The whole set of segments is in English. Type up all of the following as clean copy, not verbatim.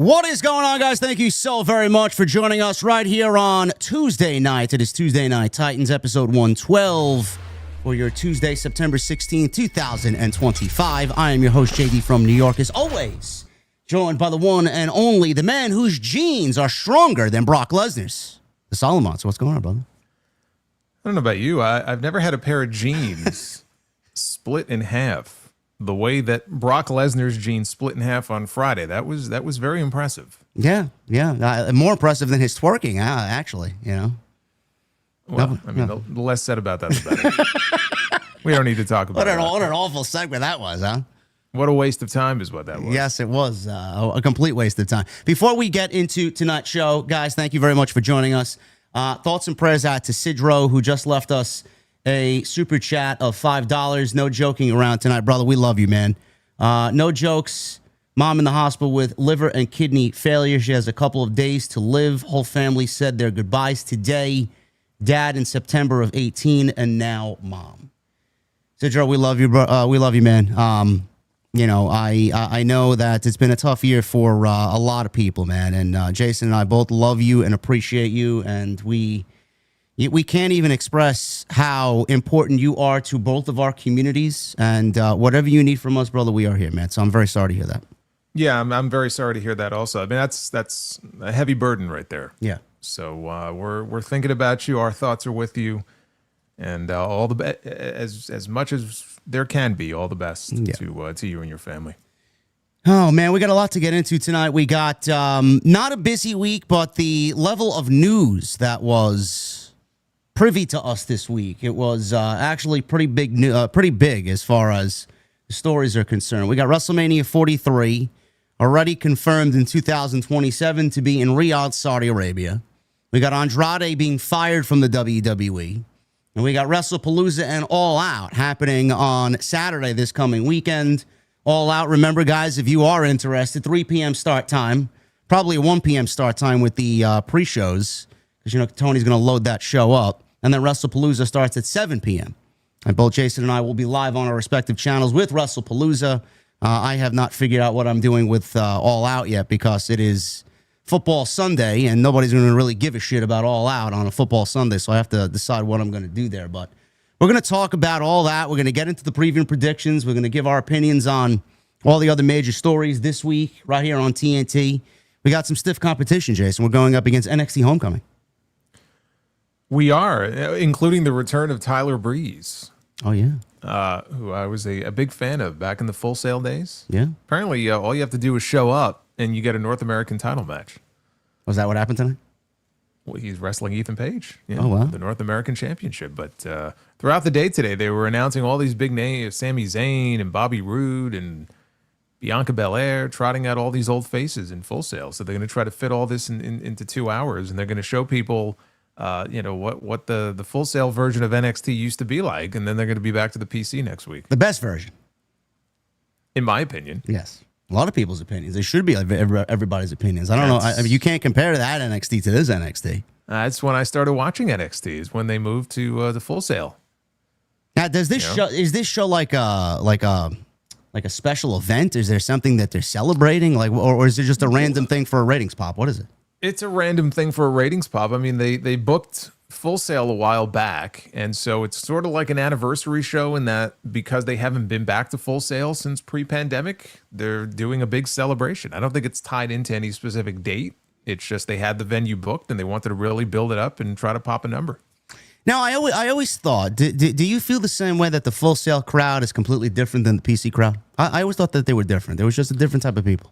What is going on, guys? Thank you so very much for joining us right here on Tuesday night. It is Tuesday Night Titans, episode 112 for your Tuesday, September 16, 2025. I am your host, JD from New York, as always, joined by the one and only, the man whose genes are stronger than Brock Lesnar's, the Solomon. So what's going on, brother? I don't know about you. I've never had a pair of jeans split in half the way that Brock Lesnar's jeans split in half on Friday. That was very impressive. Yeah. More impressive than his twerking, actually, you know. Well, I mean, the less said about that, the better. We don't need to talk about it. What an awful segment that was, huh? What a waste of time is what that was. Yes, it was a complete waste of time. Before we get into tonight's show, guys, thank you very much for joining us. Thoughts and prayers out to Sedro, who just left us a super chat of $5. No joking around tonight, brother. We love you, man. No jokes. Mom in the hospital with liver and kidney failure. She has a couple of days to live. Whole family said their goodbyes today. Dad in September of 18, and now mom. Sedro, we love you, bro. We love you, man. You know, I know that it's been a tough year for a lot of people, man. And Jason and I both love you and appreciate you, and we can't even express how important you are to both of our communities. And whatever you need from us, brother, we are here, man. So I'm very sorry to hear that. Yeah, I'm very sorry to hear that also. I mean, that's a heavy burden right there. Yeah. So we're thinking about you. Our thoughts are with you, and all the as much as there can be, all the best to you and your family. Oh, man, we got a lot to get into tonight. We got not a busy week, but the level of news that was privy to us this week. It was actually pretty big as far as the stories are concerned. We got WrestleMania 43 already confirmed in 2027 to be in Riyadh, Saudi Arabia. We got Andrade being fired from the WWE. And we got WrestlePalooza and All Out happening on Saturday this coming weekend. All Out, remember, guys, if you are interested, 3 p.m. start time, probably a 1 p.m. start time with the pre-shows, because, you know, Tony's going to load that show up. And then WrestlePalooza starts at 7 p.m. And both Jason and I will be live on our respective channels with WrestlePalooza. I have not figured out what I'm doing with All Out yet, because it is Football Sunday, and nobody's going to really give a shit about All Out on a Football Sunday, so I have to decide what I'm going to do there. But we're going to talk about all that. We're going to get into the preview and predictions. We're going to give our opinions on all the other major stories this week right here on TNT. We got some stiff competition, Jason. We're going up against NXT Homecoming. We are, including the return of Tyler Breeze. Oh, yeah. Who I was a big fan of back in the Full Sail days. Yeah. Apparently, all you have to do is show up, and you get a North American title match. Was that what happened tonight? Well, he's wrestling Ethan Page. Yeah, oh, wow. The North American Championship. But throughout the day today, they were announcing all these big names, Sami Zayn and Bobby Roode and Bianca Belair, trotting out all these old faces in Full Sail. So they're going to try to fit all this into 2 hours, and they're going to show people what the Full Sail version of NXT used to be like, and then they're going to be back to the PC next week. The best version. In my opinion. Yes. A lot of people's opinions. They should be everybody's opinions. I don't know. I mean, you can't compare that NXT to this NXT. That's when I started watching NXT, is when they moved to the Full Sail. Now, does this show, is this show like a special event? Is there something that they're celebrating? Or is it just a random thing for a ratings pop? What is it? It's a random thing for a ratings pop. I mean, they booked Full Sail a while back, and so it's sort of like an anniversary show in that because they haven't been back to Full Sail since pre-pandemic, they're doing a big celebration. I don't think it's tied into any specific date. It's just they had the venue booked, and they wanted to really build it up and try to pop a number. Now, I always thought, do you feel the same way that the Full Sail crowd is completely different than the PC crowd? I always thought that they were different. There was just a different type of people.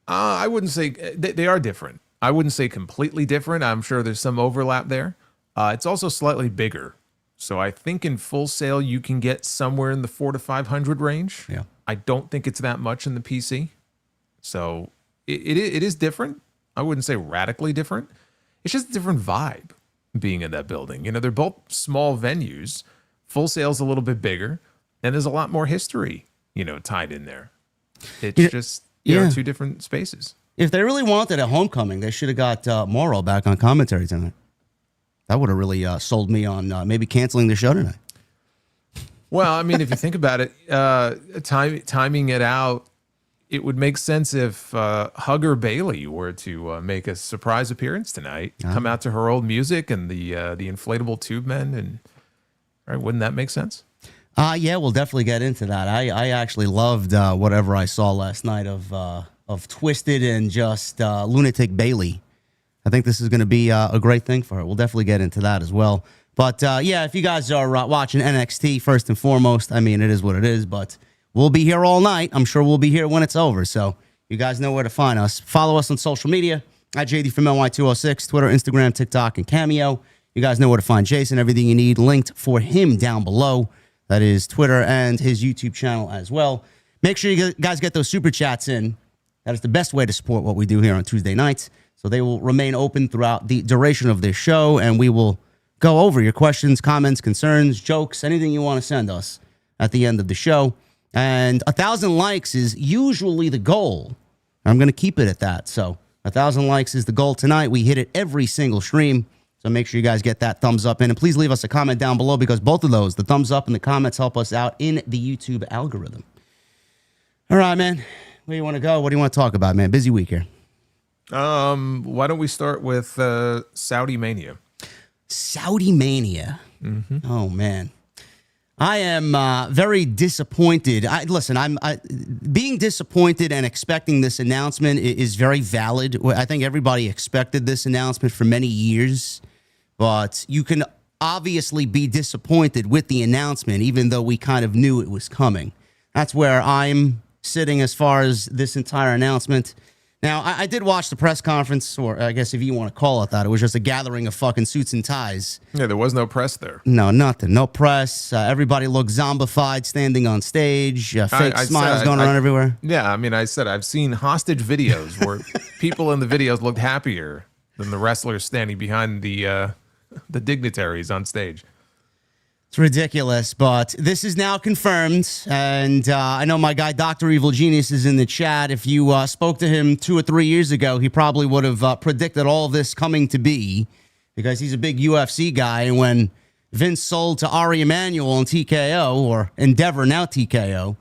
I wouldn't say they are different. I wouldn't say completely different. I'm sure there's some overlap there. It's also slightly bigger. So I think in Full Sail, you can get somewhere in the 400 to 500 range. Yeah. I don't think it's that much in the PC. So it is different. I wouldn't say radically different. It's just a different vibe being in that building. You know, they're both small venues. Full Sail's a little bit bigger, and there's a lot more history, tied in there. It's just, two different spaces. If they really wanted a homecoming, they should have got Morrow back on commentary tonight. That would have really sold me on maybe canceling the show tonight. Well, I mean, if you think about it, timing it out it would make sense if Hugger Bailey were to make a surprise appearance tonight, come out to her old music and the inflatable tube men, and right, wouldn't that make sense? Yeah, we'll definitely get into that. I actually loved whatever I saw last night of Twisted and just Lunatic Bailey. I think this is going to be a great thing for her. We'll definitely get into that as well. But yeah, if you guys are watching NXT first and foremost, I mean, it is what it is, but we'll be here all night. I'm sure we'll be here when it's over. So you guys know where to find us. Follow us on social media at JD from NY206, Twitter, Instagram, TikTok, and Cameo. You guys know where to find Jason. Everything you need linked for him down below. That is Twitter and his YouTube channel as well. Make sure you guys get those super chats in. That is the best way to support what we do here on Tuesday nights. So they will remain open throughout the duration of this show, and we will go over your questions, comments, concerns, jokes, anything you want to send us at the end of the show. And 1,000 likes is usually the goal. I'm going to keep it at that. So 1,000 likes is the goal tonight. We hit it every single stream. So make sure you guys get that thumbs up in. And please leave us a comment down below because both of those, the thumbs up and the comments, help us out in the YouTube algorithm. All right, man. Where do you want to go? What do you want to talk about, man? Busy week here. Why don't we start with Saudi Mania? Saudi Mania. Mm-hmm. Oh, man. I am very disappointed. Listen, being disappointed and expecting this announcement is very valid. I think everybody expected this announcement for many years, but you can obviously be disappointed with the announcement, even though we kind of knew it was coming. That's where I'm sitting as far as this entire announcement. Now, I did watch the press conference, or I guess if you want to call it that, it was just a gathering of fucking suits and ties. Yeah, there was no press there. No, nothing. No press. Everybody looked zombified standing on stage. Fake smiles going around everywhere. Yeah, I mean, I said I've seen hostage videos where people in the videos looked happier than the wrestlers standing behind the dignitaries on stage. It's ridiculous, but this is now confirmed, and I know my guy Dr. Evil Genius is in the chat. If you spoke to him 2 or 3 years ago, he probably would have predicted all of this coming to be because he's a big UFC guy, and when Vince sold to Ari Emanuel and TKO, or Endeavor, now TKO,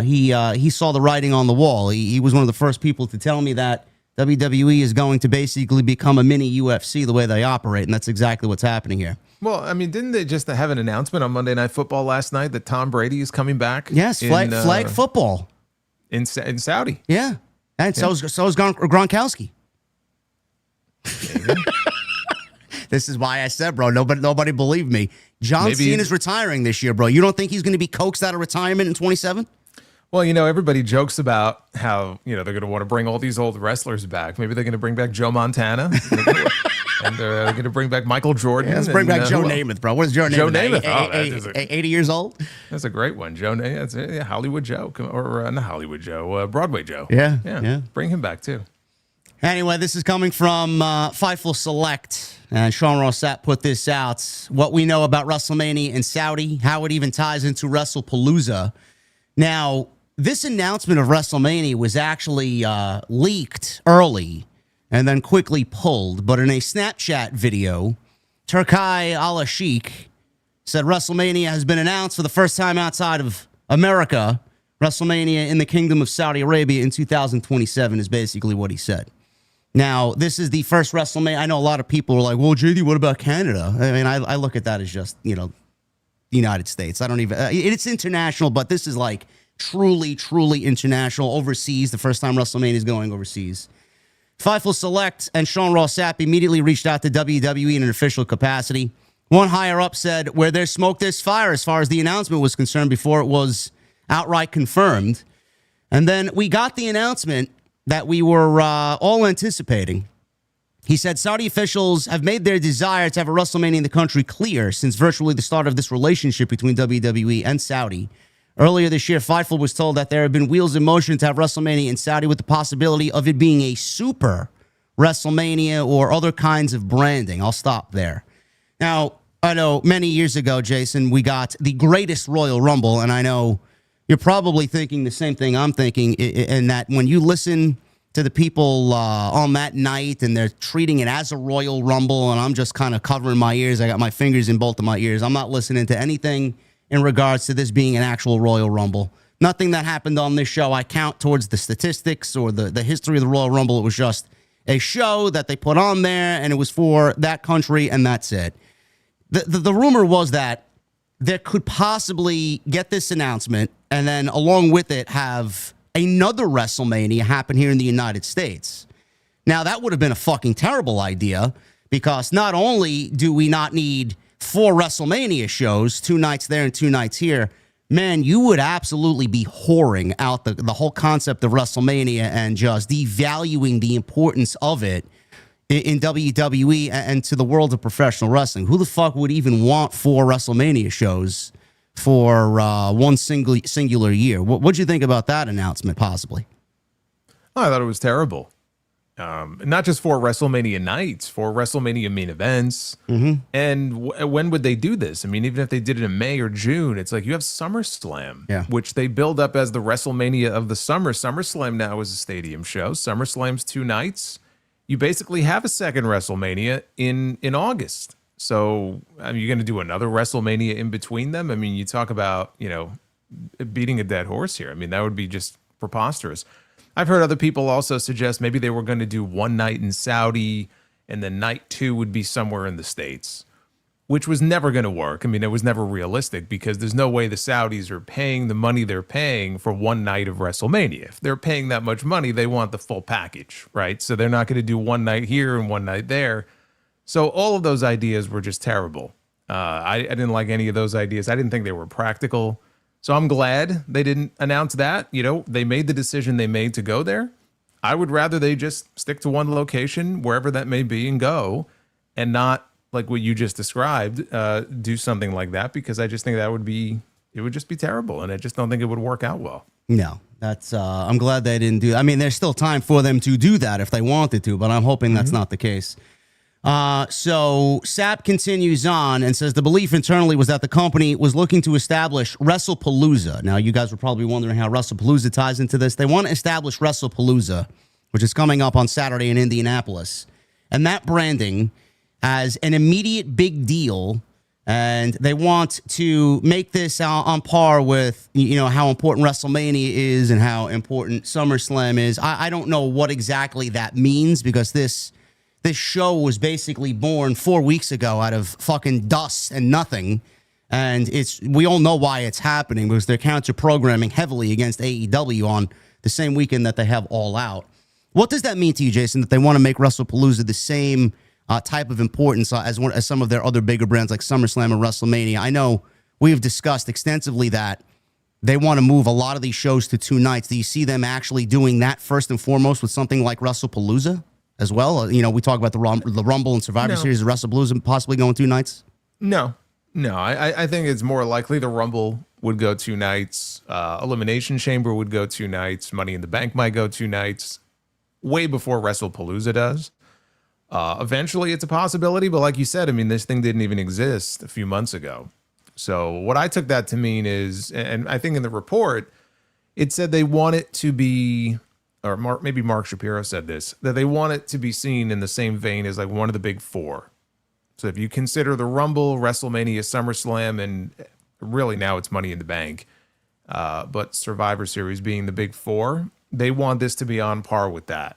he saw the writing on the wall. He was one of the first people to tell me that WWE is going to basically become a mini UFC the way they operate, and that's exactly what's happening here. Well, I mean, didn't they just have an announcement on Monday Night Football last night that Tom Brady is coming back? Yes, flag football. In Saudi. Yeah. And so is Gronkowski. This is why I said, bro, nobody believed me. John Cena's retiring this year, bro. You don't think he's going to be coaxed out of retirement in 27? Well, you know, everybody jokes about how, you know, they're going to want to bring all these old wrestlers back. Maybe they're going to bring back Joe Montana. And they're going to bring back Michael Jordan. Yeah, let's bring back Joe Namath, bro. What is Joe Namath? Joe Namath. 80 years old? That's a great one. Joe Namath. That's Hollywood Joe. Or not Hollywood Joe. Broadway Joe. Yeah. Bring him back, too. Anyway, this is coming from Fightful Select. And Sean Rossat put this out. What we know about WrestleMania in Saudi, how it even ties into WrestlePalooza. Now, this announcement of WrestleMania was actually leaked early and then quickly pulled. But in a Snapchat video, Turkai Al-Sheikh said WrestleMania has been announced for the first time outside of America. WrestleMania in the Kingdom of Saudi Arabia in 2027 is basically what he said. Now, this is the first WrestleMania. I know a lot of people are like, well, JD, what about Canada? I mean, I look at that as just, you know, the United States. I don't even, it's international, but this is like truly, truly international, overseas. The first time WrestleMania is going overseas. Fightful Select and Sean Rossap immediately reached out to WWE in an official capacity. One higher up said, where there's smoke, there's fire, as far as the announcement was concerned before it was outright confirmed. And then we got the announcement that we were all anticipating. He said Saudi officials have made their desire to have a WrestleMania in the country clear since virtually the start of this relationship between WWE and Saudi. Earlier this year, Fightful was told that there have been wheels in motion to have WrestleMania in Saudi with the possibility of it being a super WrestleMania or other kinds of branding. I'll stop there. Now, I know many years ago, Jason, we got the greatest Royal Rumble, and I know you're probably thinking the same thing I'm thinking, in that when you listen to the people on that night and they're treating it as a Royal Rumble, and I'm just kind of covering my ears. I got my fingers in both of my ears. I'm not listening to anything in regards to this being an actual Royal Rumble. Nothing that happened on this show I count towards the statistics or the history of the Royal Rumble. It was just a show that they put on there, and it was for that country, and that's it. The rumor was that there could possibly get this announcement, and then along with it have another WrestleMania happen here in the United States. Now, that would have been a fucking terrible idea, because not only do we not need 4 WrestleMania shows, 2 nights there and 2 nights here, man, you would absolutely be whoring out the whole concept of WrestleMania and just devaluing the importance of it in WWE and to the world of professional wrestling. Who the fuck would even want 4 WrestleMania shows for one singular year? What'd you think about that announcement, possibly? Oh, I thought it was terrible. Not just for WrestleMania nights, for WrestleMania main events. And when would they do this? I mean, even if they did it in May or June, it's like you have SummerSlam, which they build up as the WrestleMania of the summer. SummerSlam now is a stadium show. SummerSlam's 2 nights. You basically have a second WrestleMania in August. So I mean, you're going to do another WrestleMania in between them. I mean, you talk about, beating a dead horse here. I mean, that would be just preposterous. I've heard other people also suggest maybe they were going to do one night in Saudi and then night 2 would be somewhere in the States, which was never going to work. I mean, it was never realistic because there's no way the Saudis are paying the money they're paying for one night of WrestleMania. If they're paying that much money, they want the full package, right? So they're not going to do one night here and one night there. So all of those ideas were just terrible. I didn't like any of those ideas. I didn't think they were practical. So I'm glad they didn't announce that. They made the decision they made to go there. I would rather they just stick to one location, wherever that may be, and go, and not, like what you just described, do something like that, because I just think it would just be terrible, and I just don't think it would work out well. No, that's, I'm glad they didn't do. I mean, there's still time for them to do that if they wanted to, but I'm hoping that's not the case. So Sapp continues on and says the belief internally was that the company was looking to establish WrestlePalooza. Now, you guys were probably wondering how WrestlePalooza ties into this. They want to establish WrestlePalooza, which is coming up on Saturday in Indianapolis, and that branding as an immediate big deal. And they want to make this on par with, how important WrestleMania is and how important SummerSlam is. I don't know what exactly that means, because this show was basically born 4 weeks ago out of fucking dust and nothing. And we all know why it's happening, because they're counter-programming heavily against AEW on the same weekend that they have All Out. What does that mean to you, Jason, that they want to make WrestlePalooza the same type of importance as some of their other bigger brands like SummerSlam and WrestleMania? I know we have discussed extensively that they want to move a lot of these shows to 2 nights. Do you see them actually doing that first and foremost with something like WrestlePalooza as well? We talk about the Rumble and Survivor Series of WrestlePalooza possibly going 2 nights. No. I think it's more likely the Rumble would go 2 nights. Elimination Chamber would go 2 nights. Money in the Bank might go 2 nights, way before WrestlePalooza does. Eventually, it's a possibility, but like you said, I mean, this thing didn't even exist a few months ago. So what I took that to mean is, and I think in the report, it said they want it to be, or maybe Mark Shapiro said this, that they want it to be seen in the same vein as like one of the big 4. So if you consider the Rumble, WrestleMania, SummerSlam, and really now it's Money in the Bank, but Survivor Series being the big 4, they want this to be on par with that.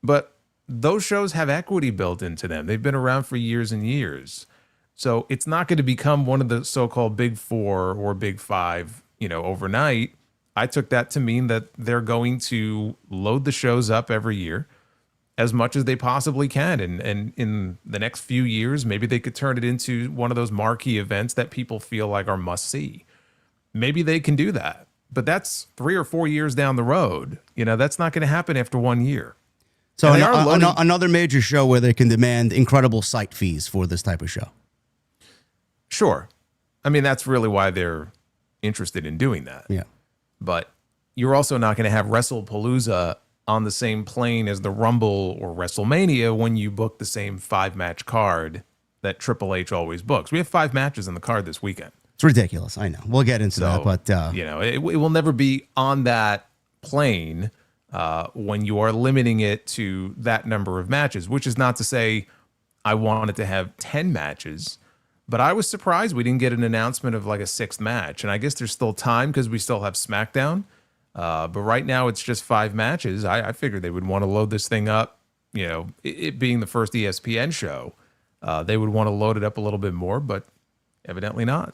But those shows have equity built into them. They've been around for years and years. So it's not going to become one of the so-called big 4 or big 5, overnight. I took that to mean that they're going to load the shows up every year as much as they possibly can. And in the next few years, maybe they could turn it into one of those marquee events that people feel like are must-see. Maybe they can do that. But that's 3 or 4 years down the road. That's not going to happen after 1 year. So another major show where they can demand incredible site fees for this type of show. Sure. I mean, that's really why they're interested in doing that. Yeah. But you're also not going to have WrestlePalooza on the same plane as the Rumble or WrestleMania when you book the same 5-match card that Triple H always books. We have 5 matches on the card this weekend. It's ridiculous. I know. We'll get into that, but it will never be on that plane when you are limiting it to that number of matches, which is not to say I wanted to have 10 matches, But I was surprised we didn't get an announcement of like a sixth match. And I guess there's still time because we still have SmackDown. But right now it's just 5 matches. I figured they would want to load this thing up. You know, it being the first ESPN show, they would want to load it up a little bit more, but evidently not.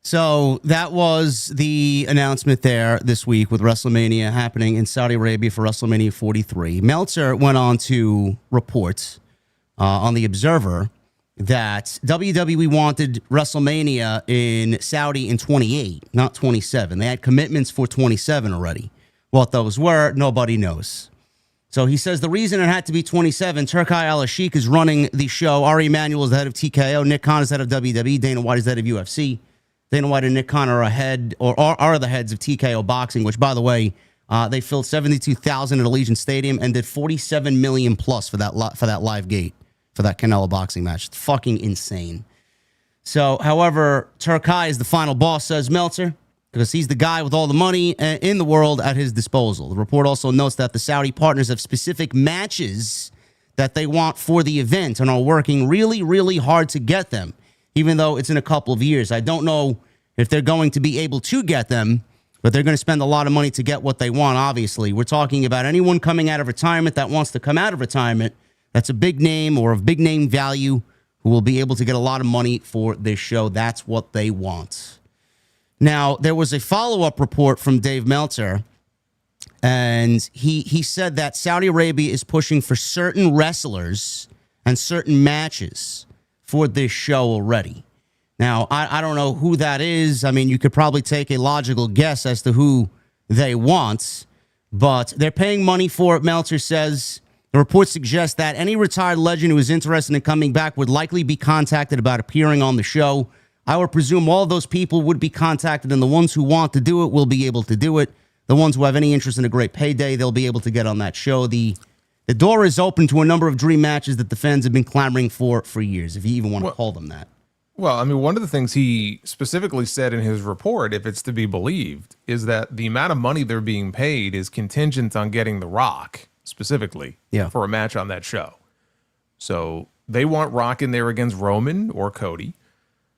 So that was the announcement there this week with WrestleMania happening in Saudi Arabia for WrestleMania 43. Meltzer went on to report on The Observer that WWE wanted WrestleMania in Saudi in 28, not 27. They had commitments for 27 already. What those were, nobody knows. So he says the reason it had to be 27, Turkai Al-Ashik is running the show. Ari Emanuel is the head of TKO. Nick Khan is head of WWE. Dana White is head of UFC. Dana White and Nick Khan are ahead, or are the heads of TKO Boxing, which, by the way, they filled 72,000 at Allegiant Stadium and did 47 million plus for that live gate, for that Canelo boxing match. It's fucking insane. So, however, Turkai is the final boss, says Meltzer, because he's the guy with all the money in the world at his disposal. The report also notes that the Saudi partners have specific matches that they want for the event and are working really, really hard to get them, even though it's in a couple of years. I don't know if they're going to be able to get them, but they're going to spend a lot of money to get what they want, obviously. We're talking about anyone coming out of retirement that wants to come out of retirement that's a big name or of big name value who will be able to get a lot of money for this show. That's what they want. Now, there was a follow-up report from Dave Meltzer, and he said that Saudi Arabia is pushing for certain wrestlers and certain matches for this show already. Now, I don't know who that is. I mean, you could probably take a logical guess as to who they want, but they're paying money for it, Meltzer says. The report suggests that any retired legend who is interested in coming back would likely be contacted about appearing on the show. I would presume all of those people would be contacted, and the ones who want to do it will be able to do it. The ones who have any interest in a great payday, they'll be able to get on that show. The door is open to a number of dream matches that the fans have been clamoring for years, if you even want to call them that. Well, I mean, one of the things he specifically said in his report, if it's to be believed, is that the amount of money they're being paid is contingent on getting The Rock, specifically, for a match on that show. So they want Rock in there against Roman or Cody,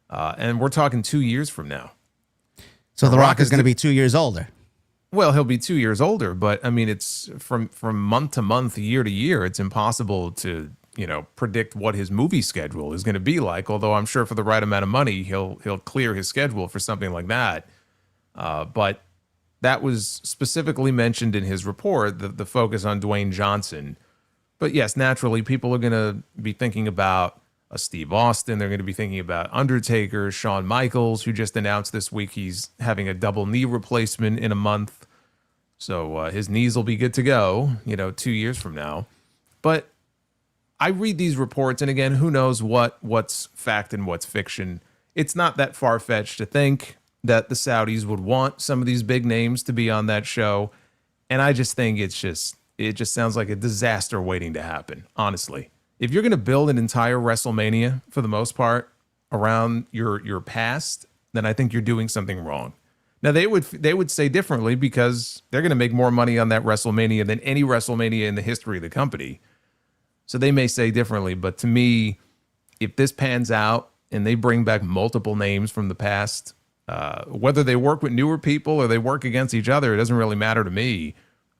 and we're talking 2 years from now. So The Rock is going to be 2 years older. Well, he'll be 2 years older, but I mean, it's from month to month, year to year, it's impossible to, predict what his movie schedule is going to be like. Although I'm sure for the right amount of money, he'll clear his schedule for something like that. But that was specifically mentioned in his report, the focus on Dwayne Johnson. But yes, naturally, people are going to be thinking about a Steve Austin. They're going to be thinking about Undertaker, Shawn Michaels, who just announced this week he's having a double knee replacement in a month. So his knees will be good to go, 2 years from now. But I read these reports, and again, who knows what's fact and what's fiction. It's not that far-fetched to think that the Saudis would want some of these big names to be on that show. And I just think it just sounds like a disaster waiting to happen, honestly. If you're going to build an entire WrestleMania, for the most part, around your past, then I think you're doing something wrong. Now, they would say differently because they're going to make more money on that WrestleMania than any WrestleMania in the history of the company. So they may say differently, but to me, if this pans out and they bring back multiple names from the past, whether they work with newer people or they work against each other, it doesn't really matter to me.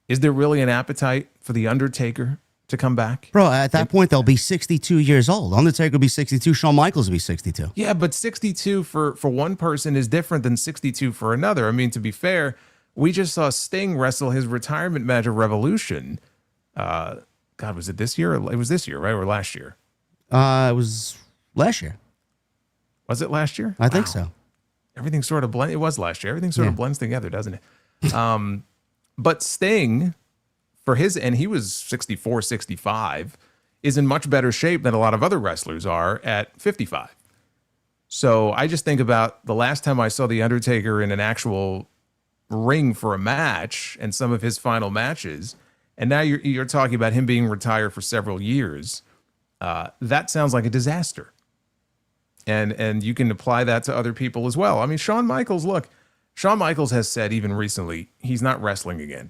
Is there really an appetite for The Undertaker to come back? Bro, at that point, they'll be 62 years old. Undertaker will be 62. Shawn Michaels will be 62. Yeah, but 62 for one person is different than 62 for another. I mean, to be fair, we just saw Sting wrestle his retirement match at Revolution. God, was it this year? It was this year, right? Or last year? It was last year. Was it last year? I think so. Everything sort of blends. It was last year. Everything sort of blends together, doesn't it? But Sting, and he was 64, 65, is in much better shape than a lot of other wrestlers are at 55. So I just think about the last time I saw The Undertaker in an actual ring for a match and some of his final matches, and now you're talking about him being retired for several years. That sounds like a disaster. And you can apply that to other people as well. I mean, Shawn Michaels has said even recently he's not wrestling again.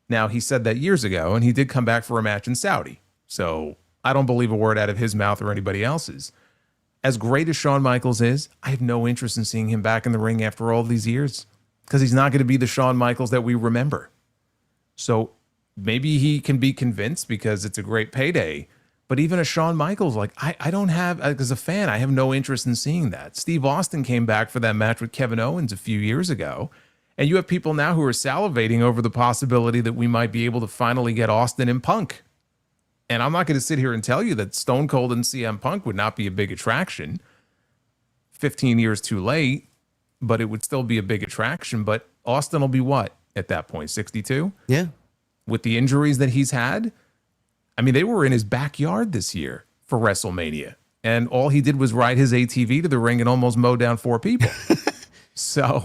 Now, he said that years ago, and he did come back for a match in Saudi. So I don't believe a word out of his mouth or anybody else's. as great as Shawn Michaels is, I have no interest in seeing him back in the ring after all these years because he's not going to be the Shawn Michaels that we remember. So maybe he can be convinced because it's a great payday. But even a Shawn Michaels, like I don't have, as a fan, I have no interest in seeing that. Steve Austin came back for that match with Kevin Owens a few years ago. And you have people now who are salivating over the possibility that we might be able to finally get Austin and Punk. And I'm not going to sit here and tell you that Stone Cold and CM Punk would not be a big attraction 15 years too late, but it would still be a big attraction. But Austin will be what at that point, 62? Yeah. With the injuries that he's had. I mean, they were in his backyard this year for WrestleMania. And all he did was ride his ATV to the ring and almost mow down 4 people. So,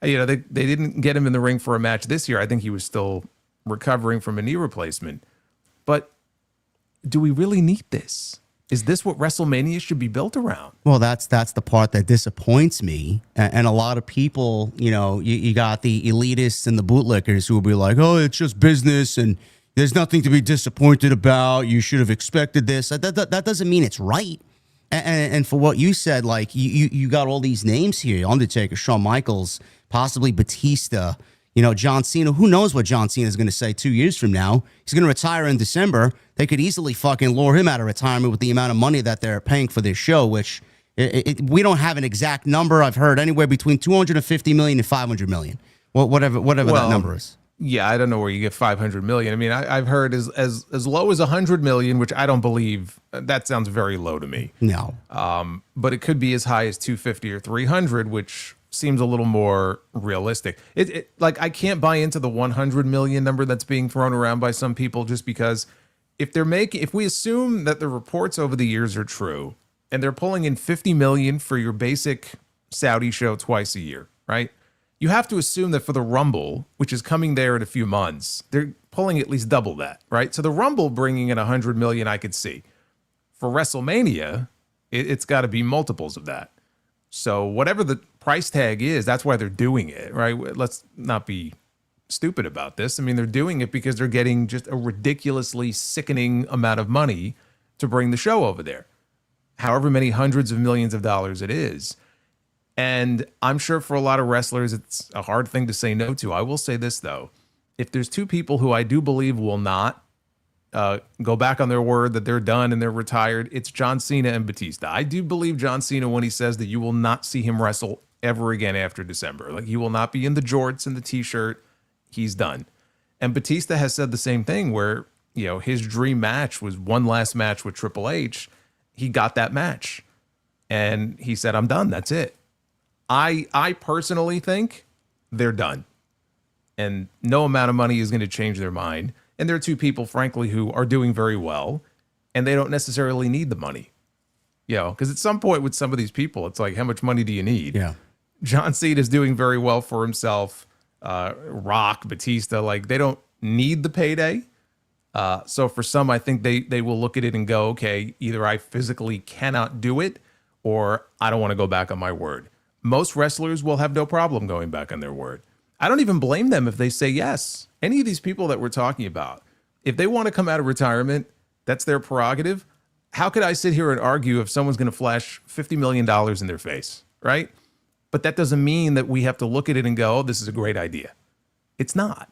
you know, they didn't get him in the ring for a match this year. I think he was still recovering from a knee replacement. But do we really need this? Is this what WrestleMania should be built around? Well, that's the part that disappoints me. And a lot of people, you know, you got the elitists and the bootlickers who will be like, oh, it's just business and there's nothing to be disappointed about. You should have expected this. That doesn't mean it's right. And for what you said, like you got all these names here: Undertaker, Shawn Michaels, possibly Batista, you know, John Cena. Who knows what John Cena is going to say 2 years from now? He's going to retire in December. They could easily fucking lure him out of retirement with the amount of money that they're paying for this show, which we don't have an exact number. I've heard anywhere between 250 million and 500 million. Whatever that number is. Yeah, I don't know where you get 500 million. I mean, I've heard as low as 100 million, which I don't believe. That sounds very low to me. No. But it could be as high as 250 or 300, which seems a little more realistic. Like, I can't buy into the 100 million number that's being thrown around by some people, just because if we assume that the reports over the years are true and they're pulling in 50 million for your basic Saudi show twice a year, right? You have to assume that for the Rumble, which is coming there in a few months, they're pulling at least double that, right? So the Rumble bringing in 100 million, I could see. For WrestleMania, it's got to be multiples of that. So whatever the price tag is, that's why they're doing it, right? Let's not be stupid about this. I mean, they're doing it because they're getting just a ridiculously sickening amount of money to bring the show over there. However many hundreds of millions of dollars it is. And I'm sure for a lot of wrestlers, it's a hard thing to say no to. I will say this, though. If there's 2 people who I do believe will not go back on their word that they're done and they're retired, it's John Cena and Batista. I do believe John Cena when he says that you will not see him wrestle ever again after December. Like, he will not be in the jorts and the T-shirt. He's done. And Batista has said the same thing where, you know, his dream match was one last match with Triple H. He got that match. And he said, I'm done. That's it. I personally think they're done. And no amount of money is going to change their mind. And there are 2 people, frankly, who are doing very well, and they don't necessarily need the money. You know, because at some point with some of these people, it's like, how much money do you need? Yeah. John Cena is doing very well for himself. Rock, Batista, like, they don't need the payday. So for some, I think they will look at it and go, okay, either I physically cannot do it, or I don't want to go back on my word. Most wrestlers will have no problem going back on their word. I don't even blame them if they say yes. Any of these people that we're talking about, if they want to come out of retirement, that's their prerogative. How could I sit here and argue if someone's going to flash $50 million in their face, right? But that doesn't mean that we have to look at it and go, oh, this is a great idea. It's not.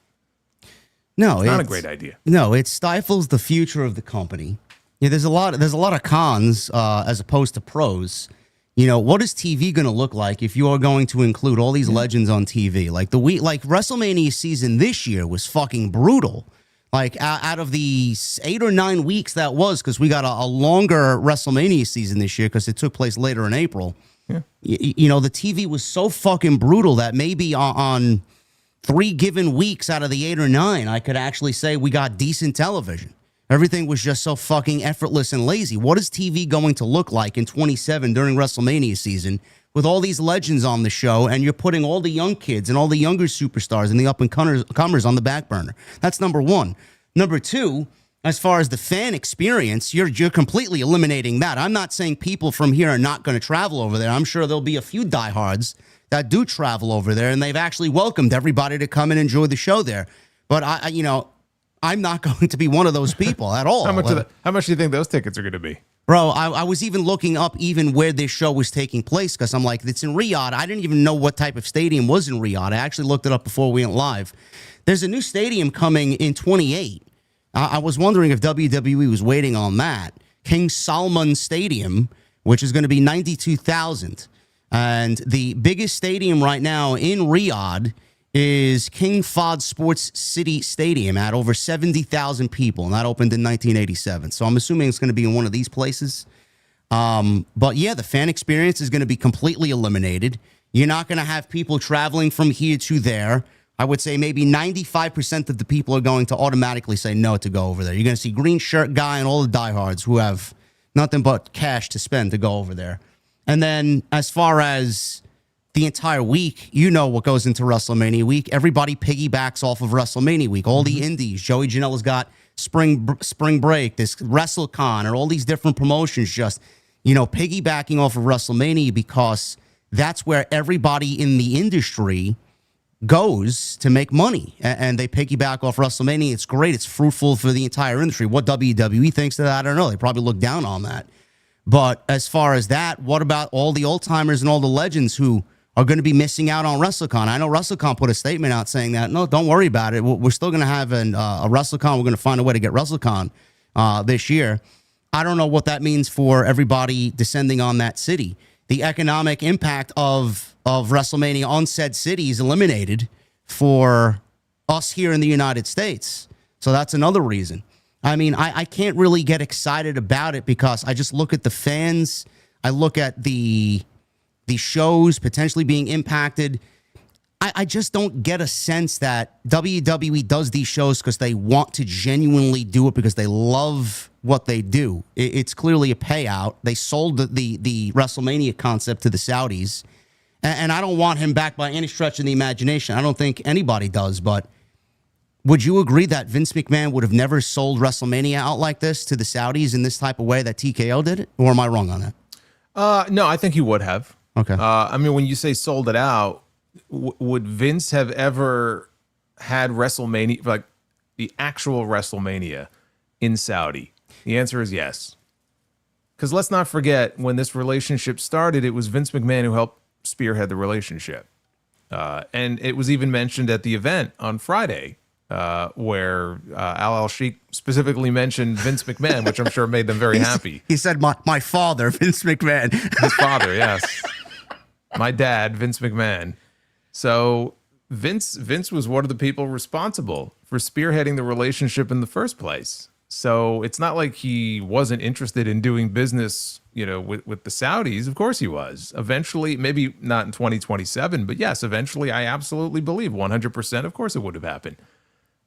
No, it's not a great idea. No, it stifles the future of the company. Yeah, there's a lot of cons as opposed to pros. You know, what is TV going to look like if you are going to include all these legends on TV? Like WrestleMania season this year was fucking brutal. Like out of the 8 or 9 weeks that was, because we got a longer WrestleMania season this year because it took place later in April. Yeah. You know, the TV was so fucking brutal that maybe on 3 given weeks out of the 8 or 9, I could actually say we got decent television. Everything was just so fucking effortless and lazy. What is TV going to look like in 27 during WrestleMania season with all these legends on the show, and you're putting all the young kids and all the younger superstars and the up-and-comers on the back burner? That's number one. Number two, as far as the fan experience, you're completely eliminating that. I'm not saying people from here are not going to travel over there. I'm sure there'll be a few diehards that do travel over there, and they've actually welcomed everybody to come and enjoy the show there. But I'm not going to be one of those people at all. How much do you think those tickets are going to be? Bro, I was even looking up even where this show was taking place because I'm like, it's in Riyadh. I didn't even know what type of stadium was in Riyadh. I actually looked it up before we went live. There's a new stadium coming in 28. I was wondering if WWE was waiting on that. King Salman Stadium, which is going to be 92,000. And the biggest stadium right now in Riyadh is King Fahd Sports City Stadium at over 70,000 people, and that opened in 1987. So I'm assuming it's going to be in one of these places. But yeah, the fan experience is going to be completely eliminated. You're not going to have people traveling from here to there. I would say maybe 95% of the people are going to automatically say no to go over there. You're going to see green shirt guy and all the diehards who have nothing but cash to spend to go over there. And then as far as the entire week, you know what goes into WrestleMania week. Everybody piggybacks off of WrestleMania week. All the indies. Joey Janela's got spring break, this WrestleCon, and all these different promotions just, piggybacking off of WrestleMania because that's where everybody in the industry goes to make money. And they piggyback off WrestleMania. It's great. It's fruitful for the entire industry. What WWE thinks of that, I don't know. They probably look down on that. But as far as that, what about all the old timers and all the legends who are going to be missing out on WrestleCon? I know WrestleCon put a statement out saying that, no, don't worry about it. We're still going to have a WrestleCon. We're going to find a way to get WrestleCon this year. I don't know what that means for everybody descending on that city. The economic impact of WrestleMania on said city is eliminated for us here in the United States. So that's another reason. I mean, I can't really get excited about it because I just look at the fans. I look at the shows potentially being impacted. I just don't get a sense that WWE does these shows because they want to genuinely do it because they love what they do. It's clearly a payout. They sold the WrestleMania concept to the Saudis, and I don't want him back by any stretch of the imagination. I don't think anybody does, but would you agree that Vince McMahon would have never sold WrestleMania out like this to the Saudis in this type of way that TKO did it? Or am I wrong on that? No, I think he would have. Okay. I mean, when you say sold it out, would Vince have ever had WrestleMania, like the actual WrestleMania in Saudi? The answer is yes. Because let's not forget, when this relationship started, it was Vince McMahon who helped spearhead the relationship. And it was even mentioned at the event on Friday, where Al Sheikh specifically mentioned Vince McMahon, which I'm sure made them very happy. He said, my father, Vince McMahon. His father, yes. My dad, Vince McMahon. So Vince was one of the people responsible for spearheading the relationship in the first place. So it's not like he wasn't interested in doing business, with the Saudis. Of course he was. Eventually, maybe not in 2027, but yes, eventually I absolutely believe 100%. Of course it would have happened.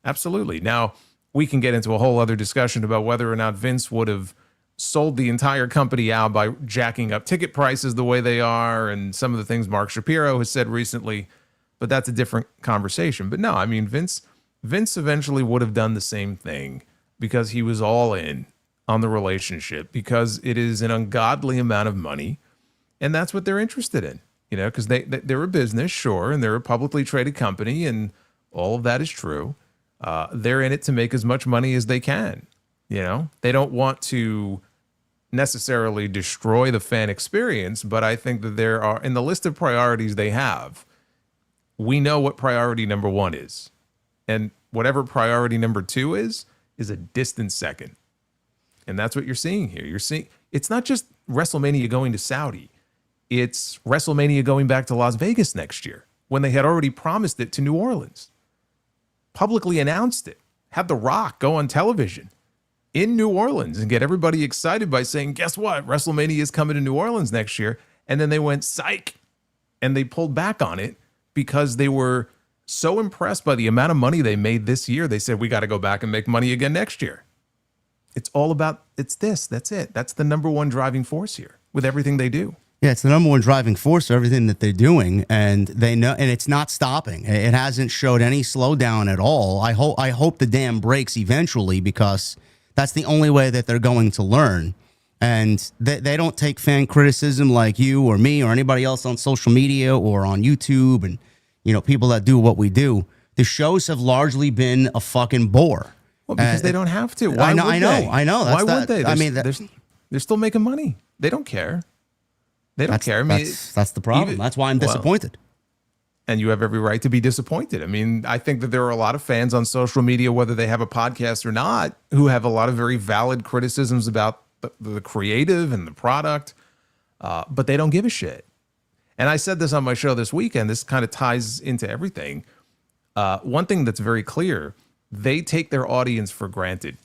Absolutely. Now, we can get into a whole other discussion about whether or not Vince would have sold the entire company out by jacking up ticket prices the way they are and some of the things Mark Shapiro has said recently, but that's a different conversation. But no, I mean, Vince eventually would have done the same thing because he was all in on the relationship because it is an ungodly amount of money, and that's what they're interested in, because they're a business, sure, and they're a publicly traded company, and all of that is true. They're in it to make as much money as they can. They don't want to necessarily destroy the fan experience, but I think that there are, in the list of priorities they have, we know what priority number one is. And whatever priority number two is a distant second. And that's what you're seeing here. You're seeing, it's not just WrestleMania going to Saudi. It's WrestleMania going back to Las Vegas next year when they had already promised it to New Orleans. Publicly announced it, had The Rock go on television in New Orleans and get everybody excited by saying, guess what? WrestleMania is coming to New Orleans next year. And then they went psych and they pulled back on it because they were so impressed by the amount of money they made this year. They said, we got to go back and make money again next year. It's all about, that's it. That's the number one driving force here with everything they do. Yeah, it's the number one driving force of everything that they're doing, and they know, and it's not stopping. It hasn't showed any slowdown at all. I hope the dam breaks eventually because that's the only way that they're going to learn. And they don't take fan criticism like you or me or anybody else on social media or on YouTube and people that do what we do. The shows have largely been a fucking bore. Well, because they don't have to. Why I know. would they? That's Why would they? They're still making money. They don't care. They don't care. I mean, that's the problem. That's why I'm disappointed. And you have every right to be disappointed. I mean, I think that there are a lot of fans on social media, whether they have a podcast or not, who have a lot of very valid criticisms about the creative and the product, but they don't give a shit. And I said this on my show this weekend. This kind of ties into everything. One thing that's very clear, they take their audience for granted.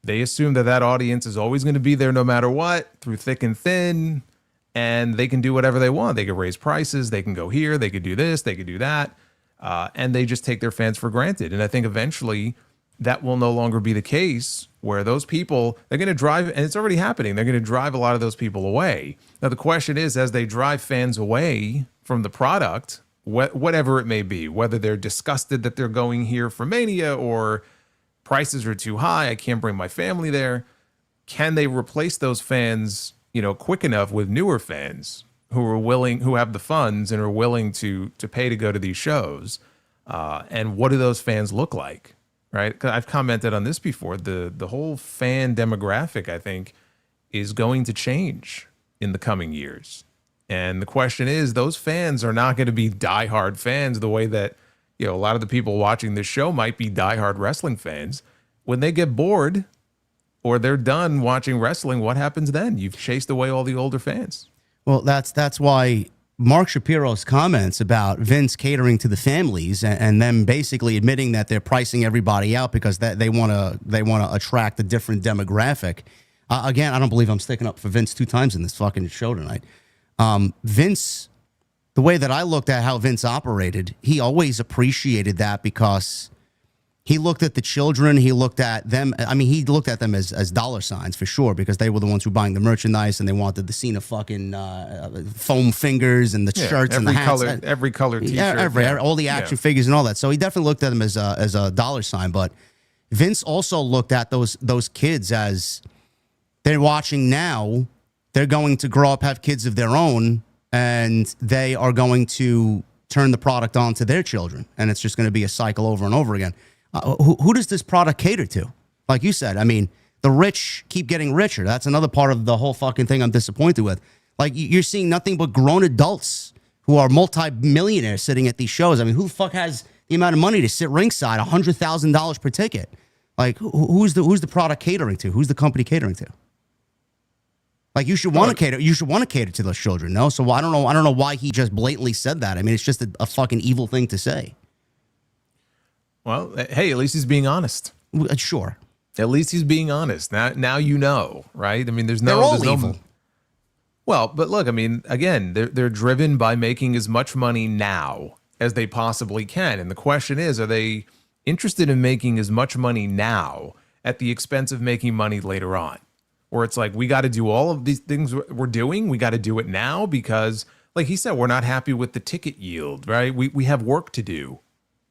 They assume that that audience is always going to be there no matter what, through thick and thin. And they can do whatever they want. They can raise prices. They can go here. They could do this. They could do that. And they just take their fans for granted. And I think eventually that will no longer be the case, where those people, they're going to drive, and it's already happening, they're going to drive a lot of those people away. Now, the question is, as they drive fans away from the product, whatever it may be, whether they're disgusted that they're going here for Mania or prices are too high, I can't bring my family there, can they replace those fans quick enough with newer fans who have the funds and are willing to pay to go to these shows? And what do those fans look like, right? 'Cause I've commented on this before. The whole fan demographic, I think, is going to change in the coming years. And the question is, those fans are not going to be diehard fans the way that, a lot of the people watching this show might be diehard wrestling fans. When they get bored, or they're done watching wrestling, what happens then? You've chased away all the older fans. Well, that's why Mark Shapiro's comments about Vince catering to the families and them basically admitting that they're pricing everybody out because they want to attract a different demographic. Again, I don't believe I'm sticking up for Vince 2 times in this fucking show tonight. Vince, the way that I looked at how Vince operated, he always appreciated that because he looked at the children. He looked at them. I mean, he looked at them as dollar signs for sure, because they were the ones who were buying the merchandise and they wanted the Cena fucking foam fingers and the shirts and the hats. Every color T-shirt. All the action figures and all that. So he definitely looked at them as a dollar sign. But Vince also looked at those kids as they're watching now. They're going to grow up, have kids of their own, and they are going to turn the product on to their children. And it's just going to be a cycle over and over again. Who does this product cater to? Like you said, I mean, the rich keep getting richer. That's another part of the whole fucking thing I'm disappointed with. Like, you're seeing nothing but grown adults who are multi-millionaires sitting at these shows. I mean, who the fuck has the amount of money to sit ringside, $100,000 per ticket? Like, who's the product catering to? Who's the company catering to? Like, you should want to cater. You should want to cater to those children, no? So I don't know why he just blatantly said that. I mean, it's just a fucking evil thing to say. Well, hey, at least he's being honest. Sure. At least he's being honest. Now you know, right? I mean, they're all evil. Well, but look, I mean, again, they're driven by making as much money now as they possibly can. And the question is, are they interested in making as much money now at the expense of making money later on? Where it's like, we got to do all of these things we're doing. We got to do it now because, like he said, we're not happy with the ticket yield, right? We have work to do.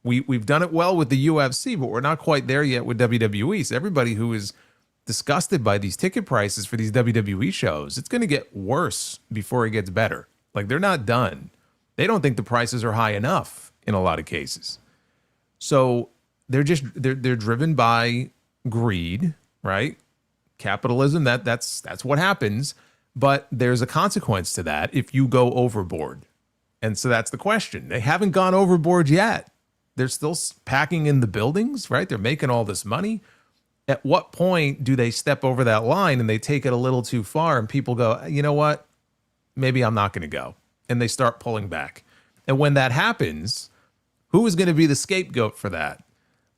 We've done it well with the UFC, but we're not quite there yet with WWE. So everybody who is disgusted by these ticket prices for these WWE shows, it's going to get worse before it gets better. Like, they're not done. They don't think the prices are high enough in a lot of cases. So they're driven by greed, right? Capitalism, that's what happens. But there's a consequence to that if you go overboard. And so that's the question. They haven't gone overboard yet. They're still packing in the buildings, right? They're making all this money. At what point do they step over that line and they take it a little too far and people go, you know what? Maybe I'm not going to go. And they start pulling back. And when that happens, who is going to be the scapegoat for that?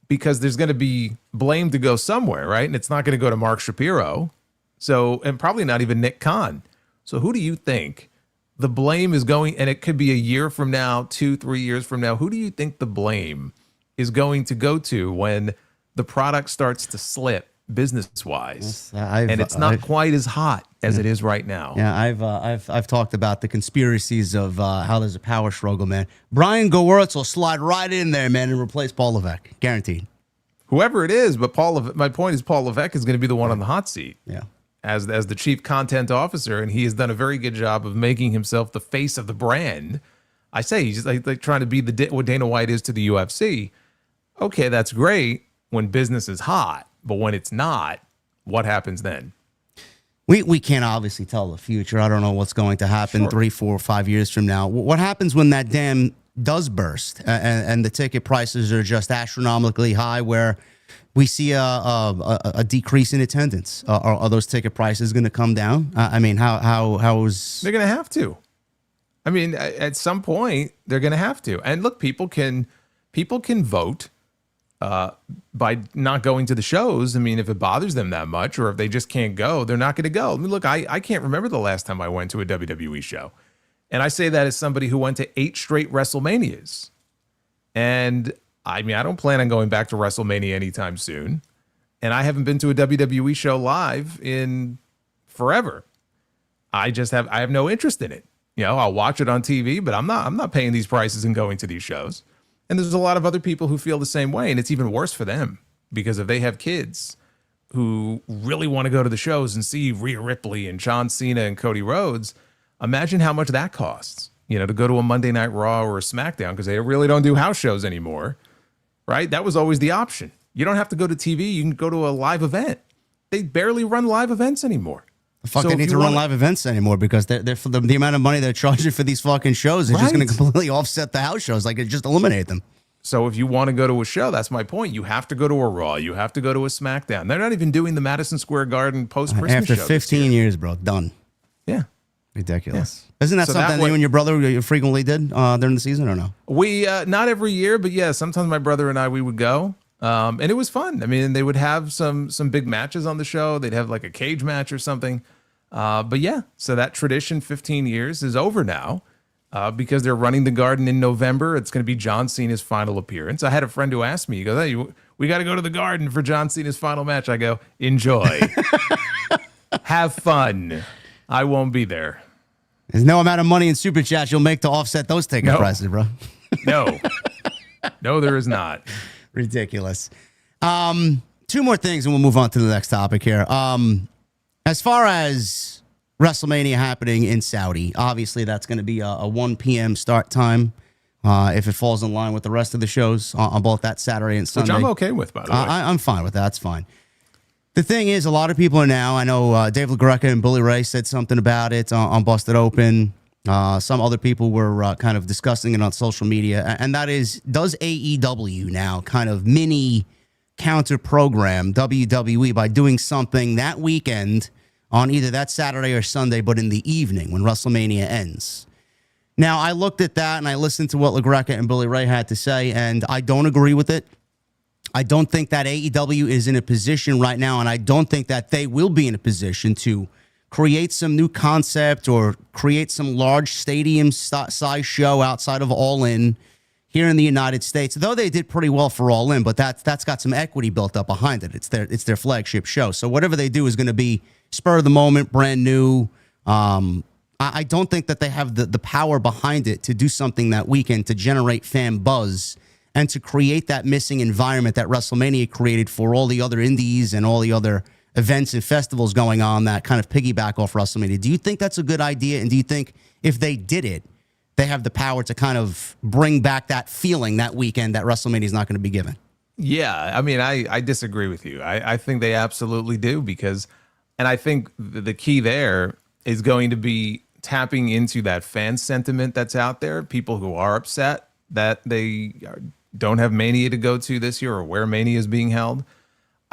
Because there's going to be blame to go somewhere, right? And it's not going to go to Mark Shapiro. So, and probably not even Nick Khan. So who do you think the blame is going, and it could be a year from now, 2-3 years from now, who do you think the blame is going to go to when the product starts to slip business-wise? And it's not quite as hot as it is right now. Yeah, I've talked about the conspiracies of how there's a power struggle, man. Brian Gewirtz will slide right in there, man, and replace Paul Levesque, guaranteed. Whoever it is, but my point is Paul Levesque is going to be the one on the hot seat. Yeah. As the chief content officer, and he has done a very good job of making himself the face of the brand. I say he's like trying to be what Dana White is to the UFC. Okay, that's great when business is hot, but when it's not, what happens then? We can't obviously tell the future. I don't know what's going to happen Sure. 3, 4, 5 years from now. What happens when that dam does burst and the ticket prices are just astronomically high, where we see a decrease in attendance? Are those ticket prices going to come down? I mean, how is They're going to have to. I mean, at some point, they're going to have to. And look, people can vote by not going to the shows. I mean, if it bothers them that much, or if they just can't go, they're not going to go. I mean, look, I can't remember the last time I went to a WWE show. And I say that as somebody who went to 8 straight WrestleManias. And I mean, I don't plan on going back to WrestleMania anytime soon. And I haven't been to a WWE show live in forever. I have no interest in it. You know, I'll watch it on TV, but I'm not paying these prices and going to these shows. And there's a lot of other people who feel the same way, and it's even worse for them, because if they have kids who really want to go to the shows and see Rhea Ripley and John Cena and Cody Rhodes, imagine how much that costs, you know, to go to a Monday Night Raw or a SmackDown, because they really don't do house shows anymore, right? That was always the option. You don't have to go to TV. You can go to a live event. They barely run live events anymore. They need to run live events anymore, because they're for the amount of money they're charging for these fucking shows. It's just going to completely offset the house shows. Like, it just eliminate them. So if you want to go to a show, that's my point. You have to go to a Raw. You have to go to a SmackDown. They're not even doing the Madison Square Garden post-Christmas show. After 15 years, bro. Done. Yeah. Ridiculous. Yeah. Isn't that So something that you and your brother frequently did during the season, or no? We, not every year, but yeah, sometimes my brother and I, we would go. And it was fun. I mean, they would have some big matches on the show. They'd have like a cage match or something. But yeah, so that tradition, 15 years, is over now because they're running the Garden in November. It's going to be John Cena's final appearance. I had a friend who asked me, he goes, hey, we got to go to the Garden for John Cena's final match. I go, enjoy. Have fun. I won't be there. There's no amount of money in Super Chat you'll make to offset those ticket prices, bro. No. No, there is not. Ridiculous. 2 more things and we'll move on to the next topic here. As far as WrestleMania happening in Saudi, obviously that's going to be a 1 p.m. start time if it falls in line with the rest of the shows on both that Saturday and Sunday. Which I'm okay with, by the way. I'm fine with that. That's fine. The thing is, a lot of people are now, I know Dave LaGreca and Bully Ray said something about it on Busted Open. Some other people were kind of discussing it on social media. And that is, does AEW now kind of mini counter program WWE by doing something that weekend on either that Saturday or Sunday, but in the evening when WrestleMania ends? Now, I looked at that and I listened to what LaGreca and Bully Ray had to say, and I don't agree with it. I don't think that AEW is in a position right now, and I don't think that they will be in a position to create some new concept or create some large stadium size show outside of All In here in the United States. Though they did pretty well for All In, but that's got some equity built up behind it. It's their flagship show. So whatever they do is going to be spur of the moment, brand new. I don't think that they have the power behind it to do something that weekend to generate fan buzz and to create that missing environment that WrestleMania created for all the other indies and all the other events and festivals going on that kind of piggyback off WrestleMania. Do you think that's a good idea? And do you think if they did it, they have the power to kind of bring back that feeling that weekend that WrestleMania is not going to be given? Yeah, I mean, I disagree with you. I think they absolutely do, because, and I think the key there is going to be tapping into that fan sentiment that's out there, people who are upset that they don't have Mania to go to this year or where Mania is being held.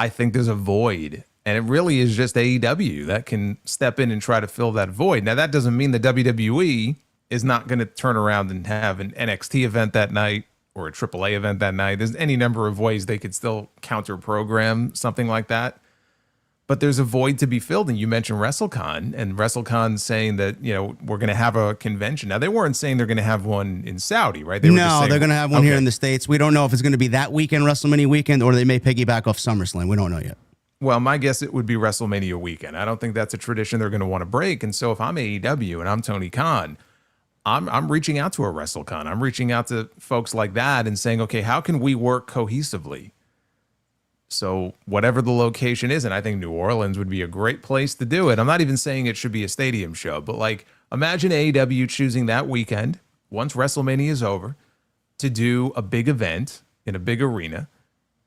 I think there's a void, and it really is just AEW that can step in and try to fill that void. Now, that doesn't mean the WWE is not going to turn around and have an NXT event that night or a AAA event that night. There's any number of ways they could still counter program something like that. But there's a void to be filled. And you mentioned WrestleCon, and WrestleCon saying that, you know, we're going to have a convention. Now, they weren't saying they're going to have one in Saudi, right? They were just saying, they're going to have one here in the States. We don't know if it's going to be that weekend, WrestleMania weekend, or they may piggyback off SummerSlam. We don't know yet. Well, my guess it would be WrestleMania weekend. I don't think that's a tradition they're going to want to break. And so if I'm AEW and I'm Tony Khan, I'm reaching out to a WrestleCon. I'm reaching out to folks like that and saying, okay, how can we work cohesively? So whatever the location is, and I think New Orleans would be a great place to do it. I'm not even saying it should be a stadium show, but like, imagine AEW choosing that weekend, once WrestleMania is over, to do a big event in a big arena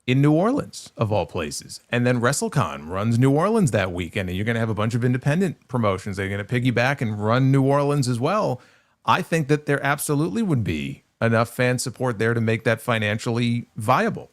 in New Orleans, of all places. And then WrestleCon runs New Orleans that weekend, and you're going to have a bunch of independent promotions. They're going to piggyback and run New Orleans as well. I think that there absolutely would be enough fan support there to make that financially viable.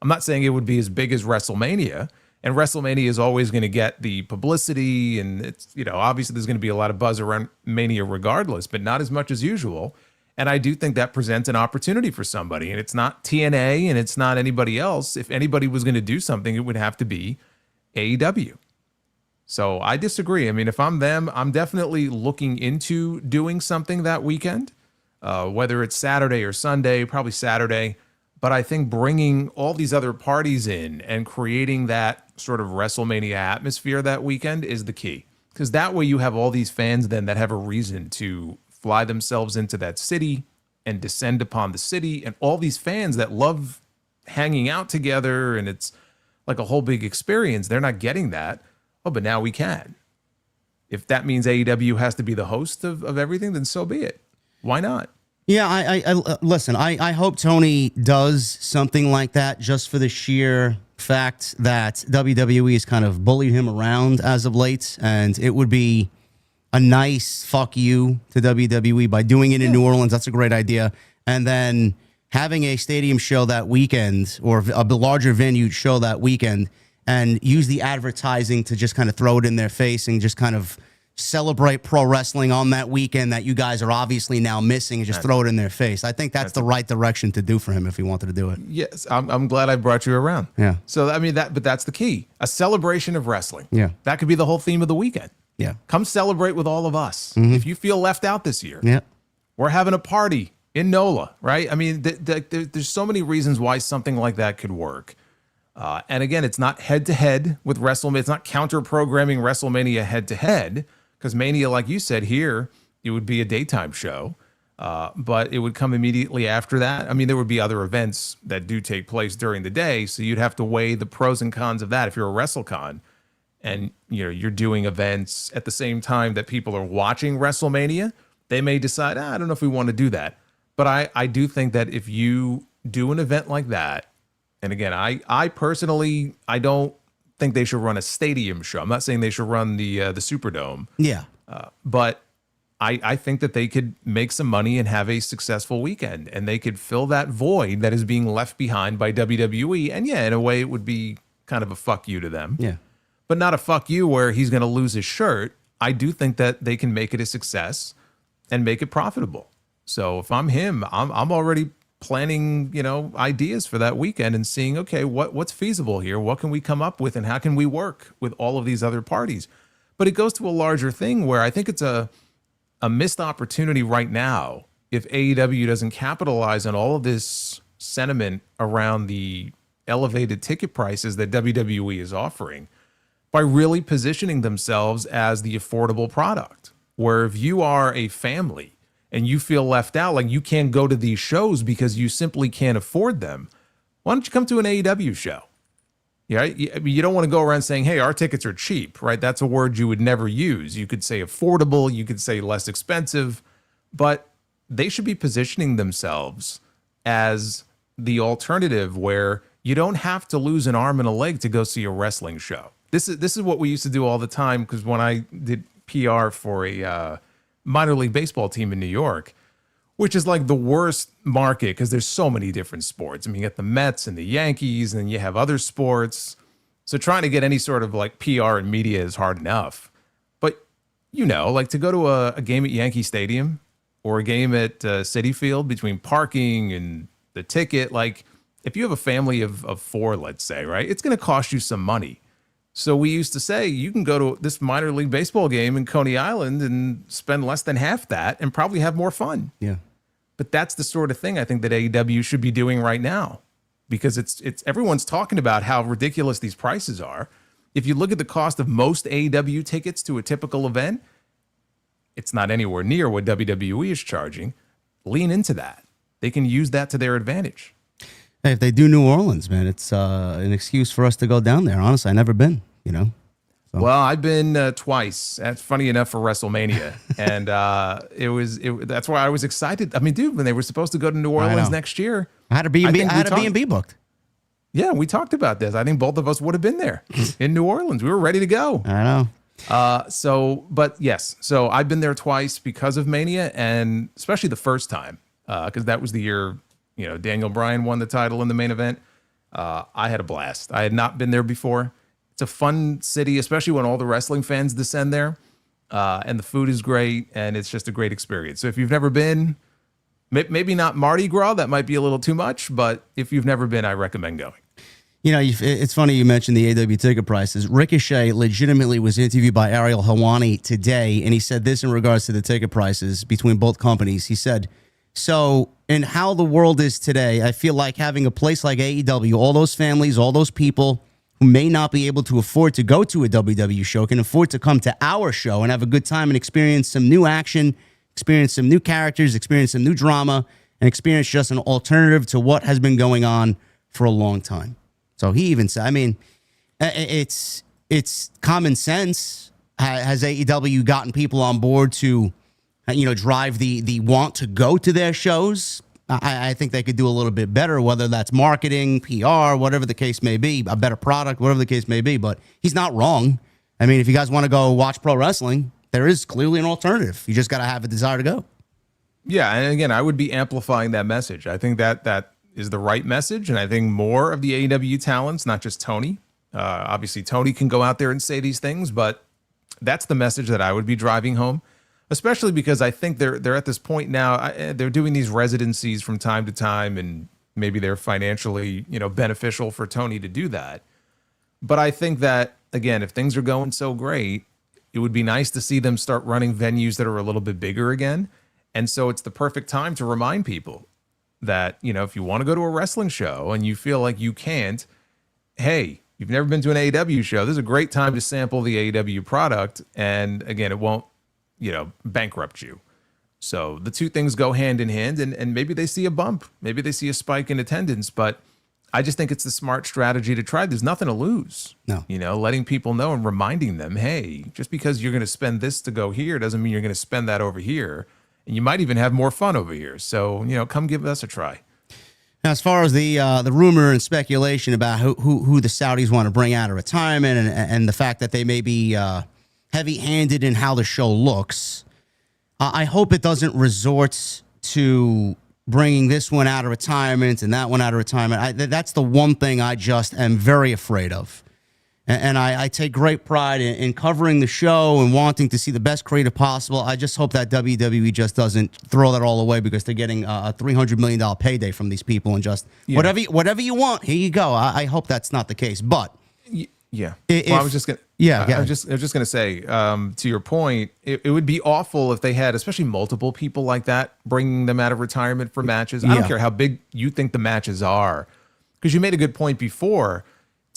I'm not saying it would be as big as WrestleMania, and WrestleMania is always going to get the publicity, and it's, you know, obviously there's going to be a lot of buzz around Mania regardless, but not as much as usual. And I do think that presents an opportunity for somebody, and it's not TNA and it's not anybody else. If anybody was going to do something, it would have to be AEW. So I disagree. I mean, if I'm them, I'm definitely looking into doing something that weekend, whether it's Saturday or Sunday, probably Saturday. But I think bringing all these other parties in and creating that sort of WrestleMania atmosphere that weekend is the key. Because that way you have all these fans then that have a reason to fly themselves into that city and descend upon the city. And all these fans that love hanging out together and it's like a whole big experience, they're not getting that. Oh, but now we can. If that means AEW has to be the host of everything, then so be it. Why not? Yeah, I listen, I hope Tony does something like that just for the sheer fact that WWE has kind of bullied him around as of late, and it would be a nice fuck you to WWE by doing it in New Orleans. That's a great idea. And then having a stadium show that weekend or a larger venue show that weekend and use the advertising to just kind of throw it in their face and just kind of celebrate pro wrestling on that weekend that you guys are obviously now missing and just throw it in their face. I think that's the right direction to do for him if he wanted to do it. Yes, I'm glad I brought you around. Yeah. So, I mean, but that's the key. A celebration of wrestling. Yeah. That could be the whole theme of the weekend. Yeah. Come celebrate with all of us. If you feel left out this year, Yeah. we're having a party in NOLA, right? I mean, there's so many reasons why something like that could work. And again, it's not head-to-head with WrestleMania. It's not counter-programming WrestleMania head-to-head, because Mania, like you said here, it would be a daytime show, but it would come immediately after that. I mean, there would be other events that do take place during the day, so you'd have to weigh the pros and cons of that. If you're a WrestleCon and you're doing events at the same time that people are watching WrestleMania, they may decide, I don't know if we want to do that. But I do think that if you do an event like that, and again, I personally, I don't think they should run a stadium show. I'm not saying they should run the Superdome. Yeah. But I think that they could make some money and have a successful weekend, and they could fill that void that is being left behind by WWE. And yeah, in a way, it would be kind of a fuck you to them. Yeah. But not a fuck you where he's going to lose his shirt. I do think that they can make it a success and make it profitable. So if I'm him, I'm already planning, ideas for that weekend and seeing, okay, what's feasible here? What can we come up with, and how can we work with all of these other parties? But it goes to a larger thing where I think it's a missed opportunity right now if AEW doesn't capitalize on all of this sentiment around the elevated ticket prices that WWE is offering by really positioning themselves as the affordable product, where if you are a family and you feel left out, like you can't go to these shows because you simply can't afford them, why don't you come to an AEW show? Yeah, you don't want to go around saying, hey, our tickets are cheap, right? That's a word you would never use. You could say affordable, you could say less expensive, but they should be positioning themselves as the alternative where you don't have to lose an arm and a leg to go see a wrestling show. This is what we used to do all the time, because when I did PR for a minor league baseball team in New York, which is like the worst market because there's so many different sports. I mean, you get the Mets and the Yankees, and you have other sports. So trying to get any sort of like PR and media is hard enough. But, like to go to a game at Yankee Stadium or a game at Citi Field, between parking and the ticket, like if you have a family of four, let's say, right, it's going to cost you some money. So we used to say you can go to this minor league baseball game in Coney Island and spend less than half that and probably have more fun. Yeah. But that's the sort of thing I think that AEW should be doing right now, because it's everyone's talking about how ridiculous these prices are. If you look at the cost of most AEW tickets to a typical event, it's not anywhere near what WWE is charging. Lean into that. They can use that to their advantage. Hey, if they do New Orleans, man, it's an excuse for us to go down there. Honestly, I've never been, So. Well, I've been twice. That's funny enough for WrestleMania. And that's why I was excited. I mean, dude, when they were supposed to go to New Orleans next year. I had a B&B booked. Yeah, we talked about this. I think both of us would have been there in New Orleans. We were ready to go. I know. But yes, so I've been there twice because of Mania, and especially the first time, because that was the year, Daniel Bryan won the title in the main event. I had a blast. I had not been there before. It's a fun city, especially when all the wrestling fans descend there, and the food is great, and it's just a great experience. So if you've never been, maybe not Mardi Gras, that might be a little too much, but if you've never been, I recommend going. It's funny you mentioned the AEW ticket prices. Ricochet legitimately was interviewed by Ariel Helwani today, and he said this in regards to the ticket prices between both companies. He said, so in how the world is today, I feel like having a place like AEW, all those families, all those people who may not be able to afford to go to a WWE show can afford to come to our show and have a good time and experience some new action, experience some new characters, experience some new drama, and experience just an alternative to what has been going on for a long time. So he even said, I mean, it's common sense. Has AEW gotten people on board to, drive the want to go to their shows? I think they could do a little bit better, whether that's marketing, PR, whatever the case may be, a better product, whatever the case may be. But he's not wrong. I mean, if you guys want to go watch pro wrestling, there is clearly an alternative. You just got to have a desire to go. Yeah, and again, I would be amplifying that message. I think that is the right message, and I think more of the AEW talents, not just Tony. Obviously, Tony can go out there and say these things, but that's the message that I would be driving home, especially because I think they're at this point now. They're doing these residencies from time to time, and maybe they're financially beneficial for Tony to do that. But I think that, again, if things are going so great, it would be nice to see them start running venues that are a little bit bigger again. And so it's the perfect time to remind people that, if you want to go to a wrestling show and you feel like you can't, hey, you've never been to an AEW show, this is a great time to sample the AEW product. And again, it won't, bankrupt you. So the two things go hand in hand, and maybe they see a bump, maybe they see a spike in attendance, but I just think it's the smart strategy to try. There's nothing to lose. No. Letting people know and reminding them, hey, just because you're going to spend this to go here doesn't mean you're going to spend that over here. And you might even have more fun over here. So, come give us a try. Now, as far as the rumor and speculation about who the Saudis want to bring out of retirement and the fact that they may be heavy-handed in how the show looks, I hope it doesn't resort to bringing this one out of retirement and that one out of retirement. That's the one thing I just am very afraid of. And I take great pride in covering the show and wanting to see the best creative possible. I just hope that WWE just doesn't throw that all away because they're getting a $300 million payday from these people and just whatever you want, here you go. I hope that's not the case. But yeah, I was just gonna. Yeah, I was just gonna say to your point, it would be awful if they had, especially multiple people like that, bringing them out of retirement for matches. I don't care how big you think the matches are, because you made a good point before.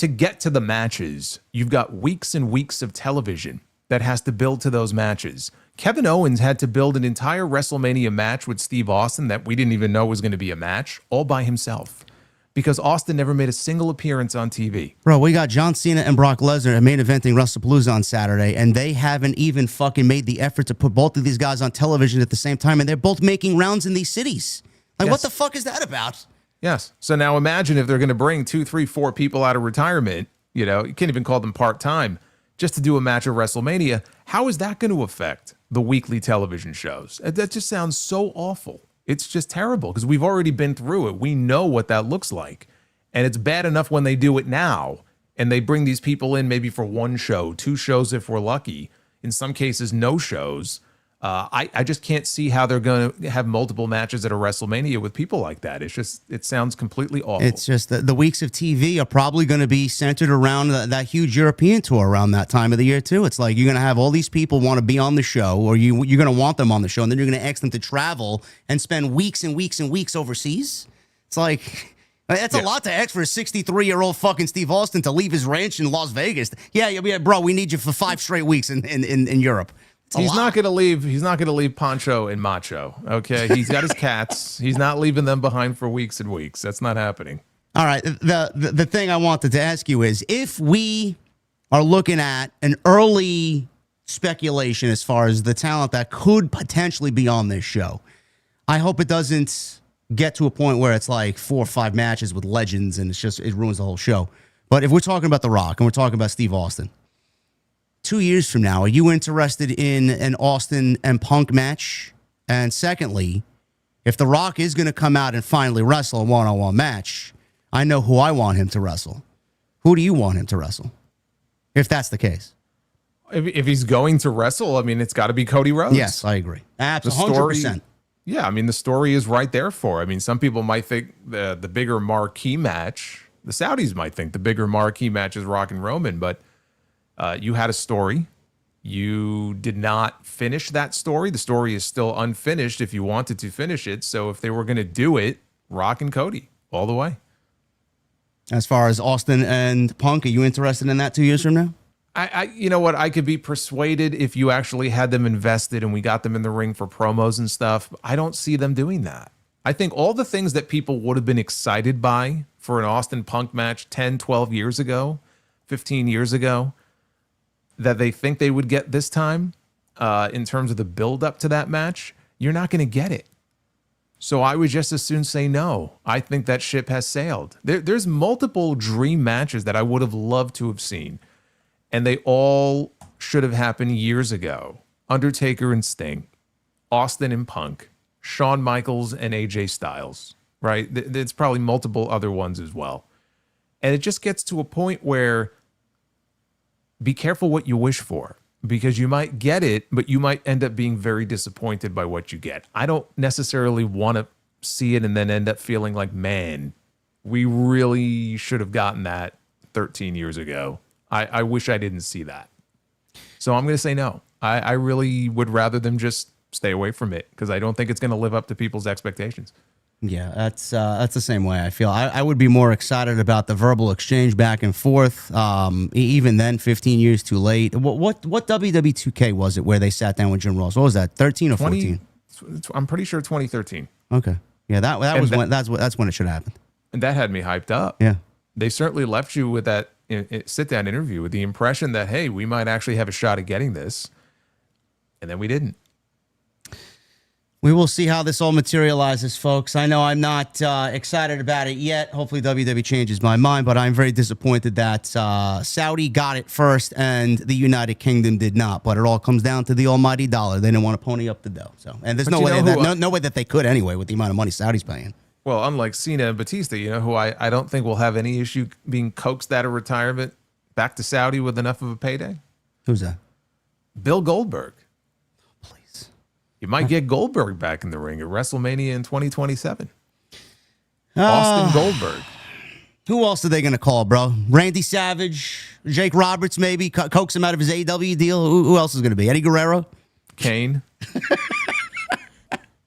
To get to the matches, you've got weeks and weeks of television that has to build to those matches. Kevin Owens had to build an entire WrestleMania match with Steve Austin that we didn't even know was going to be a match, all by himself, because Austin never made a single appearance on TV. Bro, we got John Cena and Brock Lesnar main eventing WrestlePalooza on Saturday, and they haven't even fucking made the effort to put both of these guys on television at the same time, and they're both making rounds in these cities. Like, what the fuck is that about? Yes. So now imagine if they're going to bring 2, 3, 4 people out of retirement, you can't even call them part-time, just to do a match of WrestleMania. How is that going to affect the weekly television shows? That just sounds so awful. It's just terrible because we've already been through it. We know what that looks like. And it's bad enough when they do it now and they bring these people in maybe for 1 show, 2 shows if we're lucky. In some cases, no shows. I just can't see how they're going to have multiple matches at a WrestleMania with people like that. It sounds completely awful. It's just the weeks of TV are probably going to be centered around that huge European tour around that time of the year, too. It's like you're going to have all these people want to be on the show, or you're going to want them on the show, and then you're going to ask them to travel and spend weeks and weeks and weeks overseas. It's like... That's a lot to ask for a 63-year-old fucking Steve Austin to leave his ranch in Las Vegas. Yeah, bro, we need you for 5 straight weeks in Europe. He's not going to leave. He's not going to leave Poncho and Macho. Okay, he's got his cats. He's not leaving them behind for weeks and weeks. That's not happening. All right. The thing I wanted to ask you is, if we are looking at an early speculation as far as the talent that could potentially be on this show, I hope it doesn't get to a point where it's like 4 or 5 matches with legends and it ruins the whole show. But if we're talking about The Rock and we're talking about Steve Austin, 2 years from now, are you interested in an Austin and Punk match? And secondly, if The Rock is going to come out and finally wrestle a one-on-one match, I know who I want him to wrestle. Who do you want him to wrestle? If that's the case. If he's going to wrestle, I mean, it's got to be Cody Rhodes. Yes, I agree. Absolutely, 100%. Yeah, I mean, the story is right there for. I mean, some people might think the bigger marquee match, the Saudis might think the bigger marquee match is Rock and Roman, but you had a story. You did not finish that story. The story is still unfinished if you wanted to finish it. So if they were going to do it, Rock and Cody all the way. As far as Austin and Punk, are you interested in that 2 years from now? You know what? I could be persuaded if you actually had them invested and we got them in the ring for promos and stuff. I don't see them doing that. I think all the things that people would have been excited by for an Austin Punk match 10, 12 years ago, 15 years ago, that they think they would get this time in terms of the build up to that match, you're not going to get it. So I would just as soon say no. I think that ship has sailed. There's multiple dream matches that I would have loved to have seen. And they all should have happened years ago. Undertaker and Sting, Austin and Punk, Shawn Michaels and AJ Styles, right? There's probably multiple other ones as well. And it just gets to a point where be careful what you wish for, because you might get it, but you might end up being very disappointed by what you get. I don't necessarily want to see it and then end up feeling like, man, we really should have gotten that 13 years ago. I wish I didn't see that. So I'm going to say no. I really would rather them just stay away from it because I don't think it's going to live up to people's expectations. Yeah, that's the same way I feel. I would be more excited about the verbal exchange back and forth. Even then, 15 years too late. What WWE 2K was it where they sat down with Jim Ross? What was that? 13 or 14? I'm pretty sure 2013. Okay, yeah, that's when it should have happened. And that had me hyped up. Yeah, they certainly left you with that sit-down interview with the impression that, hey, we might actually have a shot at getting this, and then we didn't. We will see how this all materializes, folks. I know I'm not excited about it yet. Hopefully WWE changes my mind, but I'm very disappointed that Saudi got it first and the United Kingdom did not. But it all comes down to the almighty dollar. They didn't want to pony up the dough. So, and there's no way that they could anyway with the amount of money Saudi's paying. Well, unlike Cena and Batista, you know, who I don't think will have any issue being coaxed out of retirement back to Saudi with enough of a payday. Who's that? Bill Goldberg. Please. You might get Goldberg back in the ring at WrestleMania in 2027. Austin Goldberg. Who else are they going to call, bro? Randy Savage, Jake Roberts, maybe coax him out of his AEW deal. Who else is going to be? Eddie Guerrero, Kane.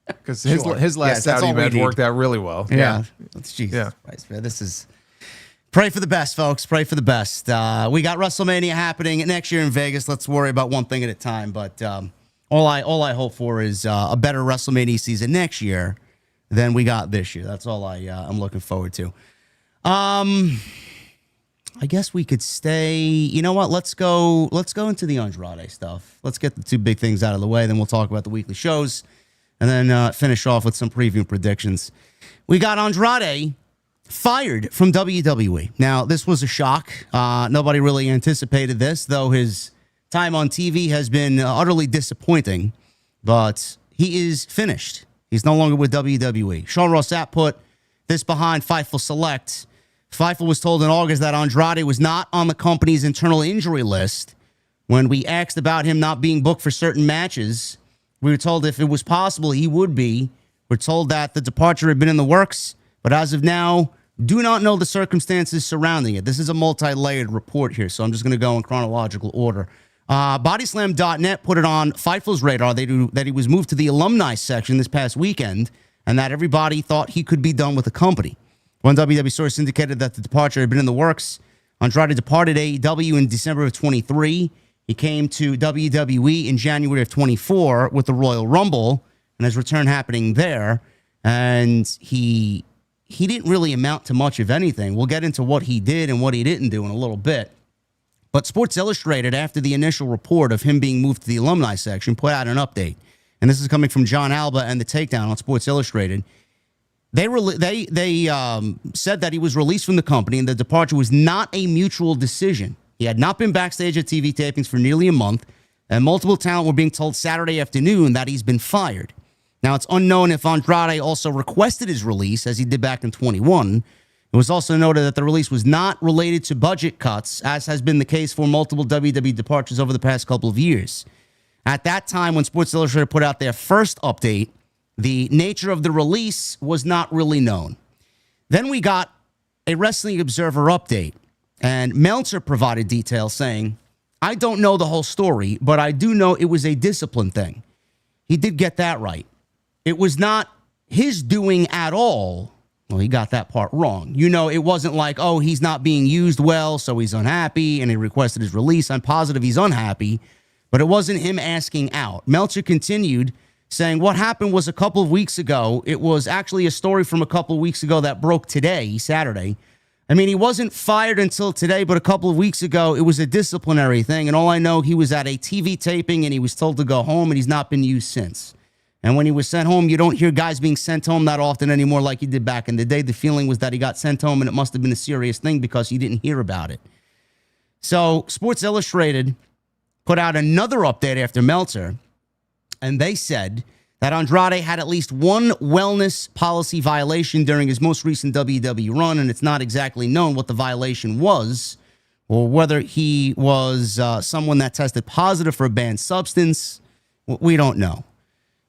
Because his last Saudi match worked out really well. Yeah. Jesus Christ, man. This is... Pray for the best, folks. Pray for the best. We got WrestleMania happening next year in Vegas. Let's worry about one thing at a time. But all I hope for is a better WrestleMania season next year than we got this year. That's all I'm looking forward to. I guess we could stay... You know what? Let's go into the Andrade stuff. Let's get the two big things out of the way. Then we'll talk about the weekly shows. And then finish off with some preview predictions. We got Andrade fired from WWE. Now, this was a shock. Nobody really anticipated this, though his time on TV has been utterly disappointing. But he is finished. He's no longer with WWE. Sean Ross Sapp put this behind Fightful Select. Fightful was told in August that Andrade was not on the company's internal injury list. When we asked about him not being booked for certain matches, we were told if it was possible, he would be. We're told that the departure had been in the works, but as of now, do not know the circumstances surrounding it. This is a multi-layered report here, so I'm just going to go in chronological order. Bodyslam.net put it on Fightful's radar that he was moved to the alumni section this past weekend, and that everybody thought he could be done with the company. One WWE source indicated that the departure had been in the works. Andrade departed AEW in December of 23. He came to WWE in January of 24 with the Royal Rumble, and his return happening there. And he didn't really amount to much of anything. We'll get into what he did and what he didn't do in a little bit. But Sports Illustrated, after the initial report of him being moved to the alumni section, put out an update. And this is coming from John Alba and The Takedown on Sports Illustrated. They said that he was released from the company and the departure was not a mutual decision. He had not been backstage at TV tapings for nearly a month, and multiple talent were being told Saturday afternoon that he's been fired. Now, it's unknown if Andrade also requested his release, as he did back in 21. It was also noted that the release was not related to budget cuts, as has been the case for multiple WWE departures over the past couple of years. At that time, when Sports Illustrated put out their first update, the nature of the release was not really known. Then we got a Wrestling Observer update, and Meltzer provided details saying, I don't know the whole story, but I do know it was a discipline thing. He did get that right. It was not his doing at all. Well, he got that part wrong. You know, it wasn't like, oh, he's not being used well, so he's unhappy, and he requested his release. I'm positive he's unhappy, but it wasn't him asking out. Meltzer continued, saying what happened was a couple of weeks ago. It was actually a story from a couple of weeks ago that broke today, Saturday. I mean, he wasn't fired until today, but a couple of weeks ago, it was a disciplinary thing. And all I know, he was at a TV taping and he was told to go home and he's not been used since. And when he was sent home, you don't hear guys being sent home that often anymore like you did back in the day. The feeling was that he got sent home and it must have been a serious thing because you didn't hear about it. So Sports Illustrated put out another update after Meltzer, and they said that Andrade had at least one wellness policy violation during his most recent WWE run, and it's not exactly known what the violation was or whether he was someone that tested positive for a banned substance. We don't know.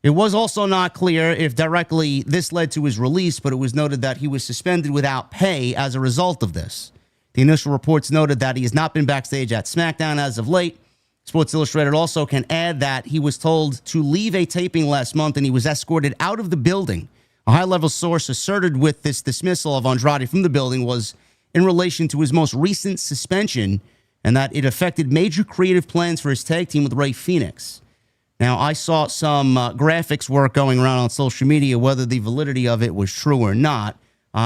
It was also not clear if directly this led to his release, but it was noted that he was suspended without pay as a result of this. The initial reports noted that he has not been backstage at SmackDown as of late. Sports Illustrated also can add that he was told to leave a taping last month and he was escorted out of the building. A high-level source asserted with this dismissal of Andrade from the building was in relation to his most recent suspension and that it affected major creative plans for his tag team with Rey Fenix. Now, I saw some graphics work going around on social media, whether the validity of it was true or not.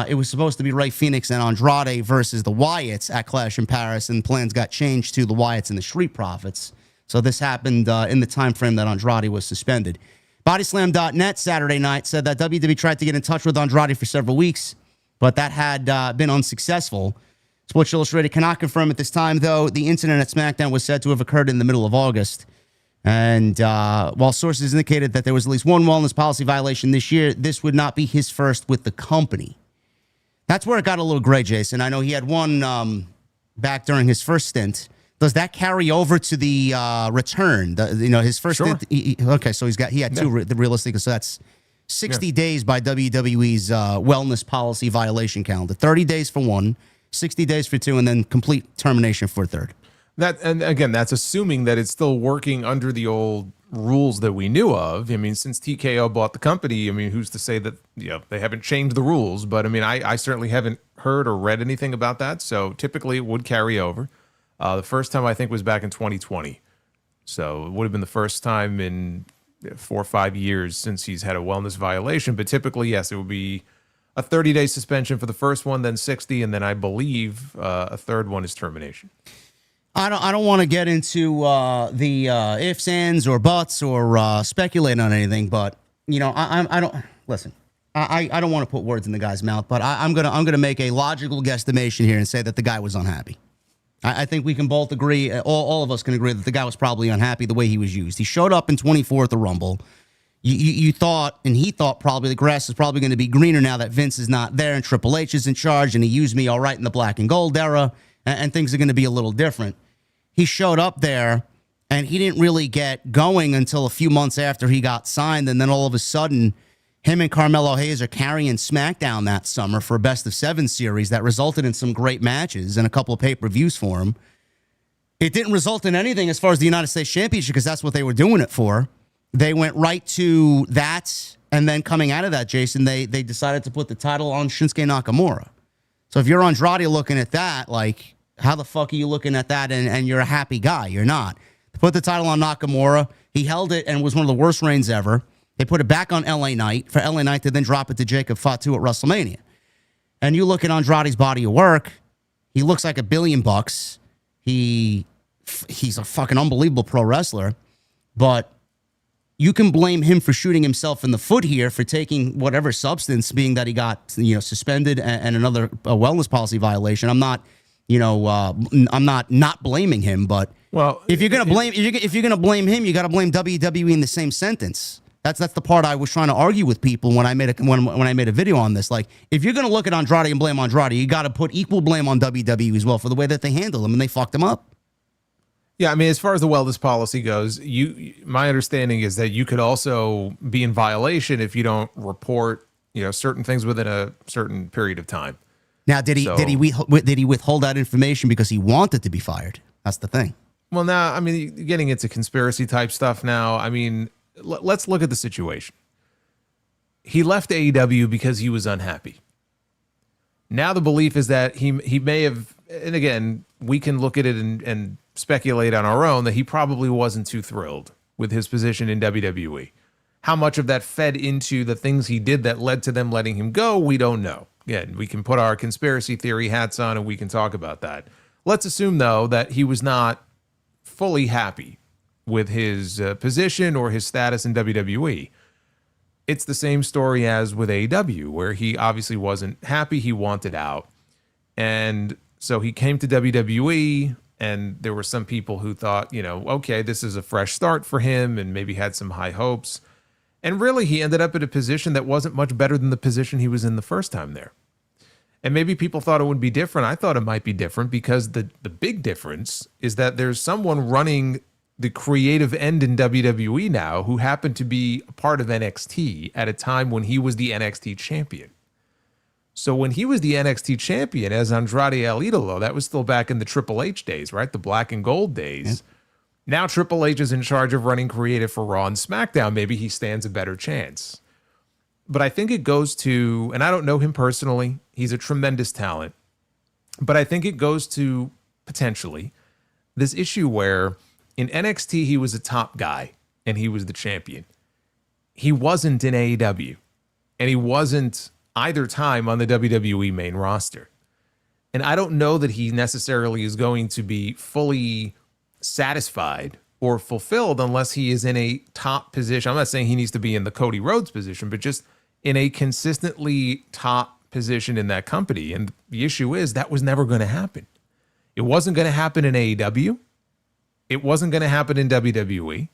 It was supposed to be Rey Fenix and Andrade versus the Wyatts at Clash in Paris, and plans got changed to the Wyatts and the Street Profits. So this happened in the time frame that Andrade was suspended. Bodyslam.net Saturday night said that WWE tried to get in touch with Andrade for several weeks, but that had been unsuccessful. Sports Illustrated cannot confirm at this time, though. The incident at SmackDown was said to have occurred in the middle of August. And while sources indicated that there was at least one wellness policy violation this year, this would not be his first with the company. That's where it got a little gray, Jason. I know he had one back during his first stint. Does that carry over to the return? His first Sure. stint. Okay, so he had two realistically. So that's 60 days by WWE's wellness policy violation calendar. 30 days for one, 60 days for two, and then complete termination for a third. And again, that's assuming that it's still working under the old rules that we knew of. I mean, since TKO bought the company, I mean, who's to say that they haven't changed the rules? But I mean, I certainly haven't heard or read anything about that. So typically, it would carry over. The first time I think was back in 2020, so it would have been the first time in 4 or 5 years since he's had a wellness violation. But typically, yes, it would be a 30-day suspension for the first one, then 60, and then I believe a third one is termination. I don't want to get into the ifs, ands, or buts, or speculate on anything. But I don't listen. I don't want to put words in the guy's mouth, but I'm gonna make a logical guesstimation here and say that the guy was unhappy. I think we can both agree. All of us can agree that the guy was probably unhappy the way he was used. He showed up in 24 at the Rumble. You thought, and he thought probably the grass is probably going to be greener now that Vince is not there and Triple H is in charge, and he used me all right in the black and gold era, and things are going to be a little different. He showed up there, and he didn't really get going until a few months after he got signed, and then all of a sudden, him and Carmelo Hayes are carrying SmackDown that summer for a best-of-7 series that resulted in some great matches and a couple of pay-per-views for him. It didn't result in anything as far as the United States Championship because that's what they were doing it for. They went right to that, and then coming out of that, Jason, they decided to put the title on Shinsuke Nakamura. So if you're Andrade looking at that, like, how the fuck are you looking at that and you're a happy guy? You're not. They put the title on Nakamura. He held it and was one of the worst reigns ever. They put it back on LA Knight for LA Knight to then drop it to Jacob Fatu at WrestleMania. And you look at Andrade's body of work, he looks like $1 billion. He's a fucking unbelievable pro wrestler. But you can blame him for shooting himself in the foot here for taking whatever substance, being that he got suspended and another wellness policy violation. I'm not not blaming him, but if you're gonna blame him, you got to blame WWE in the same sentence. That's the part I was trying to argue with people when I made a video on this. Like, if you're gonna look at Andrade and blame Andrade, you got to put equal blame on WWE as well for the way that they handled him and they fucked him up. Yeah, I mean, as far as the wellness policy goes, my understanding is that you could also be in violation if you don't report, certain things within a certain period of time. Now, did he withhold that information because he wanted to be fired? That's the thing. Well, now, I mean, getting into conspiracy type stuff now. I mean, let's look at the situation. He left AEW because he was unhappy. Now the belief is that he may have, and again, we can look at it and speculate on our own, that he probably wasn't too thrilled with his position in WWE. How much of that fed into the things he did that led to them letting him go, we don't know. Again, we can put our conspiracy theory hats on and we can talk about that. Let's assume, though, that he was not fully happy with his position or his status in WWE. It's the same story as with AEW, where he obviously wasn't happy. He wanted out. And so he came to WWE, and there were some people who thought, okay, this is a fresh start for him, and maybe had some high hopes. And really, he ended up in a position that wasn't much better than the position he was in the first time there. And maybe people thought it would be different. I thought it might be different because the big difference is that there's someone running the creative end in WWE now who happened to be a part of NXT at a time when he was the NXT champion. So when he was the NXT champion as Andrade El Idolo, that was still back in the Triple H days, right? The black and gold days. Yeah. Now Triple H is in charge of running creative for Raw and SmackDown. Maybe he stands a better chance. But I think it goes to, and I don't know him personally, he's a tremendous talent, but I think it goes to potentially this issue where in NXT, he was a top guy and he was the champion. He wasn't in AEW, and he wasn't either time on the WWE main roster. And I don't know that he necessarily is going to be fully satisfied or fulfilled unless he is in a top position. I'm not saying he needs to be in the Cody Rhodes position, but just in a consistently top position in that company. And the issue is that was never going to happen. It wasn't going to happen in AEW. It wasn't going to happen in WWE,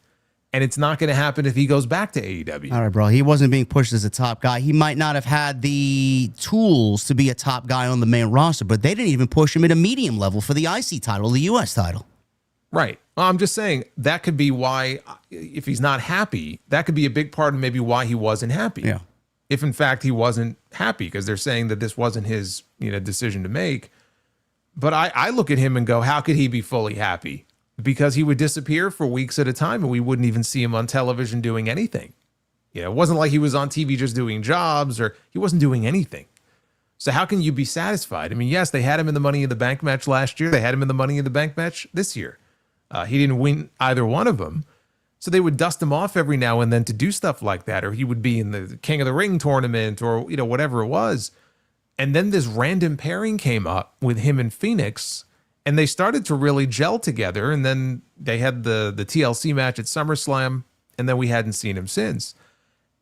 and it's not going to happen if he goes back to AEW. All right, bro. He wasn't being pushed as a top guy. He might not have had the tools to be a top guy on the main roster, but they didn't even push him at a medium level for the IC title, the US title. Right. Well, I'm just saying that could be why, if he's not happy, that could be a big part of maybe why he wasn't happy. Yeah. If in fact he wasn't happy, because they're saying that this wasn't his decision to make. But I look at him and go, how could he be fully happy? Because he would disappear for weeks at a time and we wouldn't even see him on television doing anything. It wasn't like he was on TV just doing jobs, or he wasn't doing anything. So how can you be satisfied? I mean, yes, they had him in the Money in the Bank match last year. They had him in the Money in the Bank match this year. He didn't win either one of them. So they would dust him off every now and then to do stuff like that, or he would be in the King of the Ring tournament, or whatever it was. And then this random pairing came up with him and Phoenix, and they started to really gel together. And then they had the TLC match at SummerSlam, and then we hadn't seen him since.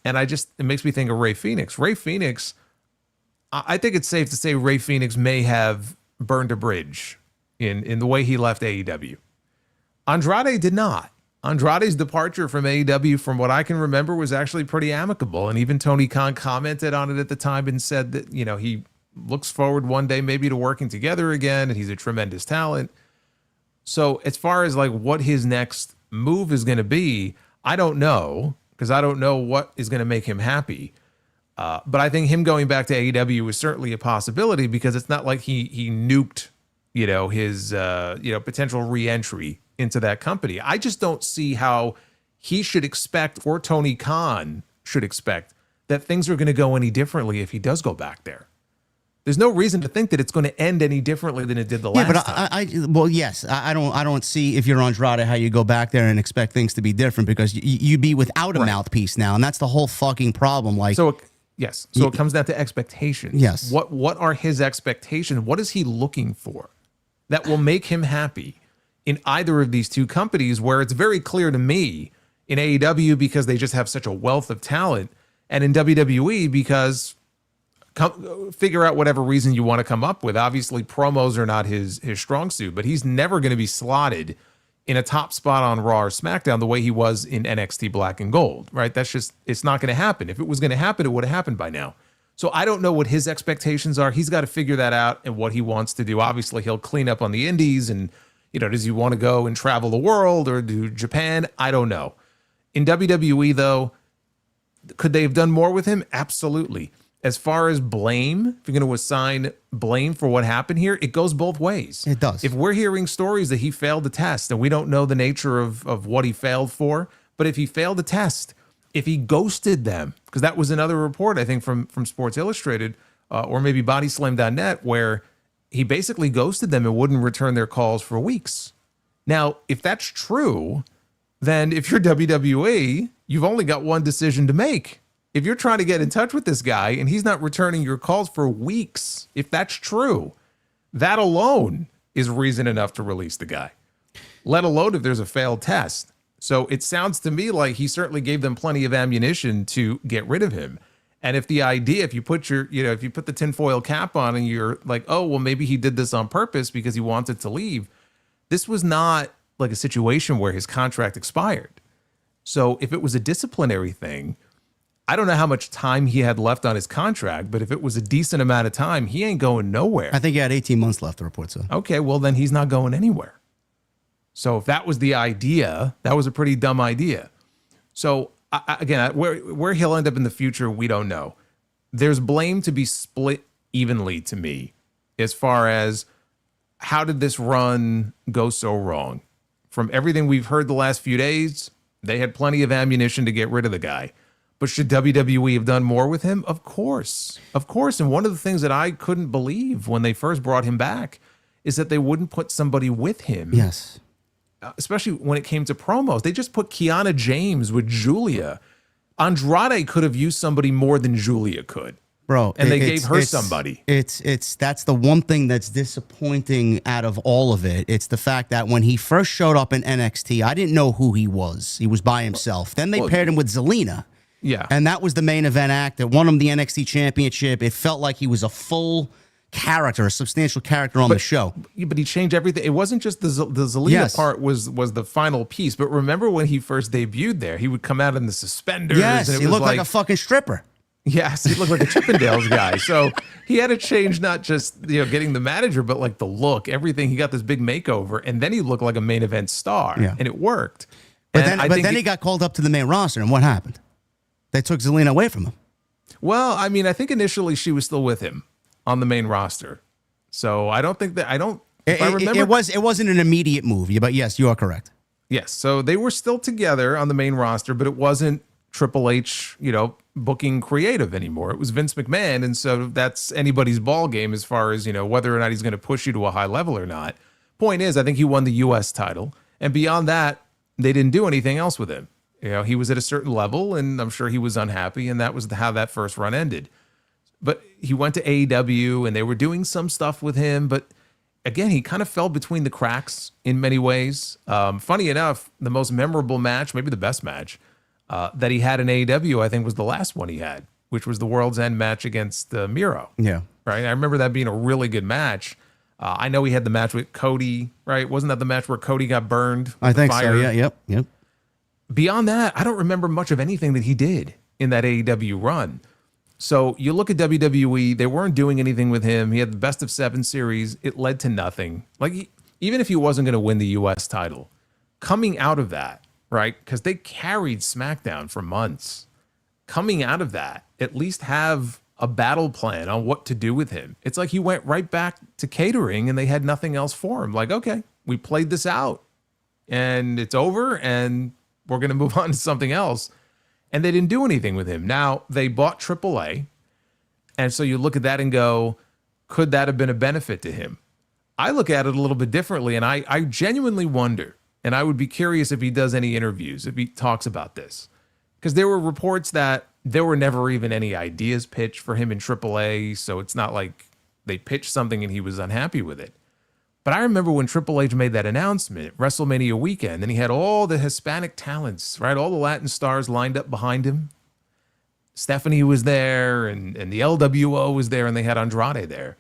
And it makes me think of Rey Fenix. Rey Fenix, I think it's safe to say Rey Fenix may have burned a bridge in the way he left AEW. Andrade did not. Andrade's departure from AEW, from what I can remember, was actually pretty amicable. And even Tony Khan commented on it at the time and said that, he looks forward one day maybe to working together again, and he's a tremendous talent. So as far as like what his next move is going to be, I don't know, because I don't know what is going to make him happy. But I think him going back to AEW is certainly a possibility, because it's not like he nuked, his potential re-entry into that company. I just don't see how he should expect, or Tony Khan should expect, that things are going to go any differently if he does go back there. There's no reason to think that it's going to end any differently than it did the last time. I don't see, if you're Andrade, how you go back there and expect things to be different, because you'd be without a mouthpiece now, and that's the whole fucking problem. Yes. So it comes down to expectations. Yes. What are his expectations? What is he looking for that will make him happy in either of these two companies, where it's very clear to me In AEW, because they just have such a wealth of talent. And in WWE, because figure out whatever reason you want to come up with. Obviously, promos are not his strong suit, but he's never going to be slotted in a top spot on Raw or SmackDown the way he was in NXT Black and Gold, right? That's just, it's not going to happen. If it was going to happen, it would have happened by now. So I don't know what his expectations are. He's got to figure that out and what he wants to do. Obviously, he'll clean up on the indies and, does he want to go and travel the world or do Japan? I don't know. In WWE, though, could they have done more with him? Absolutely. As far as blame, if you're going to assign blame for what happened here, it goes both ways. It does. If we're hearing stories that he failed the test and we don't know the nature of what he failed for, but if he failed the test, if he ghosted them, because that was another report, I think, from Sports Illustrated or maybe bodyslam.net, where he basically ghosted them and wouldn't return their calls for weeks. Now, if that's true, then if you're WWE, you've only got one decision to make. If you're trying to get in touch with this guy and he's not returning your calls for weeks, if that's true, that alone is reason enough to release the guy, let alone if there's a failed test. So it sounds to me like he certainly gave them plenty of ammunition to get rid of him. And if the idea, if you put if you put the tinfoil cap on and you're like, oh, well, maybe he did this on purpose because he wanted to leave. This was not like a situation where his contract expired. So if it was a disciplinary thing, I don't know how much time he had left on his contract, but if it was a decent amount of time, he ain't going nowhere. I think he had 18 months left, the report said. Okay, well, then he's not going anywhere. So if that was the idea, that was a pretty dumb idea. So again, where he'll end up in the future, we don't know. There's blame to be split evenly to me as far as how did this run go so wrong? From everything we've heard the last few days, they had plenty of ammunition to get rid of the guy. But should WWE have done more with him? Of course. Of course. And one of the things that I couldn't believe when they first brought him back is that they wouldn't put somebody with him. Yes. Especially when it came to promos. They just put Kiana James with Julia. Andrade could have used somebody more than Julia could. Bro, and they gave her somebody. That's the one thing that's disappointing out of all of it. It's the fact that when he first showed up in NXT, I didn't know who he was. He was by himself. Then they paired him with Zelina. Yeah. And that was the main event act that won him the NXT championship. It felt like he was a full character, a substantial character on the show. But he changed everything. It wasn't just the Zelina part was the final piece. But remember when he first debuted there, he would come out in the suspenders. Yes, and he looked like a fucking stripper. Yes, he looked like a Chippendales guy. So he had to change not just getting the manager, but like the look, everything. He got this big makeover, and then he looked like a main event star, and it worked. But then he got called up to the main roster, and what happened? They took Zelina away from him. Well, I mean, I think initially she was still with him on the main roster. So I don't think that I remember it wasn't an immediate move, but yes, you are correct. Yes, so they were still together on the main roster, but it wasn't Triple H, booking creative anymore. It was Vince McMahon, and so that's anybody's ball game as far as whether or not he's going to push you to a high level or not. Point is, I think he won the U.S. title, and beyond that, they didn't do anything else with him. He was at a certain level, and I'm sure he was unhappy, and that was how that first run ended. But he went to AEW, and they were doing some stuff with him, but again, he kind of fell between the cracks in many ways. Funny enough, the most memorable match, maybe the best match, that he had in AEW, I think, was the last one he had, which was the World's End match against Miro. Yeah. Right? I remember that being a really good match. I know he had the match with Cody, right? Wasn't that the match where Cody got burned? I think so, yeah, yep. Beyond that, I don't remember much of anything that he did in that AEW run. So you look at WWE, they weren't doing anything with him. He had the best of 7 series. It led to nothing. Even if he wasn't going to win the U.S. title, coming out of that, right? Because they carried SmackDown for months. Coming out of that, at least have a battle plan on what to do with him. It's like he went right back to catering and they had nothing else for him. Like, okay, we played this out and it's over and we're going to move on to something else. And they didn't do anything with him. Now, they bought AAA. And so you look at that and go, could that have been a benefit to him? I look at it a little bit differently, and I genuinely wonder, and I would be curious if he does any interviews, if he talks about this. Because there were reports that there were never even any ideas pitched for him in AAA, so it's not like they pitched something and he was unhappy with it. But I remember when Triple H made that announcement, WrestleMania weekend, and he had all the Hispanic talents, right? All the Latin stars lined up behind him. Stephanie was there, and the LWO was there, and they had Andrade there.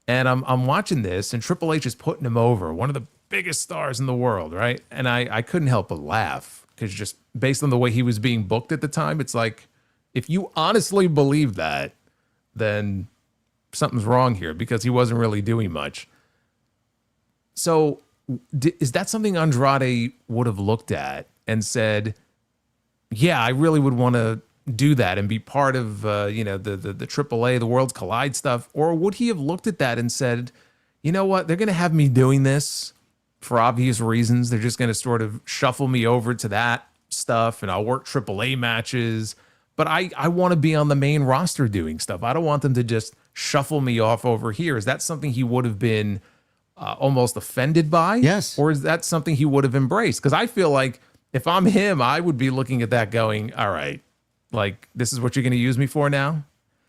And I'm watching this, and Triple H is putting him over, one of the biggest stars in the world, right? And I couldn't help but laugh, because just based on the way he was being booked at the time, it's like, if you honestly believe that, then something's wrong here, because he wasn't really doing much. So is that something Andrade would have looked at and said, yeah, I really would want to do that and be part of, the AAA, the Worlds Collide stuff? Or would he have looked at that and said, you know what, they're going to have me doing this for obvious reasons. They're just going to sort of shuffle me over to that stuff, and I'll work AAA matches. But I want to be on the main roster doing stuff. I don't want them to just shuffle me off over here. Is that something he would have been almost offended by? Yes. Or is that something he would have embraced? Because I feel like if I'm him, I would be looking at that going, all right, like, this is what you're going to use me for now?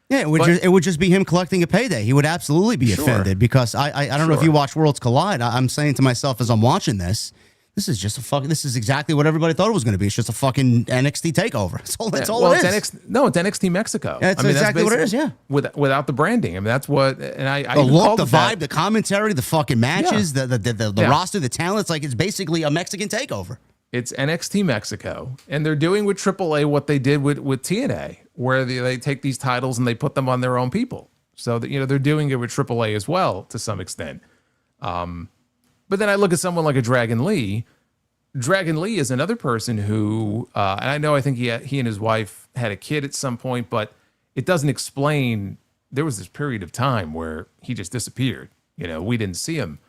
Yeah, it would just be him collecting a payday. He would absolutely be offended, because I don't know if you watch Worlds Collide. I'm saying to myself as I'm watching this, this is exactly what everybody thought it was going to be. It's just a fucking NXT takeover. That's all it is. It's NXT Mexico. Yeah, that's exactly what it is, yeah. Without the branding. I mean, that's what, and I the look, the vibe, the commentary, the fucking matches, Yeah. the roster, the talents, like, it's basically a Mexican takeover. It's NXT Mexico, and they're doing with AAA what they did with TNA, where they take these titles and they put them on their own people. So that, they're doing it with AAA as well to some extent. But then I look at someone like a Dragon Lee. Dragon Lee is another person who, and I think he and his wife had a kid at some point, but it doesn't explain. There was this period of time where he just disappeared. We didn't see him.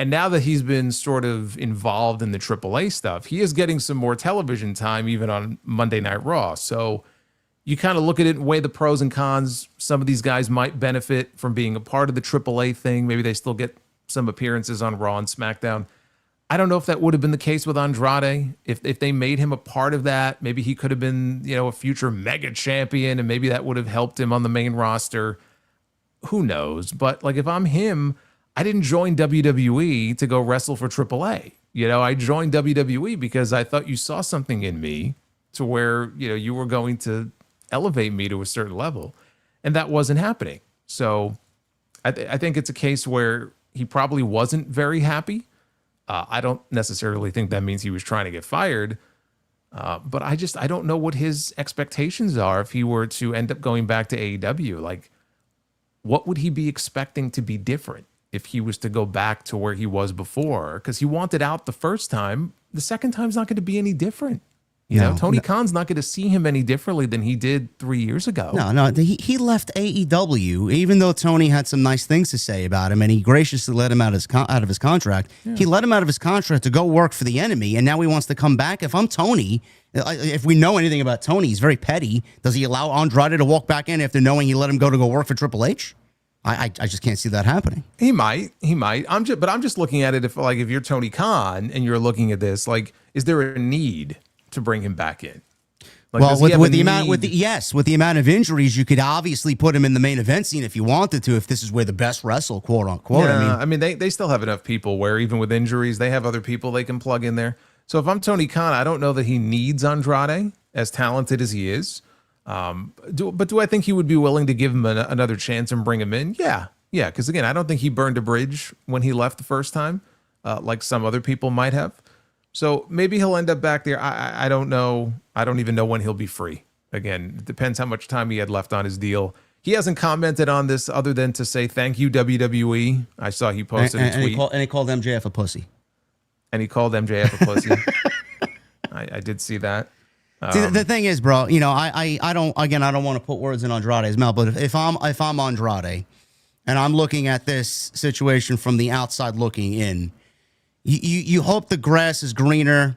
And now that he's been sort of involved in the AAA stuff, he is getting some more television time, even on Monday Night Raw. So you kind of look at it and weigh the pros and cons. Some of these guys might benefit from being a part of the AAA thing. Maybe they still get some appearances on Raw and SmackDown. I don't know if that would have been the case with Andrade. If they made him a part of that, maybe he could have been, a future mega champion, and maybe that would have helped him on the main roster. Who knows? But like, if I'm him, I didn't join WWE to go wrestle for AAA. I joined WWE because I thought you saw something in me to where, you were going to elevate me to a certain level, and that wasn't happening. So I think it's a case where he probably wasn't very happy. I don't necessarily think that means he was trying to get fired, but I don't know what his expectations are if he were to end up going back to AEW. Like, what would he be expecting to be different if he was to go back to where he was before? Because he wanted out the first time. The second time's not going to be any different. Tony Khan's not going to see him any differently than he did 3 years ago. No, he left AEW, even though Tony had some nice things to say about him, and he graciously let him out of his contract. Yeah. He let him out of his contract to go work for the enemy, and now he wants to come back. If I'm Tony, if we know anything about Tony, he's very petty. Does he allow Andrade to walk back in after knowing he let him go work for Triple H? I just can't see that happening. He might. I'm just looking at it if you're Tony Khan and you're looking at this, like, is there a need to bring him back in? Like, well, with the amount of injuries, you could obviously put him in the main event scene if you wanted to, if this is where the best wrestle, quote unquote. Yeah, they still have enough people where even with injuries, they have other people they can plug in there. So if I'm Tony Khan, I don't know that he needs Andrade, as talented as he is. Do I think he would be willing to give him another chance and bring him in? Yeah. Because again, I don't think he burned a bridge when he left the first time, like some other people might have. So maybe he'll end up back there. I don't know. I don't even know when he'll be free. Again, it depends how much time he had left on his deal. He hasn't commented on this other than to say, thank you, WWE. I saw he posted a tweet. And he called MJF a pussy. And he called MJF a pussy. I did see that. See, the thing is, bro, I don't want to put words in Andrade's mouth, but if I'm Andrade and I'm looking at this situation from the outside looking in, you hope the grass is greener.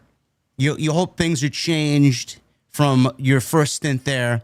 You hope things are changed from your first stint there.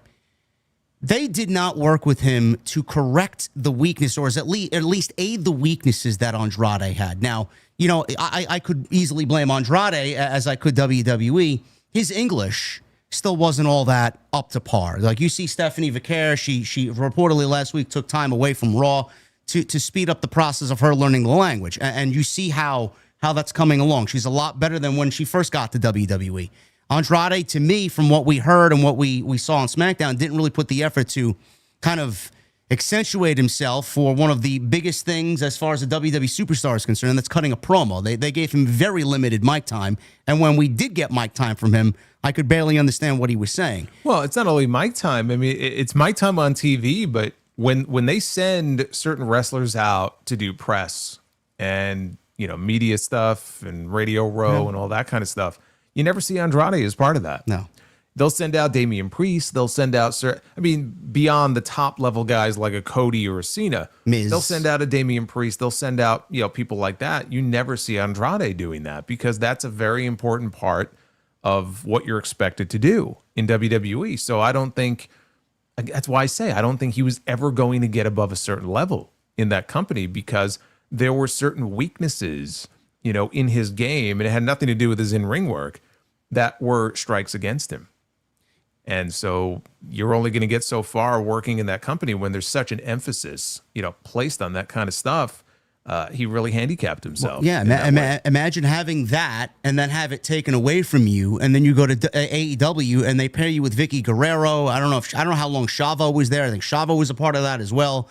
They did not work with him to correct the weakness, or at least aid the weaknesses that Andrade had. Now, I could easily blame Andrade as I could WWE. His English still wasn't all that up to par. Like, you see Stephanie Vicaire, she reportedly last week took time away from Raw to speed up the process of her learning the language. And you see how that's coming along. She's a lot better than when she first got to WWE. Andrade, to me, from what we heard and what we saw on SmackDown, didn't really put the effort to kind of accentuate himself for one of the biggest things as far as a WWE superstar is concerned, and that's cutting a promo. They gave him very limited mic time, and when we did get mic time from him, I could barely understand what he was saying. Well, it's not only mic time. I mean, it's mic time on TV, but when they send certain wrestlers out to do press and, media stuff and Radio Row and all that kind of stuff, you never see Andrade as part of that. No. They'll send out Damian Priest. They'll send out, beyond the top level guys like a Cody or a Cena. Miz. They'll send out a Damian Priest. They'll send out, people like that. You never see Andrade doing that because that's a very important part of what you're expected to do in WWE. So I don't think, that's why I say, I don't think he was ever going to get above a certain level in that company because there were certain weaknesses, in his game, and it had nothing to do with his in-ring work, that were strikes against him. And so you're only going to get so far working in that company when there's such an emphasis, placed on that kind of stuff. He really handicapped himself. Well, yeah, imagine having that and then have it taken away from you, and then you go to AEW and they pair you with Vicky Guerrero. I don't know how long Chavo was there. I think Chavo was a part of that as well.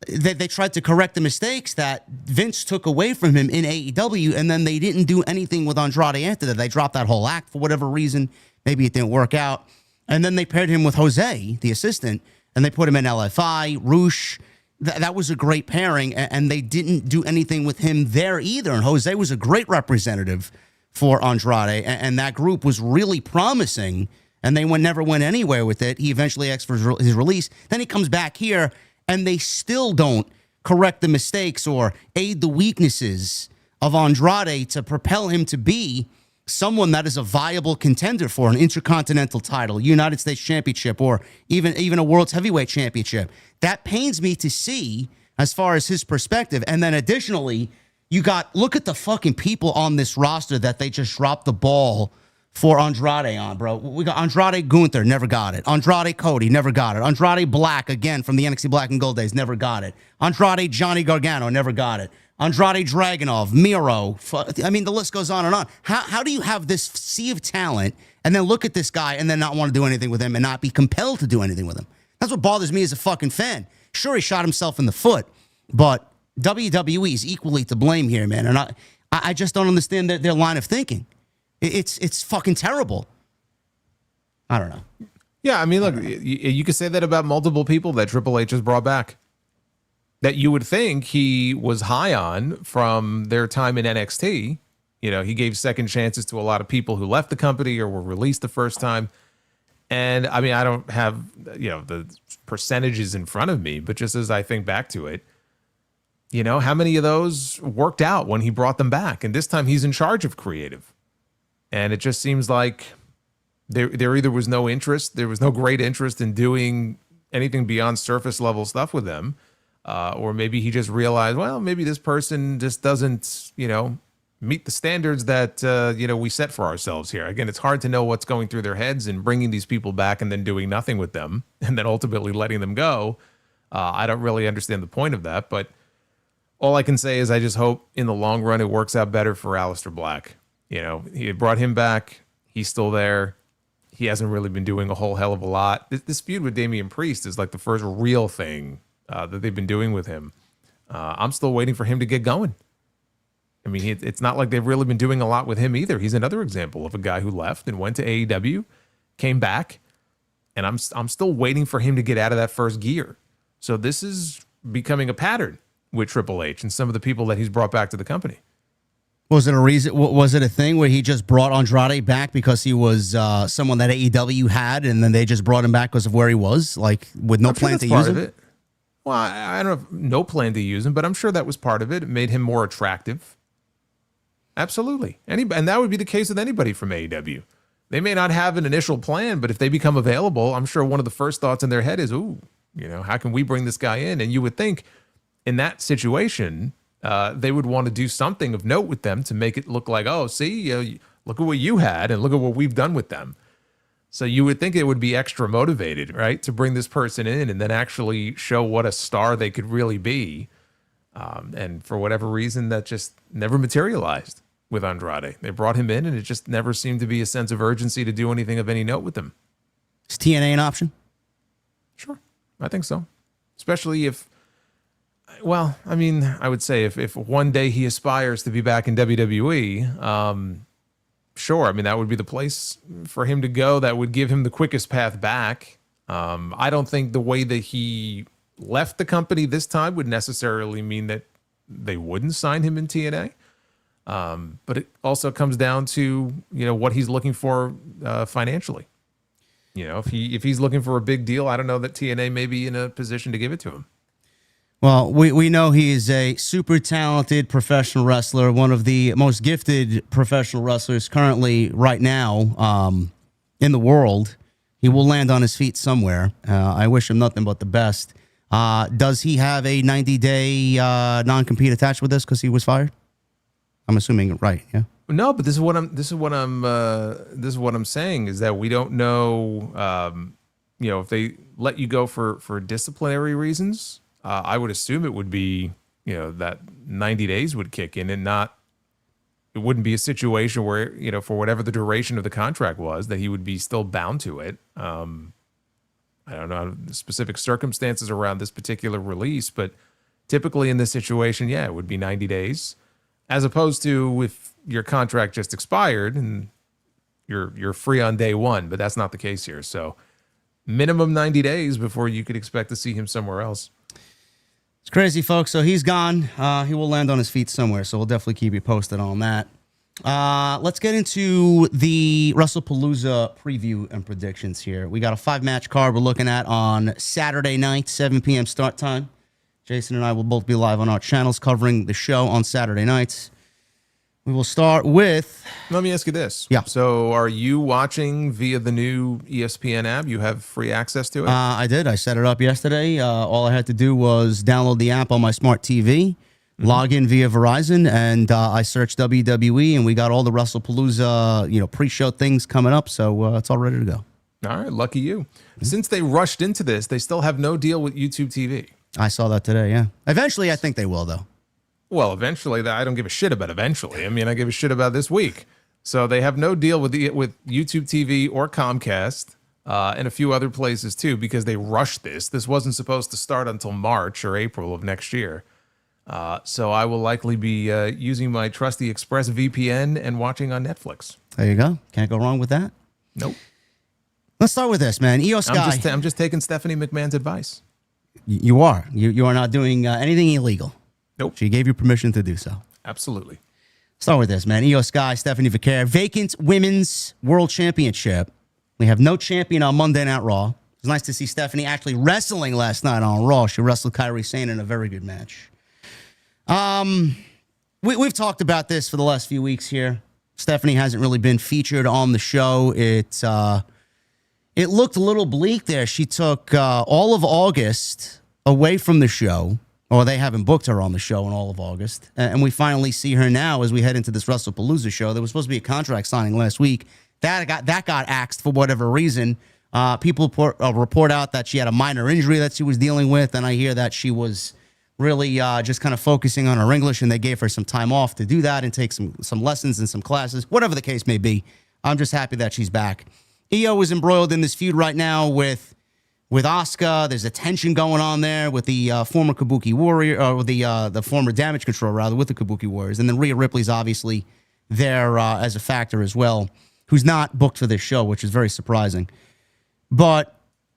They tried to correct the mistakes that Vince took away from him in AEW, and then they didn't do anything with Andrade after that. They dropped that whole act for whatever reason. Maybe it didn't work out. And then they paired him with Jose, the assistant, and they put him in LFI, Roosh. That was a great pairing, and they didn't do anything with him there either. And Jose was a great representative for Andrade, and that group was really promising, and they never went anywhere with it. He eventually asked for his release. Then he comes back here, and they still don't correct the mistakes or aid the weaknesses of Andrade to propel him to be someone that is a viable contender for an Intercontinental title, United States Championship, or even a World's Heavyweight Championship. That pains me to see as far as his perspective. And then additionally, look at the fucking people on this roster that they just dropped the ball for Andrade on, bro. We got Andrade Gunther, never got it. Andrade Cody, never got it. Andrade Black, again, from the NXT Black and Gold days, never got it. Andrade Johnny Gargano, never got it. Andrade Dragunov, Miro. I mean, the list goes on and on. How do you have this sea of talent and then look at this guy and then not want to do anything with him and not be compelled to do anything with him? That's what bothers me as a fucking fan. Sure, he shot himself in the foot, but WWE is equally to blame here, man. And I just don't understand their line of thinking. It's fucking terrible. I don't know. Yeah, I mean, look, you could say that about multiple people that Triple H has brought back, that you would think he was high on from their time in NXT. He gave second chances to a lot of people who left the company or were released the first time. And I mean, I don't have, the percentages in front of me, but just as I think back to it, how many of those worked out when he brought them back? And this time he's in charge of creative. And it just seems like there either was no interest, there was no great interest in doing anything beyond surface level stuff with them. Or maybe he just realized, well, maybe this person just doesn't, meet the standards that, we set for ourselves here. Again, it's hard to know what's going through their heads and bringing these people back and then doing nothing with them and then ultimately letting them go. I don't really understand the point of that, but all I can say is I just hope in the long run it works out better for Aleister Black. He had brought him back. He's still there. He hasn't really been doing a whole hell of a lot. This feud with Damian Priest is like the first real thing that they've been doing with him. I'm still waiting for him to get going. I mean, it's not like they've really been doing a lot with him either. He's another example of a guy who left and went to AEW, came back, and I'm still waiting for him to get out of that first gear. So this is becoming a pattern with Triple H and some of the people that he's brought back to the company. Was it a reason? Was it a thing where he just brought Andrade back because he was someone that AEW had, and then they just brought him back because of where he was, like with no plan to use him? It. Well, I don't have no plan to use him, but I'm sure that was part of it. It made him more attractive. Absolutely. And that would be the case with anybody from AEW. They may not have an initial plan, but if they become available, I'm sure one of the first thoughts in their head is, how can we bring this guy in? And you would think in that situation, they would want to do something of note with them to make it look like, see, look at what you had and look at what we've done with them. So you would think it would be extra motivated, right, to bring this person in and then actually show what a star they could really be. And for whatever reason, that just never materialized with Andrade. They brought him in, and it just never seemed to be a sense of urgency to do anything of any note with him. Is TNA an option? Sure, I think so. Especially if, well, I mean, I would say if one day he aspires to be back in WWE, sure. I mean, that would be the place for him to go. That would give him the quickest path back. I don't think the way that he left the company this time would necessarily mean that they wouldn't sign him in TNA. But it also comes down to, what he's looking for financially. If he's looking for a big deal, I don't know that TNA may be in a position to give it to him. Well, we know he is a super talented professional wrestler, one of the most gifted professional wrestlers currently right now in the world. He will land on his feet somewhere. I wish him nothing but the best. Does he have a 90-day non-compete attached with this because he was fired? I'm assuming, right? Yeah. No, but this is what I'm saying is that we don't know. If they let you go for disciplinary reasons, I would assume it would be that 90 days would kick in, and it wouldn't be a situation where for whatever the duration of the contract was that he would be still bound to it. I don't know the specific circumstances around this particular release, but typically in this situation, it would be 90 days, as opposed to if your contract just expired and you're free on day one. But that's not the case here. So minimum 90 days before you could expect to see him somewhere else. It's crazy, folks. So he's gone. He will land on his feet somewhere. So we'll definitely keep you posted on that. Let's get into the WrestlePalooza preview and predictions here. We got a 5-match card we're looking at on Saturday night, 7 p.m. start time. Jason and I will both be live on our channels covering the show on Saturday nights. We will start with... Let me ask you this. Yeah. So are you watching via the new ESPN app? You have free access to it? I did. I set it up yesterday. All I had to do was download the app on my smart TV, log in via Verizon, and I searched WWE, and we got all the WrestlePalooza, pre-show things coming up, so it's all ready to go. All right, lucky you. Since they rushed into this, they still have no deal with YouTube TV. I saw that today, yeah. Eventually, I think they will, though. Well, eventually, I don't give a shit about eventually. I mean, I give a shit about this week. So they have no deal with YouTube TV or Comcast and a few other places, too, because they rushed this. This wasn't supposed to start until March or April of next year. So I will likely be using my trusty Express VPN and watching on Netflix. There you go. Can't go wrong with that. Nope. Let's start with this, man. Io Sky. I'm just taking Stephanie McMahon's advice. You are. You are not doing anything illegal. Nope. She gave you permission to do so. Absolutely. Start with this, man. Io Sky, Stephanie Vaquer, vacant women's world championship. We have no champion on Monday Night Raw. It was nice to see Stephanie actually wrestling last night on Raw. She wrestled Kairi Sane in a very good match. We've talked about this for the last few weeks here. Stephanie hasn't really been featured on the show. It looked a little bleak there. She took all of August away from the show, or they haven't booked her on the show in all of August. And we finally see her now as we head into this WrestlePalooza show. There was supposed to be a contract signing last week. That got axed for whatever reason. People report out that she had a minor injury that she was dealing with, and I hear that she was really just kind of focusing on her English, and they gave her some time off to do that and take some lessons and some classes, whatever the case may be. I'm just happy that she's back. Io is embroiled in this feud right now with Asuka. There's a tension going on there with the former Kabuki Warrior, or the former Damage Control, rather, with the Kabuki Warriors. And then Rhea Ripley's obviously there as a factor as well, who's not booked for this show, which is very surprising. But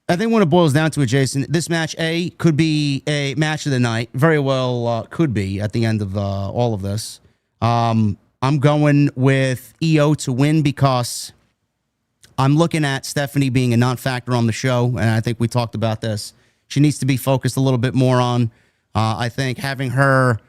I think when it boils down to it, Jason, this match, could be a match of the night. Very well could be at the end of all of this. I'm going with Io to win because I'm looking at Stephanie being a non-factor on the show, and I think we talked about this. She needs to be focused a little bit more on, I think, having her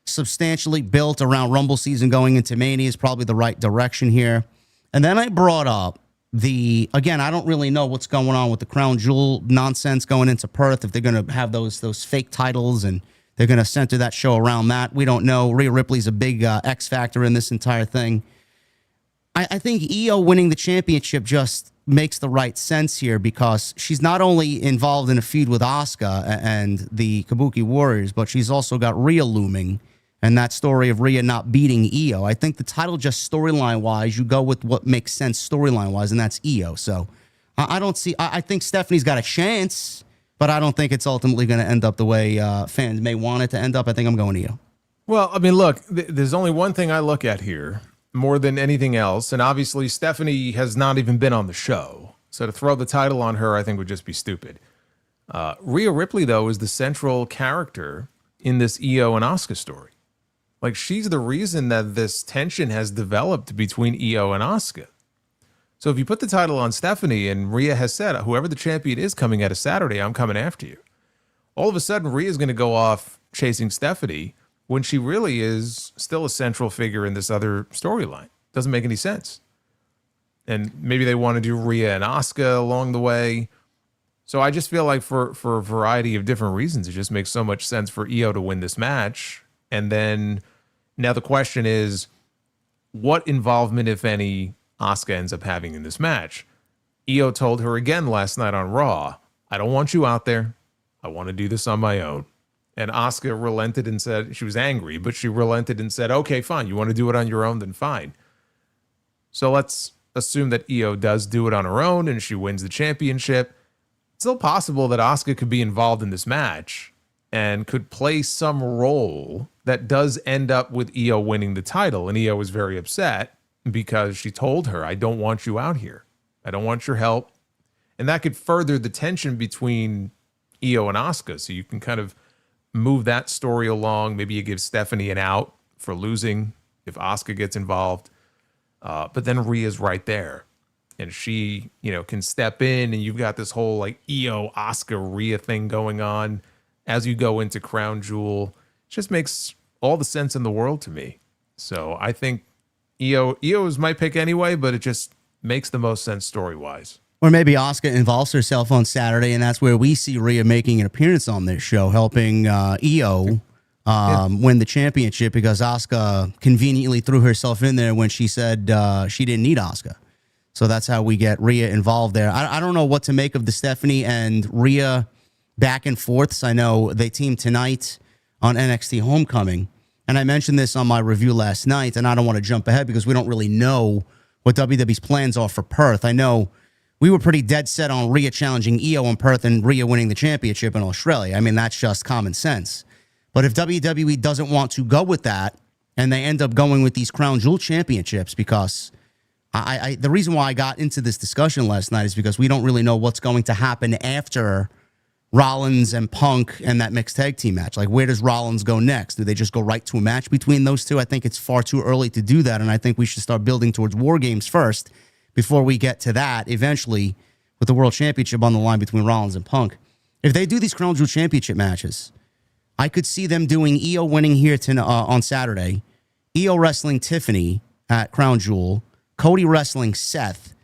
substantially built around Rumble season going into Mania is probably the right direction here. And then I brought up again, I don't really know what's going on with the Crown Jewel nonsense going into Perth, if they're going to have those fake titles and they're going to center that show around that. We don't know. Rhea Ripley's a big X factor in this entire thing. I think Io winning the championship just makes the right sense here because she's not only involved in a feud with Asuka and the Kabuki Warriors, but she's also got Rhea looming and that story of Rhea not beating Io. I think the title, just storyline-wise, you go with what makes sense storyline-wise, and that's Io. So I don't see... I think Stephanie's got a chance, but I don't think it's ultimately going to end up the way fans may want it to end up. I think I'm going Io. Well, I mean, look, there's only one thing I look at here more than anything else, and obviously Stephanie has not even been on the show. So to throw the title on her, I think would just be stupid. Rhea Ripley, though, is the central character in this Io and Asuka story. Like, she's the reason that this tension has developed between Io and Asuka. So if you put the title on Stephanie and Rhea has said, whoever the champion is coming at a Saturday, I'm coming after you. All of a sudden, Rhea's going to go off chasing Stephanie when she really is still a central figure in this other storyline. Doesn't make any sense. And maybe they want to do Rhea and Asuka along the way. So I just feel like for a variety of different reasons, it just makes so much sense for Io to win this match. And then now the question is, what involvement, if any, Asuka ends up having in this match? Io told her again last night on Raw, I don't want you out there. I want to do this on my own. And Asuka relented and said, she was angry, but she relented and said, okay, fine. You want to do it on your own, then fine. So let's assume that Io does do it on her own and she wins the championship. It's still possible that Asuka could be involved in this match and could play some role that does end up with Io winning the title. And Io was very upset because she told her, I don't want you out here. I don't want your help. And that could further the tension between Io and Asuka. So you can kind of move that story along. Maybe you give Stephanie an out for losing if Asuka gets involved. But then Rhea's right there. And she, can step in and you've got this whole like Io, Asuka, Rhea thing going on as you go into Crown Jewel. It just makes all the sense in the world to me. So I think Io is my pick anyway, but it just makes the most sense story-wise. Or maybe Asuka involves herself on Saturday, and that's where we see Rhea making an appearance on this show, helping Io win the championship because Asuka conveniently threw herself in there when she said she didn't need Asuka. So that's how we get Rhea involved there. I don't know what to make of the Stephanie and Rhea back and forths. I know they teamed tonight on NXT Homecoming, and I mentioned this on my review last night, and I don't want to jump ahead because we don't really know what WWE's plans are for Perth. I know we were pretty dead set on Rhea challenging Io in Perth and Rhea winning the championship in Australia. I mean, that's just common sense. But if WWE doesn't want to go with that and they end up going with these Crown Jewel championships, because the reason why I got into this discussion last night is because we don't really know what's going to happen after Rollins and Punk and that mixed tag team match. Like, where does Rollins go next? Do they just go right to a match between those two? I think it's far too early to do that, and I think we should start building towards War Games first before we get to that eventually with the World Championship on the line between Rollins and Punk. If they do these Crown Jewel Championship matches, I could see them doing Io winning here on Saturday, Io wrestling Tiffany at Crown Jewel, Cody wrestling Seth,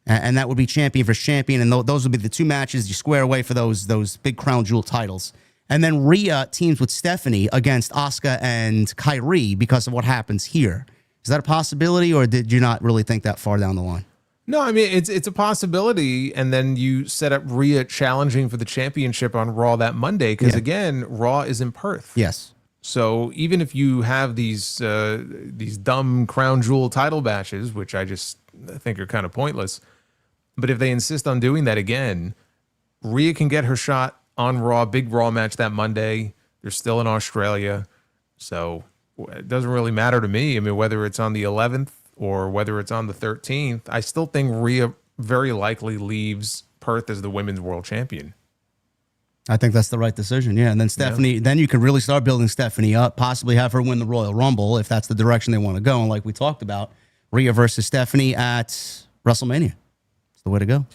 and that would be champion versus champion, and those would be the two matches you square away for those big Crown Jewel titles. And then Rhea teams with Stephanie against Asuka and Kyrie because of what happens here. Is that a possibility, or did you not really think that far down the line? No, I mean, it's a possibility, and then you set up Rhea challenging for the championship on Raw that Monday, because, again, Raw is in Perth. Yes. So even if you have these dumb Crown Jewel title matches, which I think are kind of pointless, but if they insist on doing that again, Rhea can get her shot on Raw, big Raw match that Monday. They're still in Australia, so it doesn't really matter to me. I mean, whether it's on the 11th or whether it's on the 13th, I still think Rhea very likely leaves Perth as the women's world champion. I think that's the right decision, yeah. And then Stephanie, then you can really start building Stephanie up, possibly have her win the Royal Rumble if that's the direction they want to go. And like we talked about, Rhea versus Stephanie at WrestleMania. It's the way to go.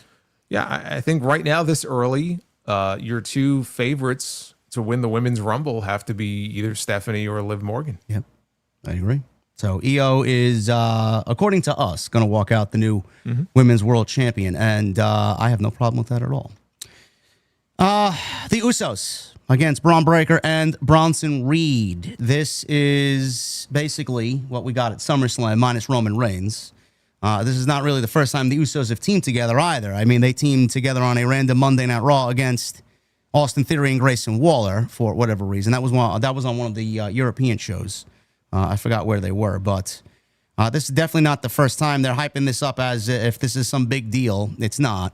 Yeah, I think right now, this early, your two favorites to win the women's Rumble have to be either Stephanie or Liv Morgan. Yep, I agree. So Io is, according to us, going to walk out the new women's world champion, and I have no problem with that at all. The Usos against Braun Breaker and Bronson Reed. This is basically what we got at SummerSlam minus Roman Reigns. This is not really the first time the Usos have teamed together either. I mean, they teamed together on a random Monday Night Raw against Austin Theory and Grayson Waller for whatever reason. That was on one of the European shows. I forgot where they were, but this is definitely not the first time. They're hyping this up as if this is some big deal. It's not.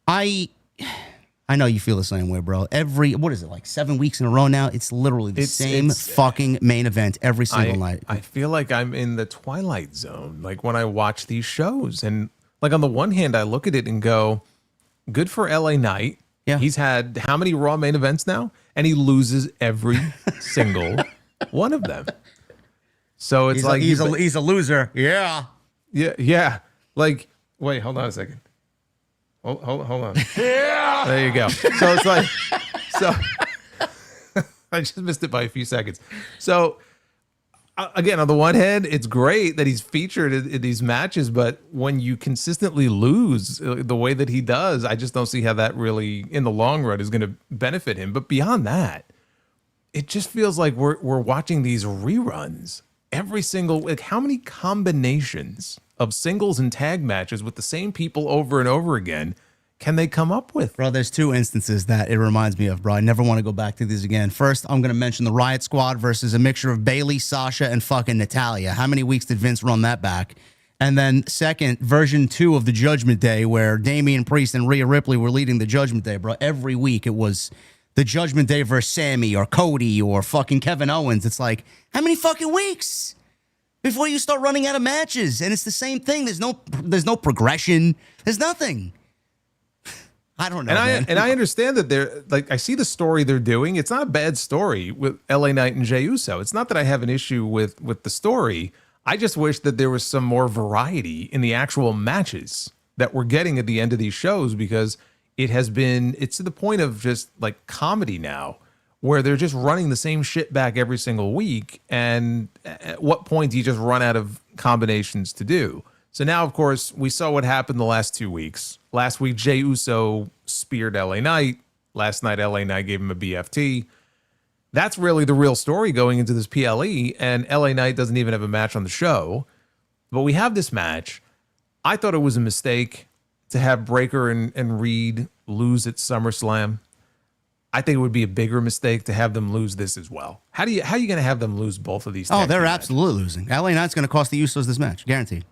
I know you feel the same way, bro. What is it, like 7 weeks in a row now? It's literally the same fucking main event every single night. I feel like I'm in the twilight zone, like when I watch these shows. And like on the one hand, I look at it and go, good for LA Knight. Yeah. He's had how many Raw main events now? And he loses every single one of them. So it's he's a loser. Yeah. Yeah. Like, wait, hold on a second. Hold on. Yeah. There you go. So it's like, I just missed it by a few seconds. So again, on the one hand, it's great that he's featured in these matches, but when you consistently lose the way that he does, I just don't see how that really, in the long run, is going to benefit him. But beyond that, it just feels like we're watching these reruns every single, like, how many combinations of singles and tag matches with the same people over and over again can they come up with? Bro, there's two instances that it reminds me of, bro. I never want to go back to these again. First, I'm going to mention the Riot Squad versus a mixture of Bayley, Sasha, and fucking Natalya. How many weeks did Vince run that back? And then second, version 2 of the Judgment Day, where Damian Priest and Rhea Ripley were leading the Judgment Day, bro. Every week it was the Judgment Day versus Sammy or Cody or fucking Kevin Owens. It's like, how many fucking weeks before you start running out of matches? And it's the same thing. There's no progression. There's nothing. I don't know. And I understand that they're like, I see the story they're doing. It's not a bad story with LA Knight and Jey Uso. It's not that I have an issue with the story. I just wish that there was some more variety in the actual matches that we're getting at the end of these shows, because it's to the point of just like comedy now, where they're just running the same shit back every single week. And at what point do you just run out of combinations to do? So now, of course, we saw what happened the last 2 weeks. Last week, Jey Uso speared LA Knight. Last night, LA Knight gave him a BFT. That's really the real story going into this PLE, and LA Knight doesn't even have a match on the show. But we have this match. I thought it was a mistake to have Breakker and Reed lose at SummerSlam. I think it would be a bigger mistake to have them lose this as well. How are you going to have them lose both of these? Oh, they're absolutely losing. LA Knight's going to cost the Usos this match, guaranteed.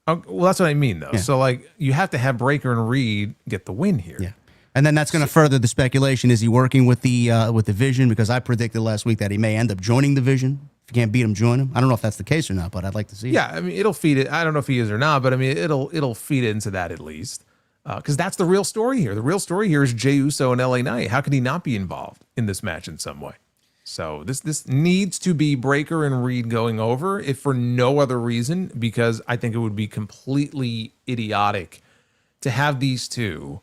Well, that's what I mean, though. Yeah. So, like, you have to have Breakker and Reed get the win here. Yeah, and then that's going to further the speculation. Is he working with the Vision? Because I predicted last week that he may end up joining the Vision. If you can't beat him, join him. I don't know if that's the case or not, but I'd like to see. Yeah, I mean, it'll feed it. I don't know if he is or not, but I mean, it'll feed into that at least, because that's the real story here. The real story here is Jey Uso and LA Knight. How could he not be involved in this match in some way? So this needs to be Breakker and Reed going over, if for no other reason, because I think it would be completely idiotic to have these two,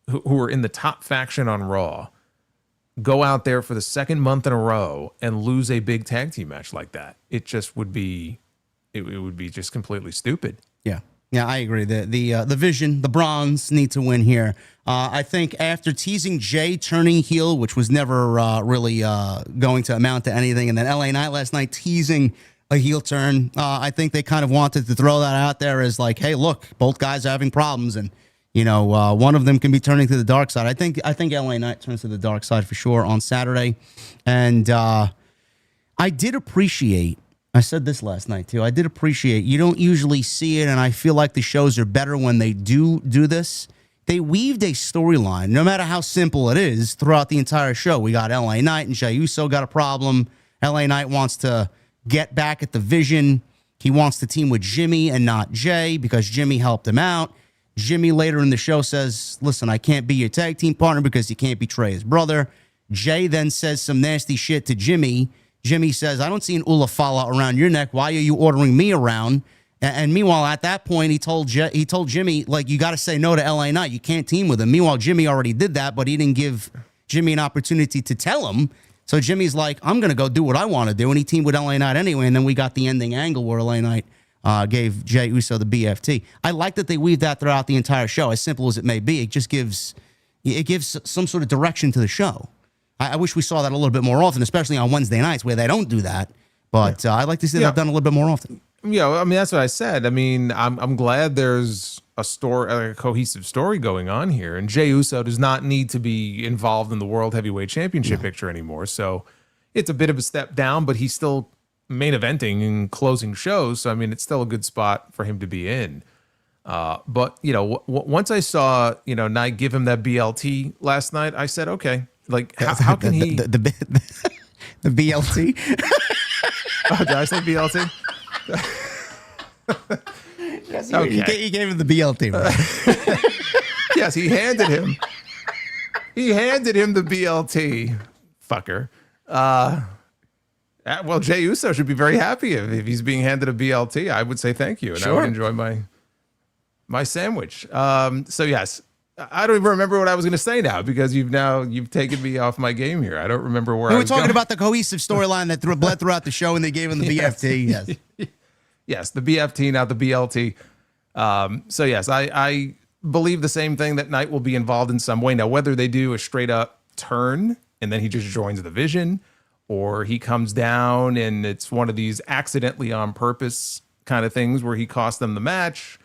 who are in the top faction on Raw, go out there for the second month in a row and lose a big tag team match like that. It just would be, it would be just completely stupid. Yeah. Yeah, I agree. The Vision, the Bronze, need to win here. I think after teasing Jay turning heel, which was never really going to amount to anything, and then LA Knight last night teasing a heel turn, I think they kind of wanted to throw that out there as like, hey, look, both guys are having problems, and one of them can be turning to the dark side. I think LA Knight turns to the dark side for sure on Saturday, and I did appreciate. I said this last night, too. I did appreciate, you don't usually see it, and I feel like the shows are better when they do this. They weaved a storyline, no matter how simple it is, throughout the entire show. We got LA Knight and Jey Uso got a problem. LA Knight wants to get back at the Vision. He wants to team with Jimmy and not Jay because Jimmy helped him out. Jimmy later in the show says, listen, I can't be your tag team partner because you can't betray his brother. Jay then says some nasty shit to Jimmy. Jimmy says, I don't see an ulafala around your neck. Why are you ordering me around? And meanwhile, at that point, he told Jimmy, like, you got to say no to LA Knight. You can't team with him. Meanwhile, Jimmy already did that, but he didn't give Jimmy an opportunity to tell him. So Jimmy's like, I'm going to go do what I want to do. And he teamed with LA Knight anyway. And then we got the ending angle where LA Knight gave Jey Uso the BFT. I like that they weave that throughout the entire show, as simple as it may be. It just gives some sort of direction to the show. I wish we saw that a little bit more often, especially on Wednesday nights where they don't do that. But I'd like to see that done a little bit more often. I mean, that's what I said. I mean, I'm glad there's a story, a cohesive story going on here. And Jey Uso does not need to be involved in the World Heavyweight Championship picture anymore. So it's a bit of a step down, but he's still main eventing and closing shows. So, I mean, it's still a good spot for him to be in. But, once I saw, Knight give him that BLT last night, I said, okay, like, how can he... The BLT? Oh, did I say BLT? Yes, Okay. he gave him the BLT. Right? Yes, he handed him the BLT, fucker. Well, Jey Uso should be very happy if he's being handed a BLT. I would say thank you, and I would enjoy my sandwich. So yes, I don't even remember what I was going to say now because you've taken me off my game here. I don't remember where we I were was talking going. about the cohesive storyline that bled throughout the show, and they gave him the BFT. Yes. Yes, the BFT, not the BLT. So yes, I believe the same thing, that Knight will be involved in some way. Now, whether they do a straight up turn and then he just joins the Vision, or he comes down and it's one of these accidentally on purpose kind of things where he cost them the match,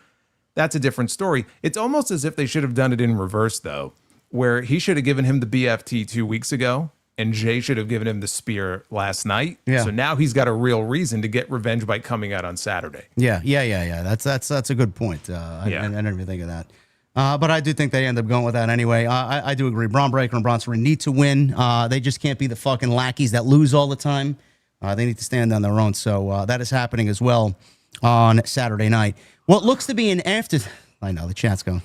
that's a different story. It's almost as if they should have done it in reverse, though, where he should have given him the BFT 2 weeks ago and Jey should have given him the spear last night. Yeah. So now he's got a real reason to get revenge by coming out on Saturday. Yeah. That's a good point. I didn't even think of that. But I do think they end up going with that anyway. I do agree. Braun Breaker and Bronson Reed need to win. They just can't be the fucking lackeys that lose all the time. They need to stand on their own. So that is happening as well on Saturday night. What looks to be an after... I know, the chat's going...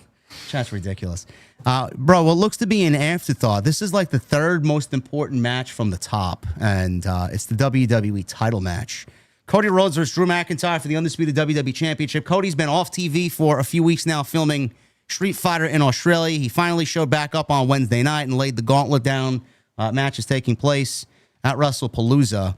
Chat's ridiculous. Bro, what looks to be an afterthought. This is like the third most important match from the top, and it's the WWE title match. Cody Rhodes versus Drew McIntyre for the undisputed WWE Championship. Cody's been off TV for a few weeks now filming Street Fighter in Australia. He finally showed back up on Wednesday night and laid the gauntlet down. Match is taking place at WrestlePalooza.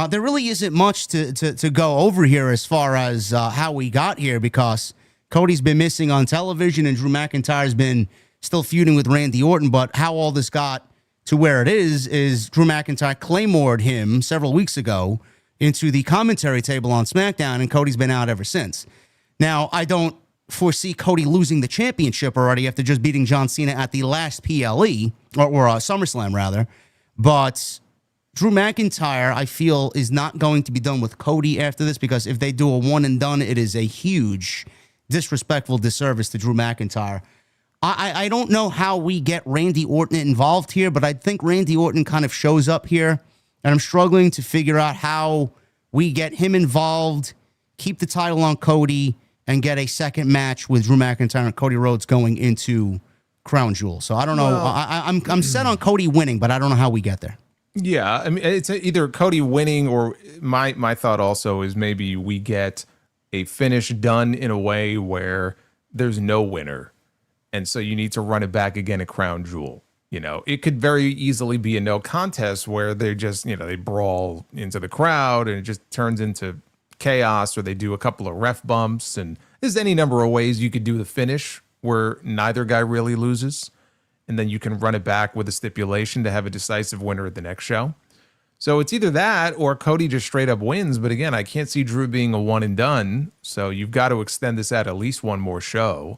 There really isn't much to go over here as far as how we got here, because Cody's been missing on television and Drew McIntyre's been still feuding with Randy Orton. But how all this got to where it is Drew McIntyre claymored him several weeks ago into the commentary table on SmackDown, and Cody's been out ever since. Now, I don't foresee Cody losing the championship already after just beating John Cena at the last PLE, or SummerSlam, rather. But Drew McIntyre, I feel, is not going to be done with Cody after this, because if they do a one and done, it is a huge disrespectful disservice to Drew McIntyre. I don't know how we get Randy Orton involved here, but I think Randy Orton kind of shows up here, and I'm struggling to figure out how we get him involved, keep the title on Cody, and get a second match with Drew McIntyre and Cody Rhodes going into Crown Jewel. So I don't know. I'm set on Cody winning, but I don't know how we get there. Yeah, I mean, it's either Cody winning, or my thought also is maybe we get a finish done in a way where there's no winner, and so you need to run it back again at Crown Jewel. It could very easily be a no contest where they just, they brawl into the crowd and it just turns into chaos, or they do a couple of ref bumps, and there's any number of ways you could do the finish where neither guy really loses, and then you can run it back with a stipulation to have a decisive winner at the next show. So it's either that or Cody just straight up wins. But again, I can't see Drew being a one and done. So you've got to extend this out at least one more show.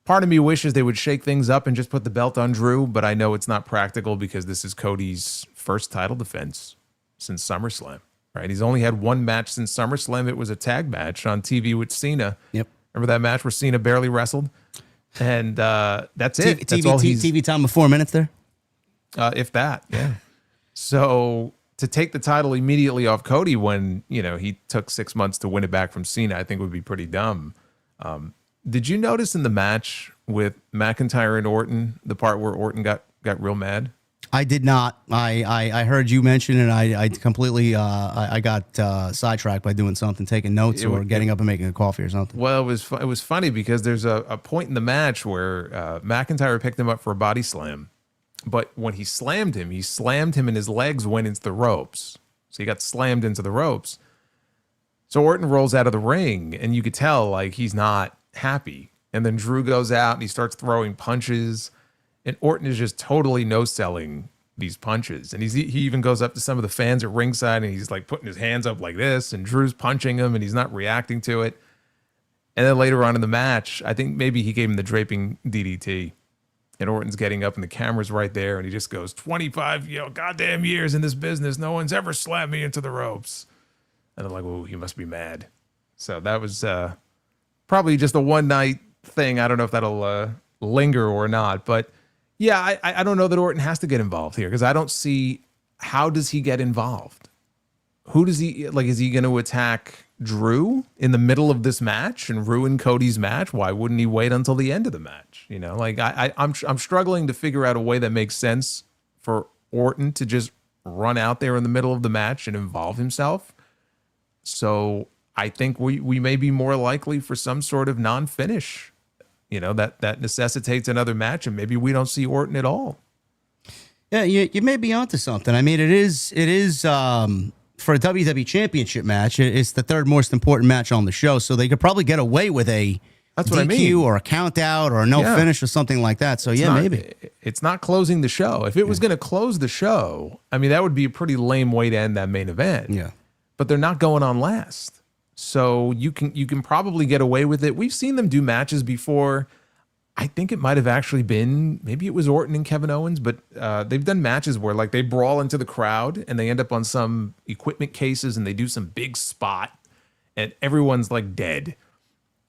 Part of me wishes they would shake things up and just put the belt on Drew, but I know it's not practical because this is Cody's first title defense since SummerSlam, right? He's only had one match since SummerSlam. It was a tag match on TV with Cena. Yep. Remember that match where Cena barely wrestled? And that's it. That's all TV time of 4 minutes there? If that, yeah. So to take the title immediately off Cody when, he took 6 months to win it back from Cena, I think would be pretty dumb. Did you notice in the match with McIntyre and Orton, the part where Orton got real mad? I did not. I heard you mention it. I completely I got sidetracked by doing something, taking notes or getting up and making a coffee or something. Well, it was funny because there's a point in the match where McIntyre picked him up for a body slam, but when he slammed him and his legs went into the ropes. So he got slammed into the ropes. So Orton rolls out of the ring, and you could tell like he's not happy. And then Drew goes out and he starts throwing punches. And Orton is just totally no-selling these punches. And he even goes up to some of the fans at ringside and he's like putting his hands up like this, and Drew's punching him and he's not reacting to it. And then later on in the match, I think maybe he gave him the draping DDT. And Orton's getting up and the camera's right there and he just goes, 25, goddamn years in this business, no one's ever slammed me into the ropes. And they're like, oh, he must be mad. So that was probably just a one-night thing. I don't know if that'll linger or not. But yeah, I don't know that Orton has to get involved here because I don't see how does he get involved? Who does he, like, is he going to attack Drew in the middle of this match and ruin Cody's match? Why wouldn't he wait until the end of the match? Like I'm struggling to figure out a way that makes sense for Orton to just run out there in the middle of the match and involve himself. So I think we may be more likely for some sort of non-finish, that necessitates another match, and maybe we don't see Orton at all. Yeah, you may be onto something. I mean, it is for a WWE Championship match. It's the third most important match on the show, so they could probably get away with a DQ or a count out or a no finish or something like that. So maybe it's not closing the show. If it was going to close the show, I mean, that would be a pretty lame way to end that main event. Yeah, but they're not going on last. So you can probably get away with it. We've seen them do matches before. I think it might have actually been, maybe it was Orton and Kevin Owens, but they've done matches where like they brawl into the crowd and they end up on some equipment cases and they do some big spot and everyone's like dead.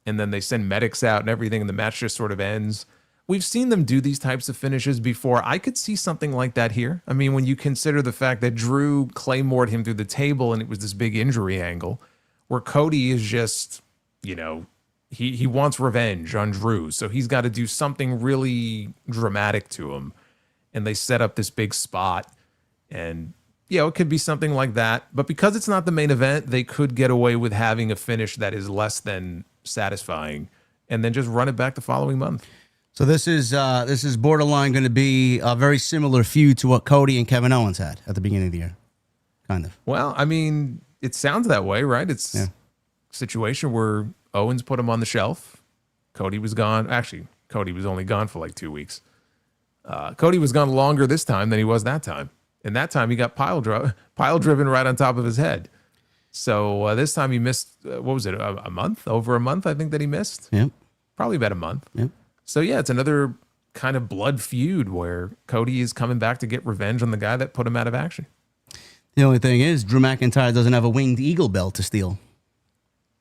And then they send medics out and everything and the match just sort of ends. We've seen them do these types of finishes before. I could see something like that here. I mean, when you consider the fact that Drew claymored him through the table and it was this big injury angle, where Cody is just, he wants revenge on Drew. So he's got to do something really dramatic to him. And they set up this big spot. And, it could be something like that. But because it's not the main event, they could get away with having a finish that is less than satisfying and then just run it back the following month. So this is borderline going to be a very similar feud to what Cody and Kevin Owens had at the beginning of the year. Kind of. Well, I mean, it sounds that way, right? It's a situation where Owens put him on the shelf. Cody was gone. Actually, Cody was only gone for like 2 weeks. Cody was gone longer this time than he was that time. And that time he got pile driven right on top of his head. So this time he missed, what was it, a month? Over a month, I think, that he missed. Yeah. Probably about a month. Yeah. So it's another kind of blood feud where Cody is coming back to get revenge on the guy that put him out of action. The only thing is, Drew McIntyre doesn't have a winged eagle belt to steal.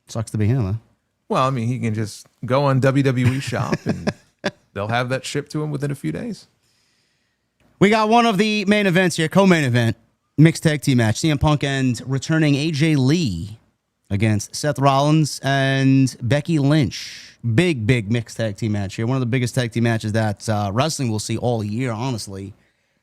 Sucks to be him, huh? Well, I mean, he can just go on WWE Shop and they'll have that shipped to him within a few days. We got one of the main events here, co-main event, mixed tag team match. CM Punk and returning AJ Lee against Seth Rollins and Becky Lynch. Big mixed tag team match here. One of the biggest tag team matches that wrestling will see all year, honestly.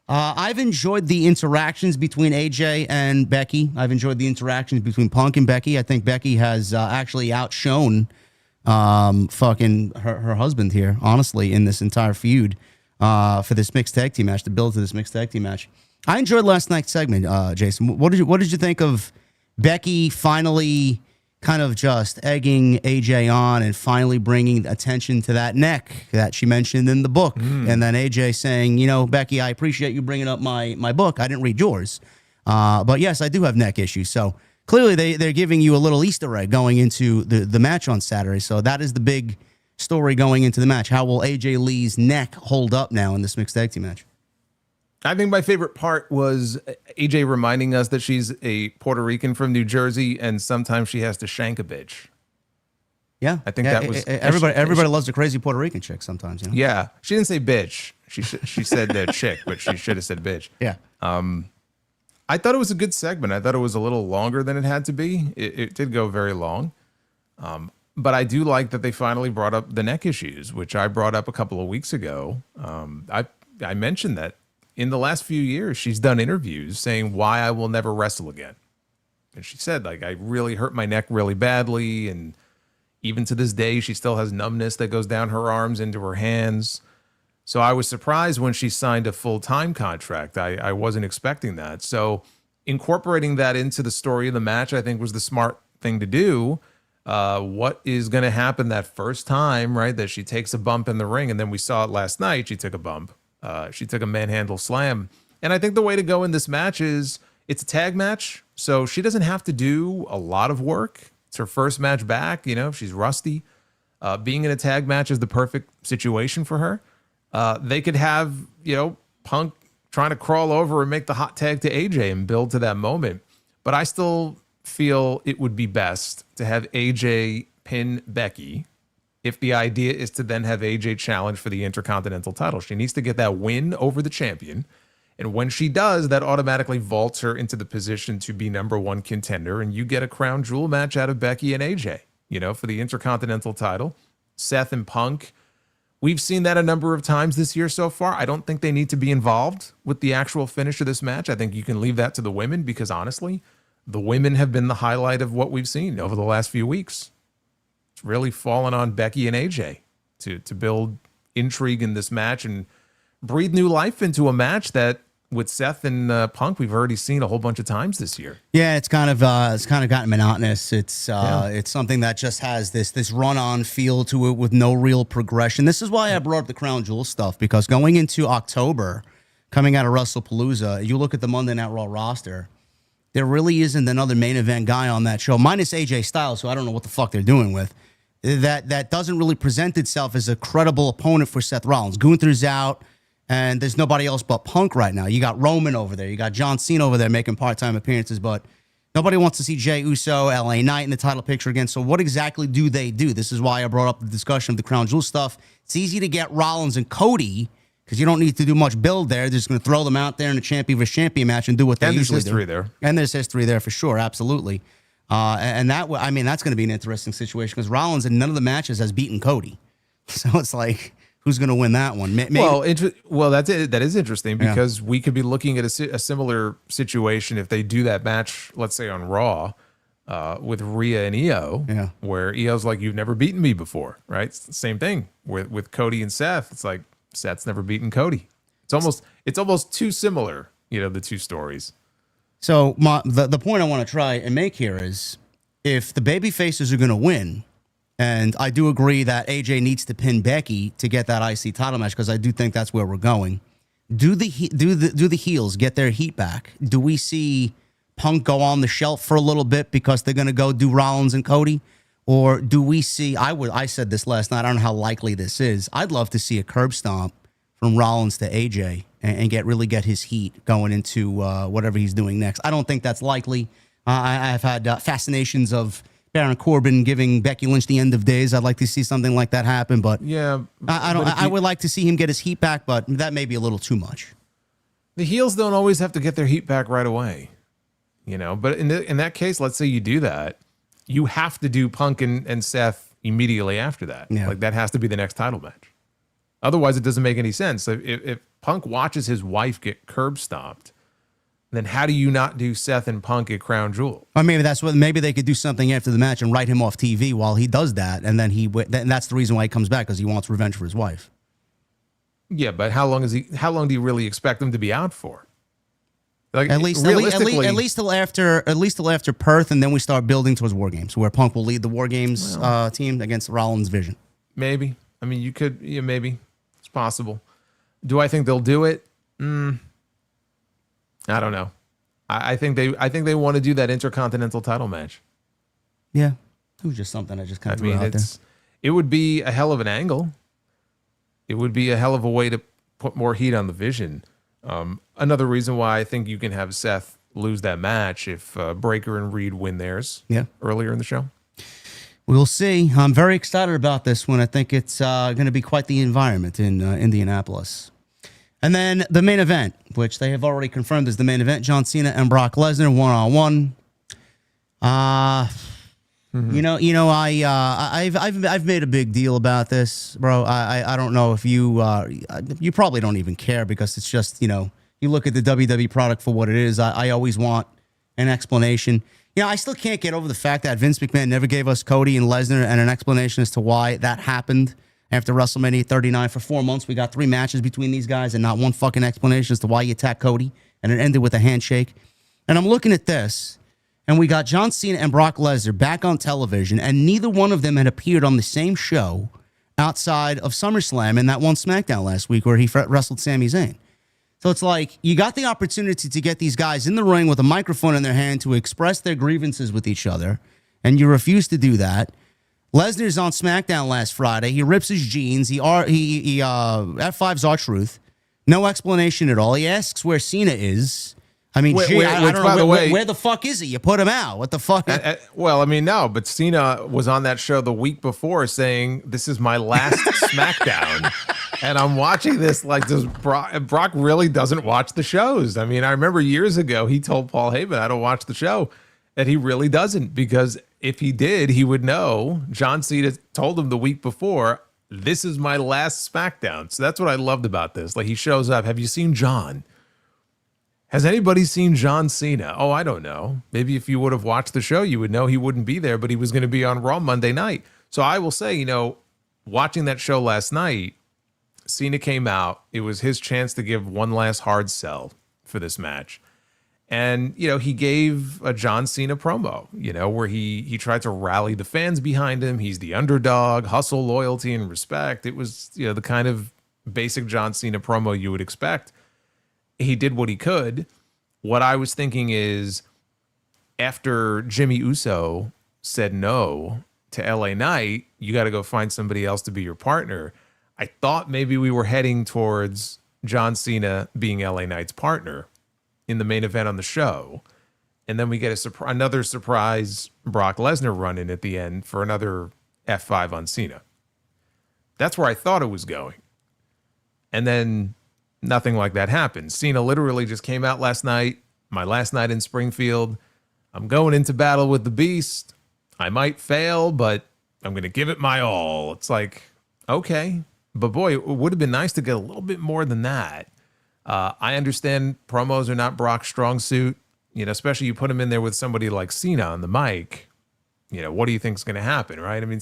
I've enjoyed the interactions between AJ and Becky. I've enjoyed the interactions between Punk and Becky. I think Becky has actually outshone fucking her husband here, honestly, in this entire feud for this mixed tag team match, the build to this mixed tag team match. I enjoyed last night's segment, Jason. What did you think of Becky finally kind of just egging AJ on and finally bringing attention to that neck that she mentioned in the book? And then AJ saying, Becky, I appreciate you bringing up my book. I didn't read yours. But yes, I do have neck issues. So clearly they're giving you a little Easter egg going into the match on Saturday. So that is the big story going into the match. How will AJ Lee's neck hold up now in this mixed tag team match? I think my favorite part was AJ reminding us that she's a Puerto Rican from New Jersey and sometimes she has to shank a bitch. Yeah. I think that was... Everybody loves a crazy Puerto Rican chick sometimes. Yeah. She didn't say bitch. She said chick, but she should have said bitch. Yeah. I thought it was a good segment. I thought it was a little longer than it had to be. It did go very long. But I do like that they finally brought up the neck issues, which I brought up a couple of weeks ago. I mentioned that in the last few years, she's done interviews saying why I will never wrestle again. And she said, I really hurt my neck really badly. And even to this day, she still has numbness that goes down her arms into her hands. So I was surprised when she signed a full-time contract. I wasn't expecting that. So incorporating that into the story of the match, I think was the smart thing to do. What is going to happen that first time, right, that she takes a bump in the ring? And then we saw it last night. She took a bump. She took a manhandle slam. And I think the way to go in this match is it's a tag match, so she doesn't have to do a lot of work. It's her first match back. She's rusty. Being in a tag match is the perfect situation for her. They could have, Punk trying to crawl over and make the hot tag to AJ and build to that moment. But I still feel it would be best to have AJ pin Becky if the idea is to then have AJ challenge for the Intercontinental title. She needs to get that win over the champion. And when she does, that automatically vaults her into the position to be number one contender. And you get a crown jewel match out of Becky and AJ, for the Intercontinental title. Seth and Punk, we've seen that a number of times this year so far. I don't think they need to be involved with the actual finish of this match. I think you can leave that to the women because honestly, the women have been the highlight of what we've seen over the last few weeks. It's really fallen on Becky and AJ to build intrigue in this match and breathe new life into a match that with Seth and Punk, we've already seen a whole bunch of times this year. Yeah, it's kind of gotten monotonous. It's something that just has this run-on feel to it with no real progression. This is why I brought up the Crown Jewel stuff, because going into October, coming out of WrestlePalooza, you look at the Monday Night Raw roster, there really isn't another main event guy on that show, minus AJ Styles, who I don't know what the fuck they're doing with, that doesn't really present itself as a credible opponent for Seth Rollins. Gunther's out. And there's nobody else but Punk right now. You got Roman over there. You got John Cena over there making part-time appearances, but nobody wants to see Jey Uso, LA Knight in the title picture again. So what exactly do they do? This is why I brought up the discussion of the Crown Jewel stuff. It's easy to get Rollins and Cody because you don't need to do much build there. They're just going to throw them out there in a champion versus champion match and do what they usually do. And there's history there. And there's history there for sure, absolutely. And that's going to be an interesting situation because Rollins in none of the matches has beaten Cody. So it's like, who's going to win that one? Maybe. Well, that's it. That is interesting because we could be looking at a similar situation if they do that match, let's say on Raw, with Rhea and Io, where Io's like, "You've never beaten me before," right? It's the same thing with Cody and Seth. It's like Seth's never beaten Cody. It's almost too similar, the two stories. So the point I want to try and make here is, if the baby faces are going to win. And I do agree that AJ needs to pin Becky to get that IC title match because I do think that's where we're going. Do the heels get their heat back? Do we see Punk go on the shelf for a little bit because they're going to go do Rollins and Cody? Or do we see, I said this last night, I don't know how likely this is. I'd love to see a curb stomp from Rollins to AJ and get his heat going into whatever he's doing next. I don't think that's likely. I've had fascinations of Baron Corbin giving Becky Lynch the end of days. I'd like to see something like that happen, but I would like to see him get his heat back, but that may be a little too much. The heels don't always have to get their heat back right away, But in that case, let's say you do that, you have to do Punk and Seth immediately after that. Yeah. Like that has to be the next title match. Otherwise, it doesn't make any sense. If Punk watches his wife get curb stomped, then how do you not do Seth and Punk at Crown Jewel? Or maybe they could do something after the match and write him off TV while he does that, and then that's the reason why he comes back because he wants revenge for his wife. Yeah, but how long do you really expect him to be out for? Like at least till after Perth, and then we start building towards War Games, where Punk will lead the War Games team against Rollins' Vision. Maybe. I mean, you could. Yeah, maybe it's possible. Do I think they'll do it? I don't know. I think they want to do that Intercontinental title match. Yeah, it was just something I just kind of threw out there. It would be a hell of an angle. It would be a hell of a way to put more heat on the Vision. Another reason why I think you can have Seth lose that match if Breakker and Reed win theirs earlier in the show. We'll see. I'm very excited about this one. I think it's going to be quite the environment in Indianapolis. And then the main event, which they have already confirmed is the main event, John Cena and Brock Lesnar one-on-one. I've made a big deal about this, bro. I don't know if you probably don't even care because it's just, you look at the WWE product for what it is. I always want an explanation. I still can't get over the fact that Vince McMahon never gave us Cody and Lesnar and an explanation as to why that happened. After WrestleMania 39, for 4 months, we got 3 matches between these guys and not one fucking explanation as to why you attacked Cody. And it ended with a handshake. And I'm looking at this, and we got John Cena and Brock Lesnar back on television, and neither one of them had appeared on the same show outside of SummerSlam in that one SmackDown last week where he wrestled Sami Zayn. So it's like you got the opportunity to get these guys in the ring with a microphone in their hand to express their grievances with each other, and you refuse to do that. Lesnar's on SmackDown last Friday. He rips his jeans. He F5's R-Truth. No explanation at all. He asks where Cena is. I mean, I don't know. Where the fuck is he? You put him out. What the fuck? Well, I mean, no, but Cena was on that show the week before saying, "This is my last SmackDown." And I'm watching this like, does Brock really doesn't watch the shows? I mean, I remember years ago, he told Paul Heyman, I don't watch the show. And he really doesn't, because if he did, he would know. John Cena told him the week before, this is my last SmackDown. So that's what I loved about this. Like, he shows up. Have you seen John? Has anybody seen John Cena? Oh, I don't know. Maybe if you would have watched the show, you would know he wouldn't be there, but he was going to be on Raw Monday night. So I will say, watching that show last night, Cena came out. It was his chance to give one last hard sell for this match. And, he gave a John Cena promo, where he tried to rally the fans behind him. He's the underdog, hustle, loyalty, and respect. It was, the kind of basic John Cena promo you would expect. He did what he could. What I was thinking is, after Jimmy Uso said no to LA Knight, you got to go find somebody else to be your partner. I thought maybe we were heading towards John Cena being LA Knight's partner in the main event on the show. And then we get another surprise Brock Lesnar run-in at the end for another F5 on Cena. That's where I thought it was going. And then nothing like that happened. Cena literally just came out last night, my last night in Springfield. I'm going into battle with the Beast. I might fail, but I'm going to give it my all. It's like, okay. But boy, it would have been nice to get a little bit more than that. I understand promos are not Brock's strong suit, especially you put him in there with somebody like Cena on the mic. What do you think is going to happen, right? I mean,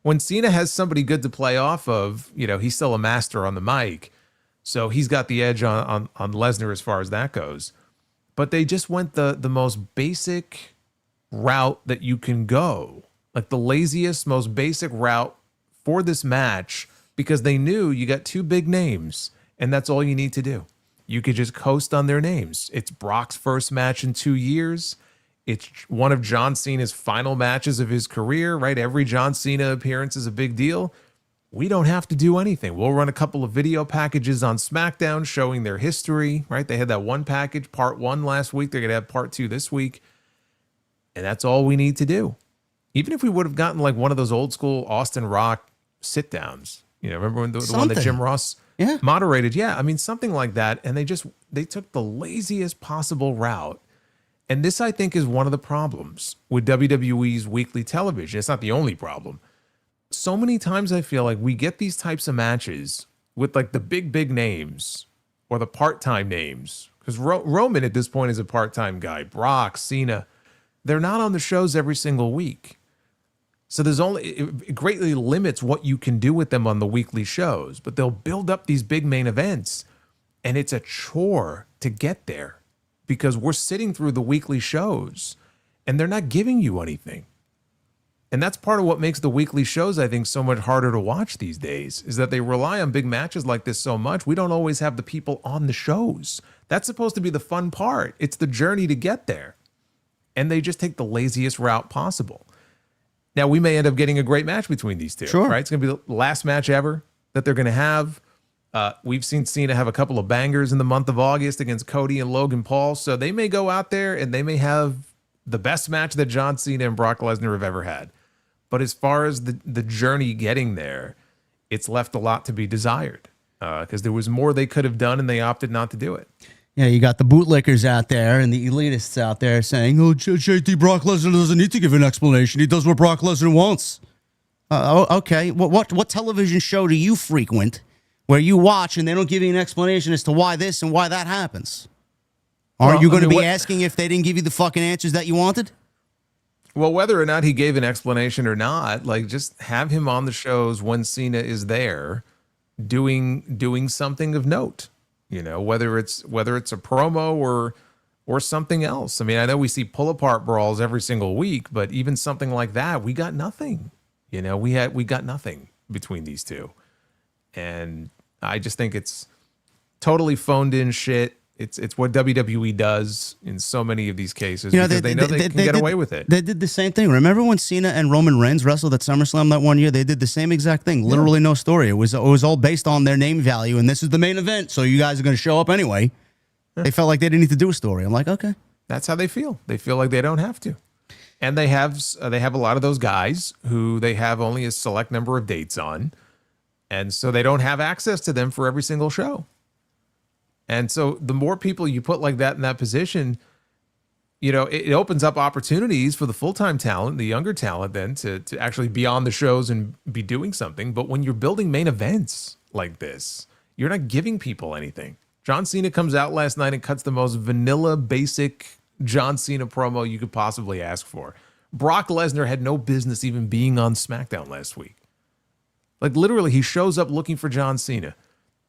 when Cena has somebody good to play off of, he's still a master on the mic. So he's got the edge on Lesnar as far as that goes. But they just went the most basic route that you can go, like the laziest, most basic route for this match, because they knew you got two big names. And that's all you need to do. You could just coast on their names. It's Brock's first match in 2 years. It's one of John Cena's final matches of his career, right? Every John Cena appearance is a big deal. We don't have to do anything. We'll run a couple of video packages on SmackDown showing their history, right? They had that one package, part 1 last week. They're going to have part 2 this week. And that's all we need to do. Even if we would have gotten like one of those old school Austin Rock sit downs, remember when the one that Jim Ross moderated? Yeah, I mean, something like that. And they took the laziest possible route. And this, I think, is one of the problems with WWE's weekly television. It's not the only problem. So many times I feel like we get these types of matches with like the big names or the part-time names. Because Roman at this point is a part-time guy. Brock, Cena, they're not on the shows every single week. So it greatly limits what you can do with them on the weekly shows, but they'll build up these big main events, and it's a chore to get there because we're sitting through the weekly shows and they're not giving you anything. And that's part of what makes the weekly shows, I think, so much harder to watch these days, is that they rely on big matches like this so much. We don't always have the people on the shows. That's supposed to be the fun part. It's the journey to get there. And they just take the laziest route possible. Now, we may end up getting a great match between these two, right? It's going to be the last match ever that they're going to have. We've seen Cena have a couple of bangers in the month of August against Cody and Logan Paul. So they may go out there and they may have the best match that John Cena and Brock Lesnar have ever had. But as far as the journey getting there, it's left a lot to be desired because there was more they could have done and they opted not to do it. Yeah, you got the bootlickers out there and the elitists out there saying, oh, JT, Brock Lesnar doesn't need to give an explanation. He does what Brock Lesnar wants. Okay, what television show do you frequent where you watch and they don't give you an explanation as to why this and why that happens? Are you going to be asking if they didn't give you the fucking answers that you wanted? Well, whether or not he gave an explanation or not, like just have him on the shows when Cena is there doing something of note. Whether it's a promo or something else. I mean, I know we see pull apart brawls every single week, but even something like that, we got nothing. We got nothing between these two. And I just think it's totally phoned in shit. It's what WWE does in so many of these cases, because they know they can get away with it. They did the same thing. Remember when Cena and Roman Reigns wrestled at SummerSlam that one year? They did the same exact thing. Literally no story. It was all based on their name value, and this is the main event, so you guys are going to show up anyway. They felt like they didn't need to do a story. I'm like, okay. That's how they feel. They feel like they don't have to. And they have a lot of those guys who they have only a select number of dates on, and so they don't have access to them for every single show. And so the more people you put like that in that position, it opens up opportunities for the full-time talent, the younger talent then to actually be on the shows and be doing something. But when you're building main events like this, you're not giving people anything. John Cena comes out last night and cuts the most vanilla, basic John Cena promo you could possibly ask for. Brock Lesnar had no business even being on SmackDown last week. Like literally, he shows up looking for John Cena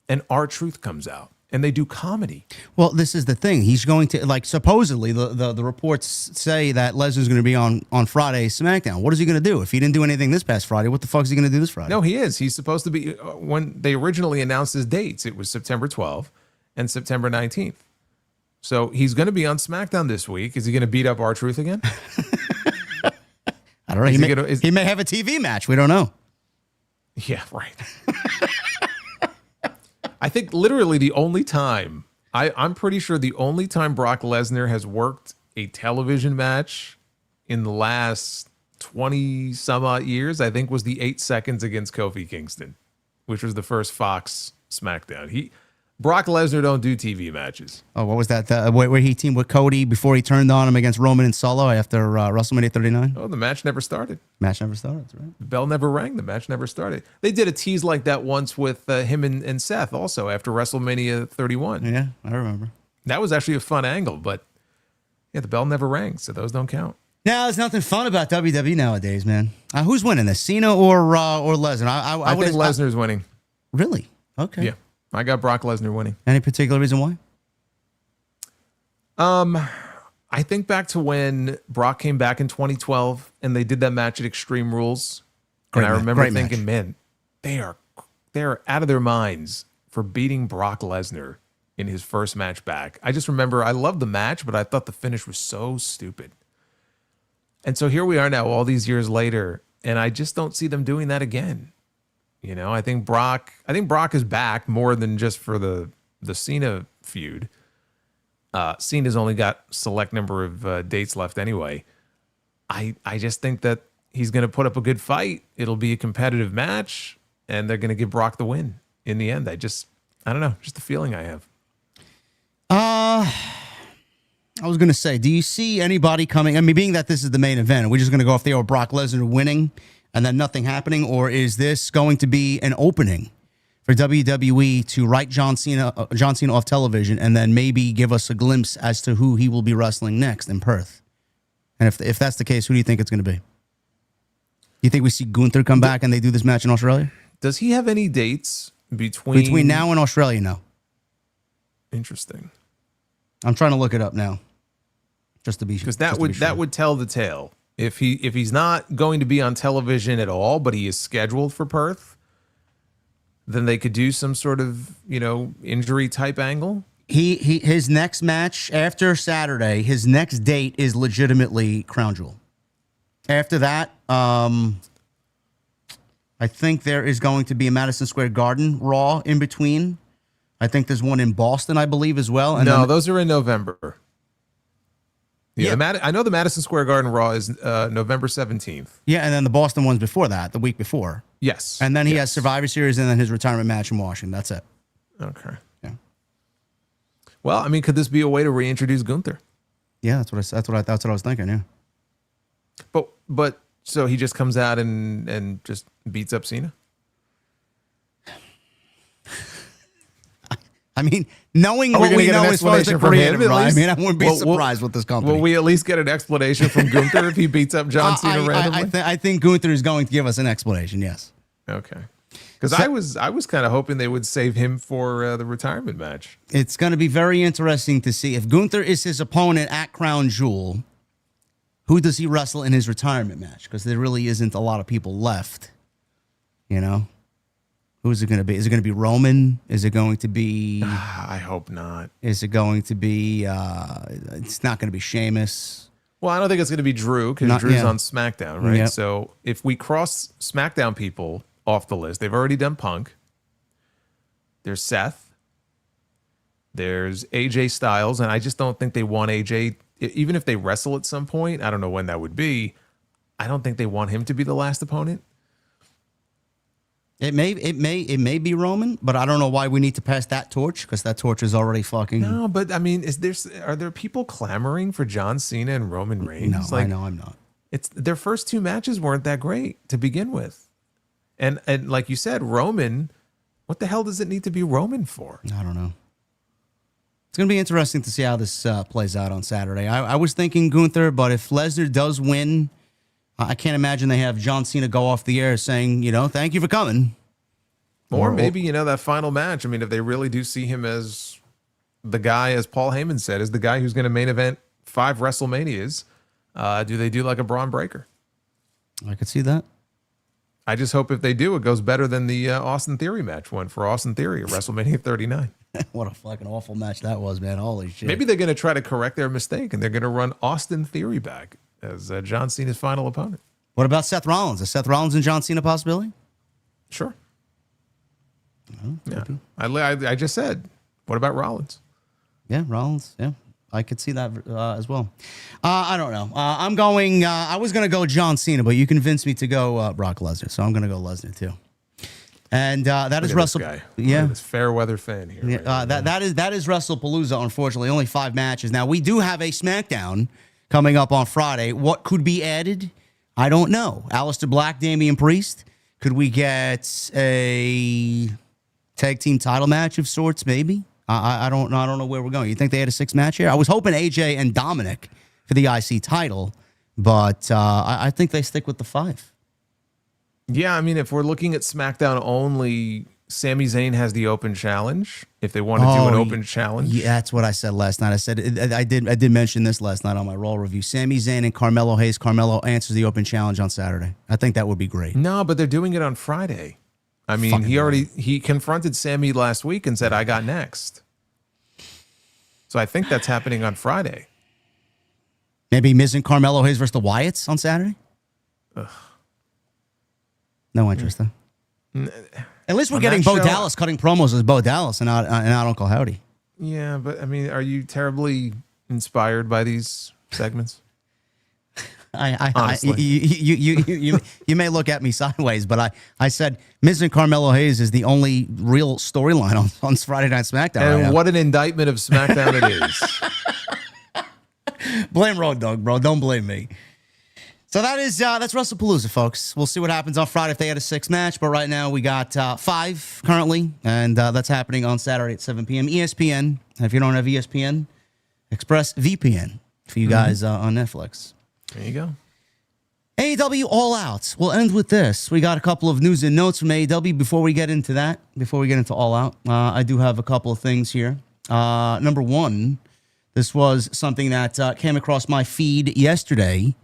and R-Truth comes out. And they do comedy. Well, this is the thing. He's going to, supposedly, the reports say that Lesnar's going to be on Friday SmackDown. What is he going to do? If he didn't do anything this past Friday, what the fuck is he going to do this Friday? No, he is. He's supposed to be, when they originally announced his dates, it was September 12th and September 19th. So he's going to be on SmackDown this week. Is he going to beat up R-Truth again? I don't know. He may have a TV match. We don't know. Yeah, right. I think literally the only time, I'm pretty sure the only time Brock Lesnar has worked a television match in the last 20 some odd years, I think was the 8 seconds against Kofi Kingston, which was the first Fox SmackDown. Brock Lesnar don't do TV matches. Oh, what was that? Where he teamed with Cody before he turned on him against Roman and Solo after WrestleMania 39? Oh, the match never started. Match never started, that's right. The bell never rang. The match never started. They did a tease like that once with him and Seth also after WrestleMania 31. Yeah, I remember. That was actually a fun angle, but yeah, the bell never rang, so those don't count. Now, there's nothing fun about WWE nowadays, man. Who's winning this, Cena or Lesnar? I think Lesnar's winning. Really? Okay. Yeah. I got Brock Lesnar winning. Any particular reason why? I think back to when Brock came back in 2012 and they did that match at Extreme Rules. And I remember thinking, man, they're out of their minds for beating Brock Lesnar in his first match back. I just remember I loved the match, but I thought the finish was so stupid. And so here we are now, all these years later, and I just don't see them doing that again. I think Brock is back more than just for the Cena feud. Cena's only got select number of dates left anyway. I just think that he's going to put up a good fight. It'll be a competitive match, and they're going to give Brock the win in the end. I don't know, just the feeling I have. I was going to say, do you see anybody coming? I mean, being that this is the main event, are we just going to go off there with Brock Lesnar winning and then nothing happening? Or is this going to be an opening for WWE to write John Cena off television and then maybe give us a glimpse as to who he will be wrestling next in Perth? And if that's the case, who do you think it's going to be? You think we see Gunther come back and they do this match in Australia? Does he have any dates between now and Australia? No. Interesting. I'm trying to look it up now, just to be, because that would tell the tale. If he's not going to be on television at all, but he is scheduled for Perth, then they could do some sort of injury type angle. His next match after Saturday, his next date is legitimately Crown Jewel. After that, I think there is going to be a Madison Square Garden Raw in between. I think there's one in Boston, I believe, as well. And no, those are in November. Yeah. I know the Madison Square Garden Raw is November 17th. Yeah, and then the Boston one's before that, the week before. Yes. And then he has Survivor Series and then his retirement match in Washington. That's it. Okay. Yeah. Well, I mean, could this be a way to reintroduce Gunther? Yeah, that's what I was thinking, yeah. But so he just comes out and just beats up Cena? I mean, knowing what we know as far as the creative, right? I mean, I wouldn't be surprised with this company. Will we at least get an explanation from Gunther if he beats up John Cena randomly? I think Gunther is going to give us an explanation, yes. Okay. Because I was kind of hoping they would save him for the retirement match. It's going to be very interesting to see if Gunther is his opponent at Crown Jewel. Who does he wrestle in his retirement match? Because there really isn't a lot of people left, Who's it going to be? Is it going to be Roman? Is it going to be? I hope not. Is it going to be? It's not going to be Sheamus. Well, I don't think it's going to be Drew because Drew's on SmackDown, right? Yep. So if we cross SmackDown people off the list, they've already done Punk. There's Seth. There's AJ Styles, and I just don't think they want AJ. Even if they wrestle at some point, I don't know when that would be. I don't think they want him to be the last opponent. It may be Roman, but I don't know why we need to pass that torch because that torch is already fucking. No, but I mean, are there people clamoring for John Cena and Roman Reigns? No, I know I'm not. It's their first two matches weren't that great to begin with, and like you said, Roman. What the hell does it need to be Roman for? I don't know. It's going to be interesting to see how this plays out on Saturday. I was thinking Gunther, but if Lesnar does win, I can't imagine they have John Cena go off the air saying, thank you for coming. Or maybe, that final match. I mean, if they really do see him as the guy, as Paul Heyman said, as the guy who's going to main event 5 WrestleManias, do they do like a Braun Breaker? I could see that. I just hope if they do, it goes better than the Austin Theory match won for Austin Theory at WrestleMania 39. What a fucking awful match that was, man. Holy shit. Maybe they're going to try to correct their mistake and they're going to run Austin Theory back as John Cena's final opponent. What about Seth Rollins? Is Seth Rollins and John Cena a possibility? Sure. Yeah. I just said, what about Rollins? Yeah, Rollins. Yeah, I could see that as well. I don't know. I'm going. I was going to go John Cena, but you convinced me to go Brock Lesnar, so I'm going to go Lesnar too. And that is Wrestle. Yeah, this fair weather fan here. Yeah, that is WrestlePalooza. Unfortunately, only 5 matches. Now we do have a SmackDown coming up on Friday. What could be added? I don't know. Aleister Black, Damian Priest. Could we get a tag team title match of sorts? Maybe. I don't know. I don't know where we're going. You think they had a 6 match here? I was hoping AJ and Dominic for the IC title, but I think they stick with the 5. Yeah, I mean, if we're looking at SmackDown only, Sami Zayn has the open challenge. If they want to do an open challenge, yeah, that's what I said last night. I said I did mention this last night on my Raw review. Sami Zayn and Carmelo Hayes. Carmelo answers the open challenge on Saturday. I think that would be great. No, but they're doing it on Friday. I mean, he confronted Sami last week and said, "I got next." So I think that's happening on Friday. Maybe Miz and Carmelo Hayes versus the Wyatts on Saturday. Ugh. No interest, though. At least we're getting Bo Dallas cutting promos as Bo Dallas and not Uncle Howdy. Yeah, but I mean, are you terribly inspired by these segments? Honestly. You may look at me sideways, but I said Miz and Carmelo Hayes is the only real storyline on Friday Night SmackDown. And right what an indictment of SmackDown it is. Blame Road Dogg, bro. Don't blame me. So that's WrestlePalooza, folks. We'll see what happens on Friday if they had a 6 match. But right now we got 5 currently, and that's happening on Saturday at 7 p.m. ESPN. And if you don't have ESPN, Express VPN for you guys on Netflix. There you go. AEW All Out. We'll end with this. We got a couple of news and notes from AEW before we get into that. Before we get into All Out, I do have a couple of things here. Number one, this was something that came across my feed yesterday.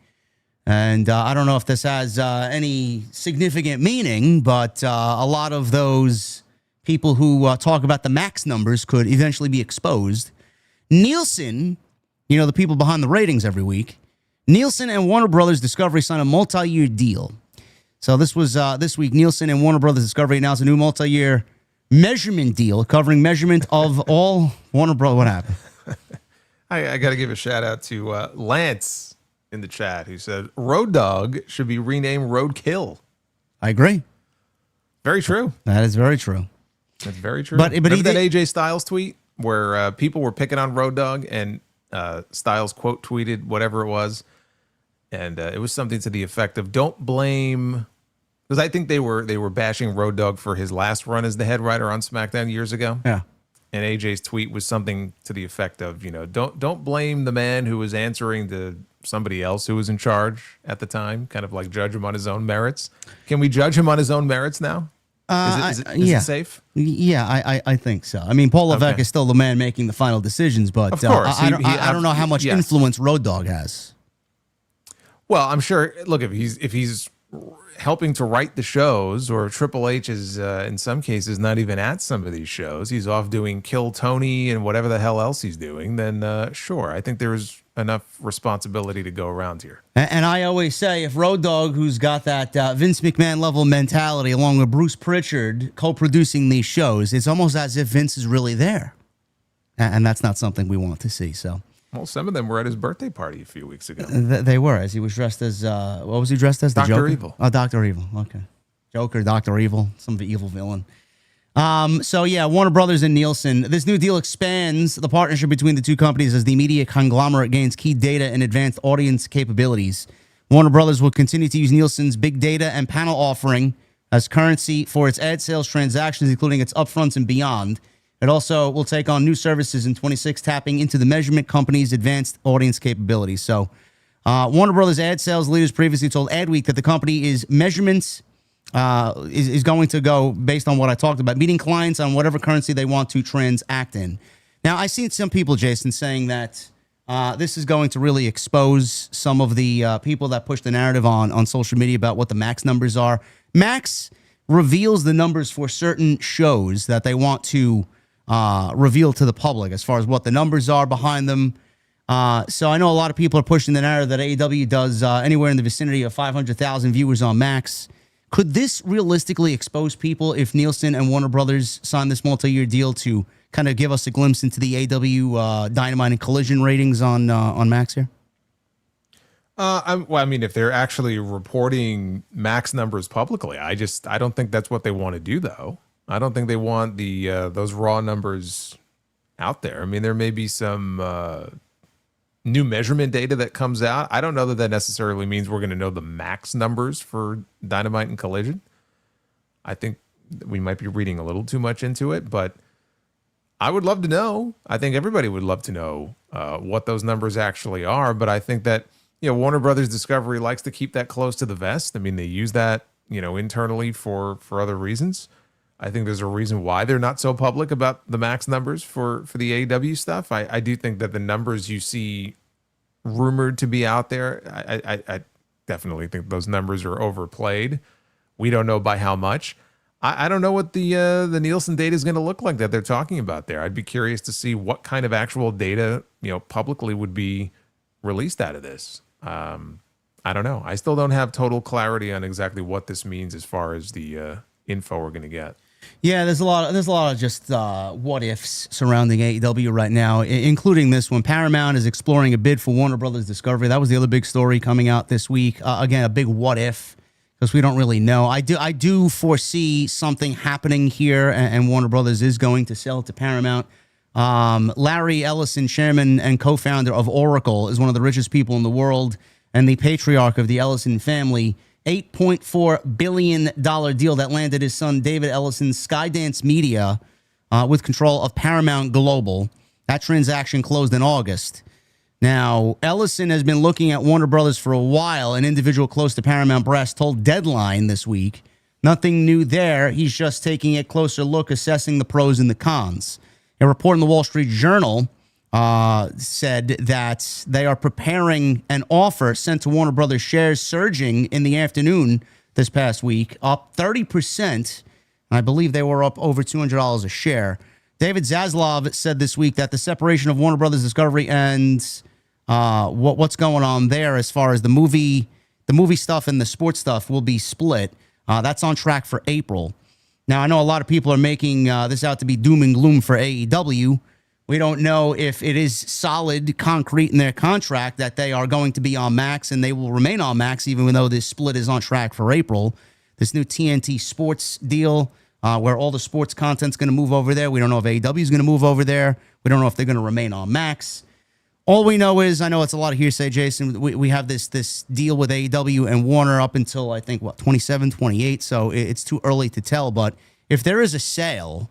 And I don't know if this has any significant meaning, but a lot of those people who talk about the max numbers could eventually be exposed. Nielsen, the people behind the ratings every week, Nielsen and Warner Brothers Discovery signed a multi-year deal. So this was this week. Nielsen and Warner Brothers Discovery announced a new multi-year measurement deal covering measurement of all Warner Brothers. What happened? I got to give a shout out to Lance in the chat who said Road Dogg should be renamed Roadkill. I agree. Very true. That is very true. That's very true. But remember that AJ Styles tweet where people were picking on Road Dogg and Styles quote tweeted whatever it was, and it was something to the effect of "Don't blame," because I think they were bashing Road Dogg for his last run as the head writer on SmackDown years ago. Yeah. And AJ's tweet was something to the effect of, don't blame the man who was answering to somebody else who was in charge at the time, kind of like judge him on his own merits. Can we judge him on his own merits now? Is it safe? Yeah, I think so. I mean, Paul Levesque is still the man making the final decisions, but of course, I don't know how much influence Road Dogg has. Well, I'm sure. Look, if he's helping to write the shows, or Triple H is in some cases not even at some of these shows, he's off doing Kill Tony and whatever the hell else he's doing, then sure, I think there's enough responsibility to go around here. And I always say, if Road Dogg, who's got that Vince McMahon level mentality, along with Bruce Pritchard co-producing these shows, it's almost as if Vince is really there. And that's not something we want to see. So, well, some of them were at his birthday party a few weeks ago. They were, as he was dressed as, what was he dressed as? The Dr. Joker? Evil. Oh, Dr. Evil. Okay. Joker, Dr. Evil, some evil villain. So yeah, Warner Brothers and Nielsen. This new deal expands the partnership between the two companies as the media conglomerate gains key data and advanced audience capabilities. Warner Brothers will continue to use Nielsen's big data and panel offering as currency for its ad sales transactions, including its upfronts and beyond. It also will take on new services in 26, tapping into the measurement company's advanced audience capabilities. So Warner Brothers ad sales leaders previously told Adweek that the company is measurements is going to go based on what I talked about, meeting clients on whatever currency they want to transact in. Now, I've seen some people, Jason, saying that this is going to really expose some of the people that push the narrative on social media about what the Max numbers are. Max reveals the numbers for certain shows that they want to reveal to the public as far as what the numbers are behind them. So I know a lot of people are pushing the narrative that AEW does anywhere in the vicinity of 500,000 viewers on Max. Could this realistically expose people if Nielsen and Warner Brothers sign this multi-year deal to kind of give us a glimpse into the AEW Dynamite and Collision ratings on Max here? I mean, if they're actually reporting Max numbers publicly, I don't think that's what they want to do, though. I don't think they want those raw numbers out there. I mean, there may be some new measurement data that comes out. I don't know that necessarily means we're going to know the Max numbers for Dynamite and Collision. I think we might be reading a little too much into it, but I would love to know. I think everybody would love to know what those numbers actually are. But I think that, Warner Brothers Discovery likes to keep that close to the vest. I mean, they use that, internally for other reasons. I think there's a reason why they're not so public about the Max numbers for the AEW stuff. I do think that the numbers you see rumored to be out there, I definitely think those numbers are overplayed. We don't know by how much. I don't know what the Nielsen data is going to look like that they're talking about there. I'd be curious to see what kind of actual data, publicly would be released out of this. I don't know. I still don't have total clarity on exactly what this means as far as the info we're going to get. Yeah, there's a lot of just what ifs surrounding AEW right now, including this one. Paramount is exploring a bid for Warner Brothers Discovery. That was the other big story coming out this week. Again, a big what if, because we don't really know. I do foresee something happening here, and Warner Brothers is going to sell it to Paramount. Larry Ellison, chairman and co-founder of Oracle, is one of the richest people in the world and the patriarch of the Ellison family. $8.4 billion deal that landed his son David Ellison's Skydance Media with control of Paramount Global. That transaction closed in August. Now, Ellison has been looking at Warner Brothers for a while. An individual close to Paramount Brass told Deadline this week, nothing new there. He's just taking a closer look, assessing the pros and the cons. A report in the Wall Street Journal said that they are preparing an offer sent to Warner Brothers, shares surging in the afternoon this past week, up 30%. I believe they were up over $200 a share. David Zaslav said this week that the separation of Warner Brothers Discovery and what's going on there as far as the movie stuff and the sports stuff will be split. That's on track for April. Now, I know a lot of people are making this out to be doom and gloom for AEW. We don't know if it is solid, concrete in their contract that they are going to be on Max and they will remain on Max, even though this split is on track for April. This new TNT sports deal where all the sports content's going to move over there. We don't know if AEW is going to move over there. We don't know if they're going to remain on Max. All we know is, I know it's a lot of hearsay, Jason. We have this deal with AEW and Warner up until, I think, 27, 28. So it's too early to tell. But if there is a sale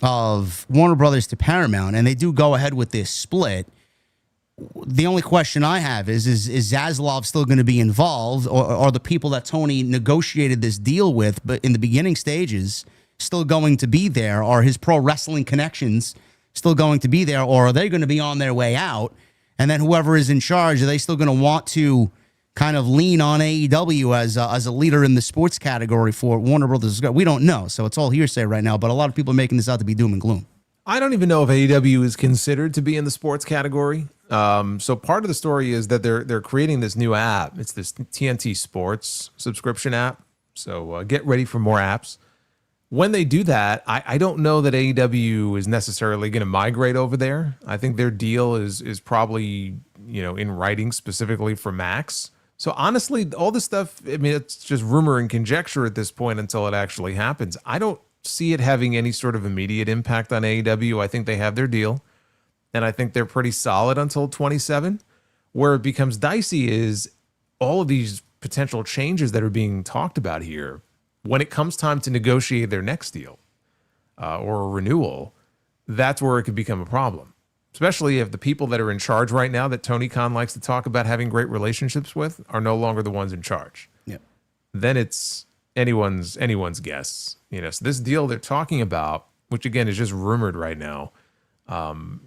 of Warner Brothers to Paramount and they do go ahead with this split, the only question I have is Zaslav still going to be involved, or are the people that Tony negotiated this deal with but in the beginning stages still going to be there? Are his pro wrestling connections still going to be there, or are they going to be on their way out? And then whoever is in charge, are they still going to want to kind of lean on AEW as a leader in the sports category for Warner Brothers. We don't know, so it's all hearsay right now. But a lot of people are making this out to be doom and gloom. I don't even know if AEW is considered to be in the sports category. So part of the story is that they're creating this new app. It's this TNT Sports subscription app. So get ready for more apps. When they do that, I don't know that AEW is necessarily going to migrate over there. I think their deal is probably, in writing specifically for Max. So honestly, all this stuff, I mean, it's just rumor and conjecture at this point until it actually happens. I don't see it having any sort of immediate impact on AEW. I think they have their deal, and I think they're pretty solid until 27. Where it becomes dicey is all of these potential changes that are being talked about here. When it comes time to negotiate their next deal or a renewal, that's where it could become a problem. Especially if the people that are in charge right now that Tony Khan likes to talk about having great relationships with are no longer the ones in charge. Yeah. Then it's anyone's guess. So this deal they're talking about, which again is just rumored right now,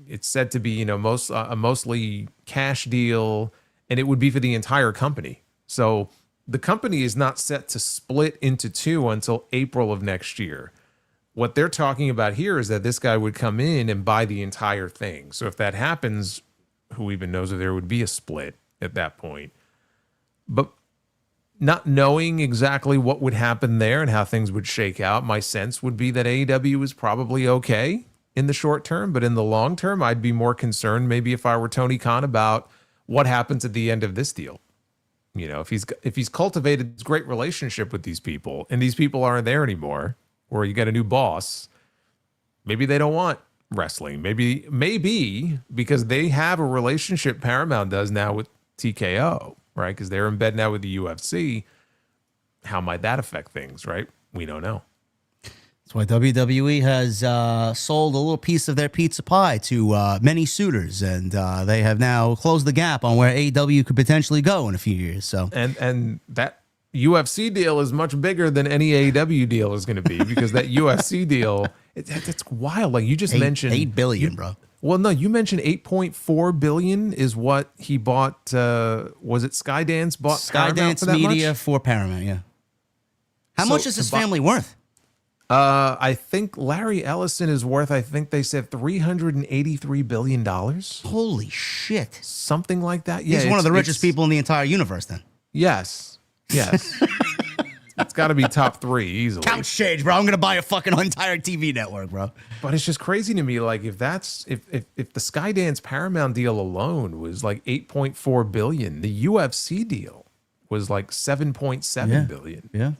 it's said to be a mostly cash deal, and it would be for the entire company. So the company is not set to split into two until April of next year. What they're talking about here is that this guy would come in and buy the entire thing. So if that happens, who even knows if there would be a split at that point? But not knowing exactly what would happen there and how things would shake out, my sense would be that AEW is probably okay in the short term, but in the long term, I'd be more concerned maybe if I were Tony Khan about what happens at the end of this deal. If he's cultivated this great relationship with these people and these people aren't there anymore, or you got a new boss, maybe they don't want wrestling. Maybe because they have a relationship Paramount does now with TKO, right? Because they're in bed now with the UFC. How might that affect things, right? We don't know. That's why WWE has sold a little piece of their pizza pie to many suitors, and they have now closed the gap on where AEW could potentially go in a few years. So and that UFC deal is much bigger than any AEW deal is going to be, because that UFC deal, it's wild. Like you just mentioned, $8 billion, bro. Well, no, you mentioned $8.4 billion is what he bought. Was it Skydance bought Paramount for that Media much? for Paramount? Yeah. How much is his family worth? I think Larry Ellison is worth, I think they said $383 billion. Holy shit. Something like that. Yeah, he's one of the richest people in the entire universe then. Yes. It's got to be top 3 easily. Couch change, bro. I'm going to buy a fucking entire TV network, bro. But it's just crazy to me. Like if the Skydance Paramount deal alone was like $8.4 billion, the UFC deal was like $7.7 billion. Yeah.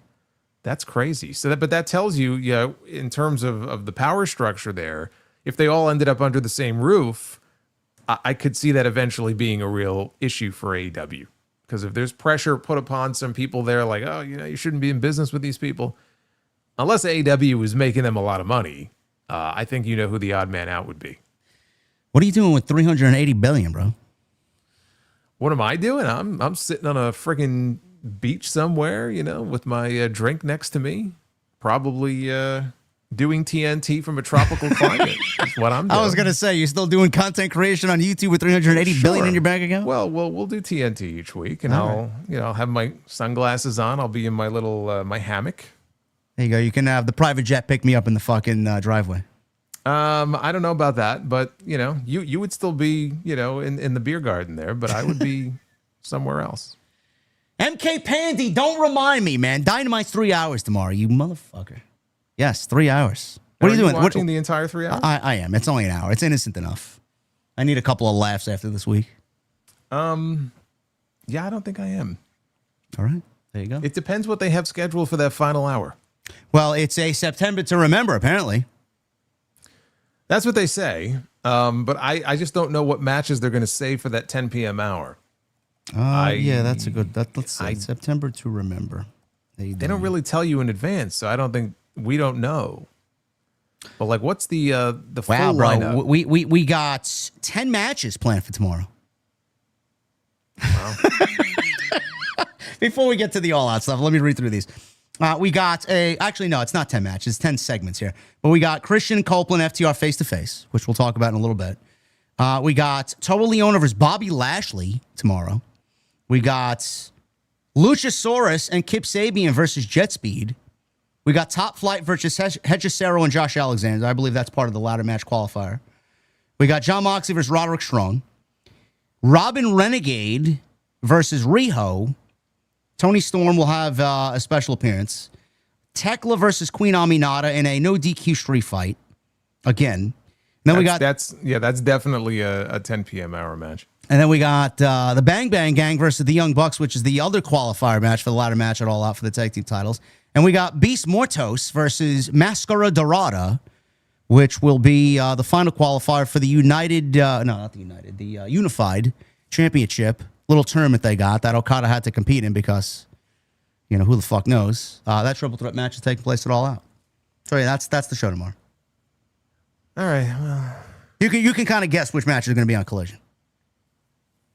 That's crazy. But that tells you, in terms of the power structure there, if they all ended up under the same roof, I could see that eventually being a real issue for AEW. Because if there's pressure put upon some people there, like, oh, you shouldn't be in business with these people, unless AEW was making them a lot of money, I think you know who the odd man out would be. What are you doing with $380 billion, bro? What am I doing? I'm sitting on a friggin' beach somewhere, with my drink next to me, probably doing TNT from a tropical climate. Is what I'm doing. I was gonna say, you're still doing content creation on YouTube with $380 billion in your bank account. Well, we'll do TNT each week, and I'll have my sunglasses on. I'll be in my little my hammock. There you go. You can have the private jet pick me up in the fucking driveway. I don't know about that, but you would still be in the beer garden there, but I would be somewhere else. MK Pandy, don't remind me, man. Dynamite's 3 hours tomorrow, you motherfucker. Yes, 3 hours. What are you doing? Watching the entire 3 hours? I am. It's only an hour. It's innocent enough. I need a couple of laughs after this week. Yeah, I don't think I am. All right. There you go. It depends what they have scheduled for that final hour. Well, it's a September to remember, apparently. That's what they say. But I just don't know what matches they're going to save for that 10 p.m. hour. Yeah, that's a good. Let's say September to remember. They don't really tell you in advance, so I don't think we don't know. But like, what's the full lineup? We got 10 matches planned for tomorrow. Wow. Before we get to the all out stuff, let me read through these. We got actually, no, it's not 10 matches, 10 segments here. But we got Christian Copeland FTR face to face, which we'll talk about in a little bit. We got Toa Leona versus Bobby Lashley tomorrow. We got Luchasaurus and Kip Sabian versus Jet Speed. We got Top Flight versus Hechicero and Josh Alexander. I believe that's part of the ladder match qualifier. We got John Moxley versus Roderick Strong. Robin Renegade versus Riho. Tony Storm will have a special appearance. Tekla versus Queen Aminata in a no DQ street fight. Again. Then that's definitely a 10 p.m. hour match. And then we got the Bang Bang Gang versus the Young Bucks, which is the other qualifier match for the ladder match at All Out for the tag team titles. And we got Beast Mortos versus Mascara Dorada, which will be the final qualifier for the Unified Championship. Little tournament they got that Okada had to compete in because, who the fuck knows. That triple threat match is taking place at All Out. So yeah, that's the show tomorrow. All right. Well, you can kind of guess which match is going to be on Collision.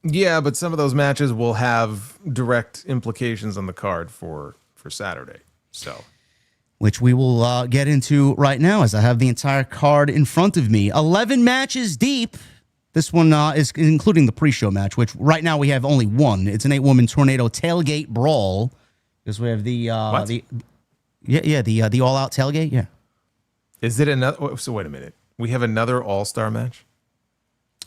Yeah, but some of those matches will have direct implications on the card for Saturday. So, which we will get into right now as I have the entire card in front of me. 11 matches deep. This one is including the pre-show match, which right now we have only one. It's an 8-woman tornado tailgate brawl. Because we have the All Out tailgate. Yeah. Is it another? So wait a minute. We have another All-Star match.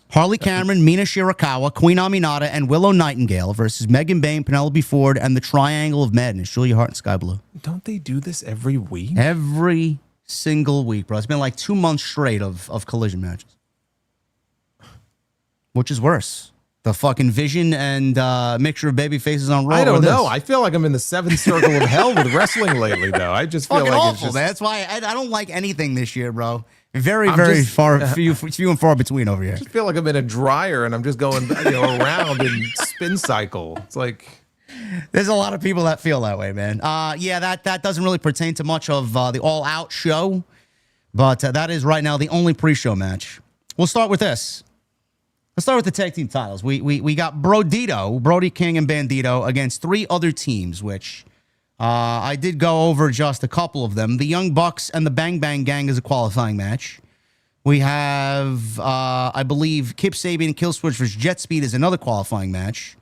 Harley Cameron, Mina Shirakawa, Queen Aminata, and Willow Nightingale versus Megan Bayne, Penelope Ford, and the Triangle of Madness, Julia Hart and Sky Blue. Don't they do this every week? Every single week, bro. It's been like 2 months straight of Collision matches. Which is worse? The fucking Vision and mixture of baby faces on Raw? I don't know. I feel like I'm in the seventh circle of hell with wrestling lately, though. I just feel fucking like awful, it's just... man. That's why I don't like anything this year, bro. Very few and far between over here. I just feel like I'm in a dryer and I'm just going around in spin cycle. It's like there's a lot of people that feel that way, man. That doesn't really pertain to much of the All Out show, but that is right now the only pre-show match. We'll start with this. Let's start with the tag team titles. We got Brody King and Bandito against 3 other teams, which I did go over just a couple of them. The Young Bucks and the Bang Bang Gang is a qualifying match. We have, I believe, Kip Sabian and Killswitch versus Jet Speed is another qualifying match.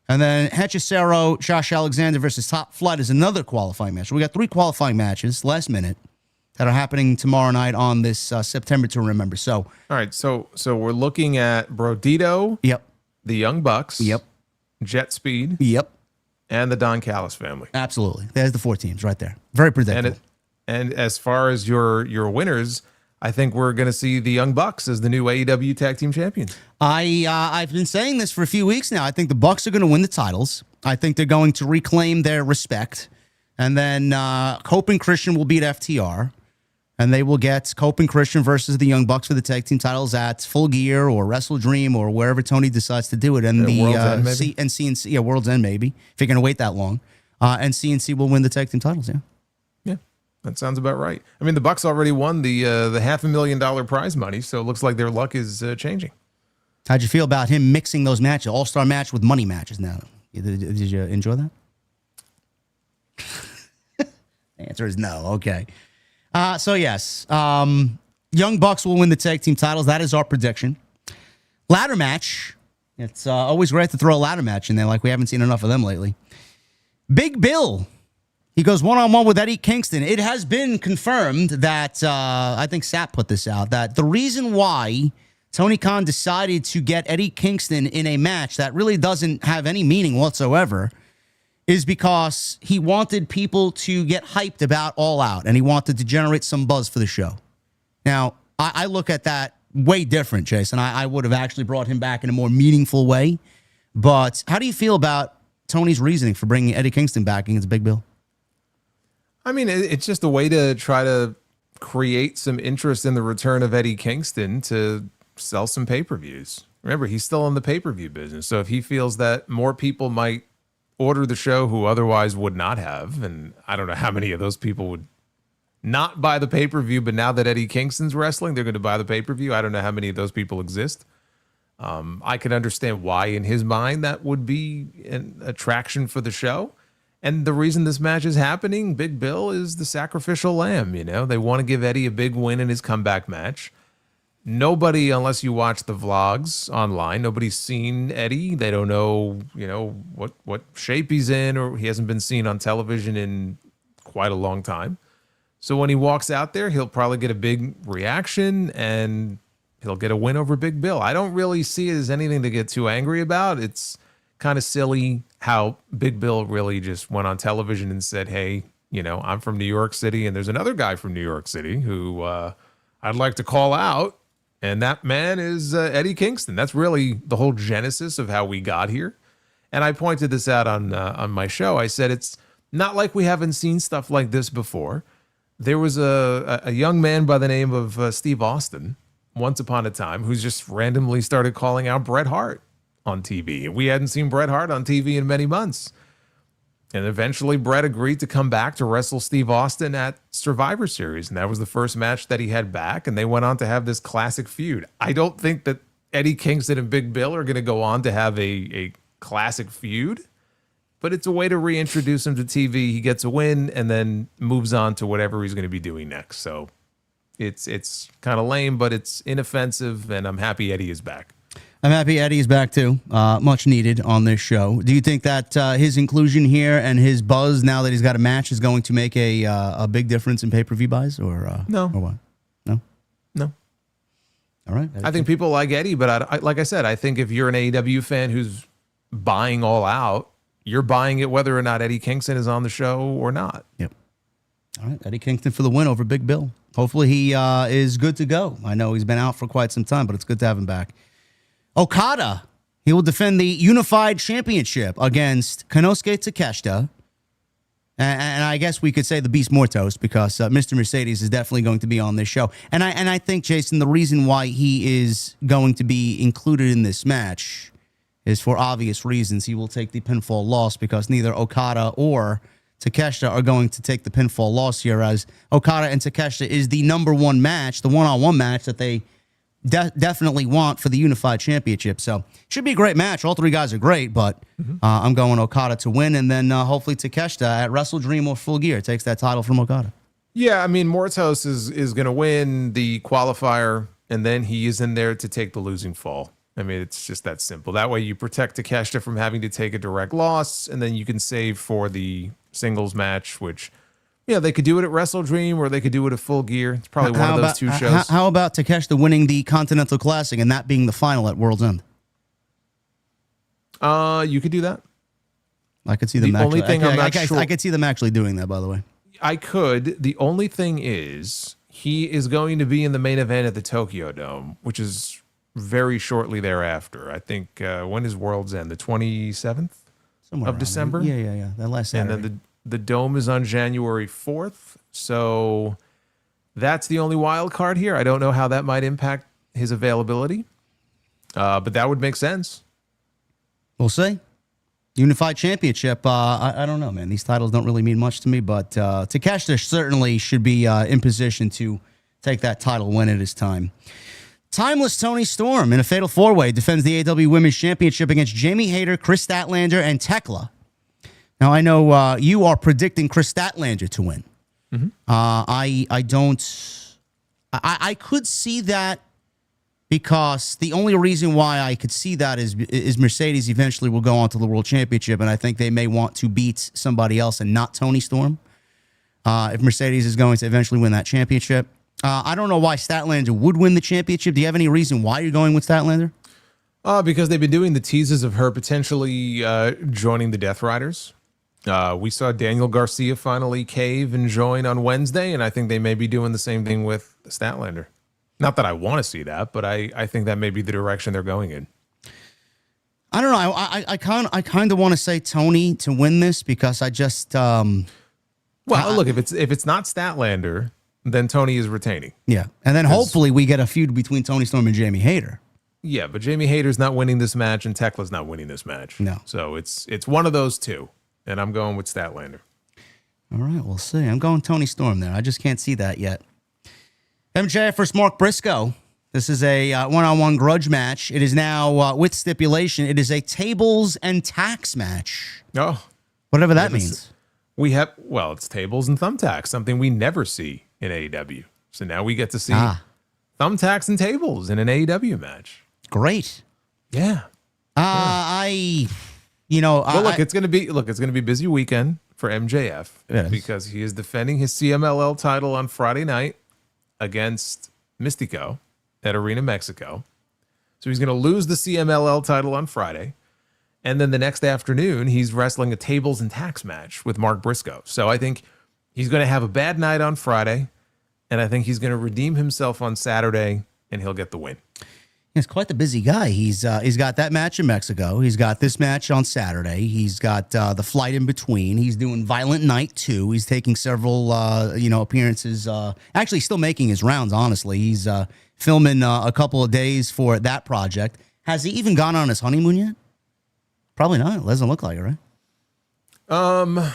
And then Hechicero, Josh Alexander versus Top Flight is another qualifying match. We got 3 qualifying matches last minute that are happening tomorrow night on this September to remember. So, all right. So we're looking at Brodito. Yep. The Young Bucks. Yep. Jet Speed. Yep. And the Don Callis family. Absolutely. There's the 4 teams right there. Very predictable. And as far as your winners, I think we're going to see the Young Bucks as the new AEW Tag Team Champions. I've been saying this for a few weeks now. I think the Bucks are going to win the titles. I think they're going to reclaim their respect. And then Cope and Christian will beat FTR. And they will get Cope and Christian versus the Young Bucks for the tag team titles at Full Gear or Wrestle Dream or wherever Tony decides to do it. And World's End, maybe? CNC, World's End maybe, if you're going to wait that long. And CNC will win the tag team titles, yeah. Yeah, that sounds about right. I mean, the Bucks already won the $500,000 prize money, so it looks like their luck is changing. How'd you feel about him mixing those matches, All-Star match with money matches now? Did you enjoy that? The answer is no, okay. So yes, Young Bucks will win the tag team titles. That is our prediction. Ladder match. It's always great to throw a ladder match in there, like we haven't seen enough of them lately. Big Bill. He goes one-on-one with Eddie Kingston. It has been confirmed that, I think Sap put this out, that the reason why Tony Khan decided to get Eddie Kingston in a match that really doesn't have any meaning whatsoever is because he wanted people to get hyped about All Out, and he wanted to generate some buzz for the show. Now, I look at that way different, Jason. I would have actually brought him back in a more meaningful way. But how do you feel about Tony's reasoning for bringing Eddie Kingston back against Big Bill? I mean, it's just a way to try to create some interest in the return of Eddie Kingston to sell some pay-per-views. Remember, he's still in the pay-per-view business. So if he feels that more people might order the show who otherwise would not have, and I don't know how many of those people would not buy the pay-per-view, but now that Eddie Kingston's wrestling, they're going to buy the pay-per-view. I don't know how many of those people exist. I can understand why in his mind that would be an attraction for the show. And the reason this match is happening, Big Bill is the sacrificial lamb. They want to give Eddie a big win in his comeback match. nobody, unless you watch the vlogs online, nobody's seen Eddie. They don't know, what shape he's in, or he hasn't been seen on television in quite a long time. So when he walks out there, he'll probably get a big reaction and he'll get a win over Big Bill. I don't really see it as anything to get too angry about. It's kind of silly how Big Bill really just went on television and said, hey, I'm from New York City and there's another guy from New York City who I'd like to call out. And that man is Eddie Kingston. That's really the whole genesis of how we got here. And I pointed this out on my show. I said, it's not like we haven't seen stuff like this before. There was a young man by the name of Steve Austin once upon a time who's just randomly started calling out Bret Hart on TV. We hadn't seen Bret Hart on TV in many months. And eventually Bret agreed to come back to wrestle Steve Austin at Survivor Series. And that was the first match that he had back. And they went on to have this classic feud. I don't think that Eddie Kingston and Big Bill are going to go on to have a classic feud. But it's a way to reintroduce him to TV. He gets a win and then moves on to whatever he's going to be doing next. So it's kind of lame, but it's inoffensive. And I'm happy Eddie is back. I'm happy Eddie is back too. Much needed on this show. Do you think that his inclusion here and his buzz now that he's got a match is going to make a big difference in pay-per-view buys, or no? Or what? No. All right. I think people like Eddie, but like I said, I think if you're an AEW fan who's buying All Out, you're buying it whether or not Eddie Kingston is on the show or not. Yep. All right, Eddie Kingston for the win over Big Bill. Hopefully he is good to go. I know he's been out for quite some time, but it's good to have him back. Okada, he will defend the Unified Championship against Konosuke Takeshita. And I guess we could say the Beast Mortos, because Mr. Mercedes is definitely going to be on this show. And I think, Jason, the reason why he is going to be included in this match is for obvious reasons. He will take the pinfall loss because neither Okada or Takeshita are going to take the pinfall loss here, as Okada and Takeshita is the number one match, the one-on-one match that they definitely want for the Unified Championship. So should be a great match. All three guys are great, but I'm going Okada to win, and then hopefully Takeshita at Wrestle Dream or Full Gear takes that title from Okada. Yeah, I mean, Mortos is going to win the qualifier, and then he is in there to take the losing fall. I mean, it's just that simple. That way you protect Takeshita from having to take a direct loss, and then you can save for the singles match, which, they could do it at Wrestle Dream or they could do it at Full Gear. It's probably one of those two shows. How about Takeshita winning the Continental Classic and that being the final at World's End? You could do that. I could see them. The only thing I'm not sure. I could see them actually doing that, by the way. I could. The only thing is he is going to be in the main event at the Tokyo Dome, which is very shortly thereafter. I think, when is World's End? The 27th of December? Yeah. That last Saturday. And then the Dome is on January 4th. So that's the only wild card here. I don't know how that might impact his availability, but that would make sense. We'll see. Unified Championship. I don't know, man. These titles don't really mean much to me, but Takeshita certainly should be in position to take that title when it is time. Timeless Tony Storm in a fatal four-way defends the AEW Women's Championship against Jamie Hayter, Chris Statlander, and Tekla. Now, I know you are predicting Chris Statlander to win. Mm-hmm. I could see that, because the only reason why I could see that is Mercedes eventually will go on to the World Championship, and I think they may want to beat somebody else and not Tony Storm if Mercedes is going to eventually win that championship. I don't know why Statlander would win the championship. Do you have any reason why you're going with Statlander? Because they've been doing the teases of her potentially joining the Death Riders. We saw Daniel Garcia finally cave and join on Wednesday, and I think they may be doing the same thing with Statlander. Not that I want to see that, but I think that may be the direction they're going in. I don't know. I kind of want to say Tony to win this, because I just look, if it's not Statlander, then Tony is retaining. Yeah, and then hopefully we get a feud between Tony Storm and Jamie Hayter. Yeah, but Jamie Hayter's not winning this match, and Tekla's not winning this match. No, so it's one of those two, and I'm going with Statlander. All right, we'll see. I'm going Tony Storm there. I just can't see that yet. MJF versus Mark Briscoe. This is a one-on-one grudge match. It is now, with stipulation, it is a tables and tacks match. Oh. Whatever that means. It's tables and thumbtacks, something we never see in AEW. So now we get to see thumbtacks and tables in an AEW match. Great. Yeah. It's gonna be a busy weekend for MJF because he is defending his CMLL title on Friday night against Mystico at Arena Mexico. So he's gonna lose the CMLL title on Friday, and then the next afternoon he's wrestling a tables and tacks match with Mark Briscoe. So I think he's gonna have a bad night on Friday, and I think he's gonna redeem himself on Saturday, and he'll get the win. He's quite the busy guy. He's got that match in Mexico. He's got this match on Saturday. He's got the flight in between. He's doing Violent Night 2. He's taking several appearances. Actually, still making his rounds. Honestly, he's filming a couple of days for that project. Has he even gone on his honeymoon yet? Probably not. It doesn't look like it, right?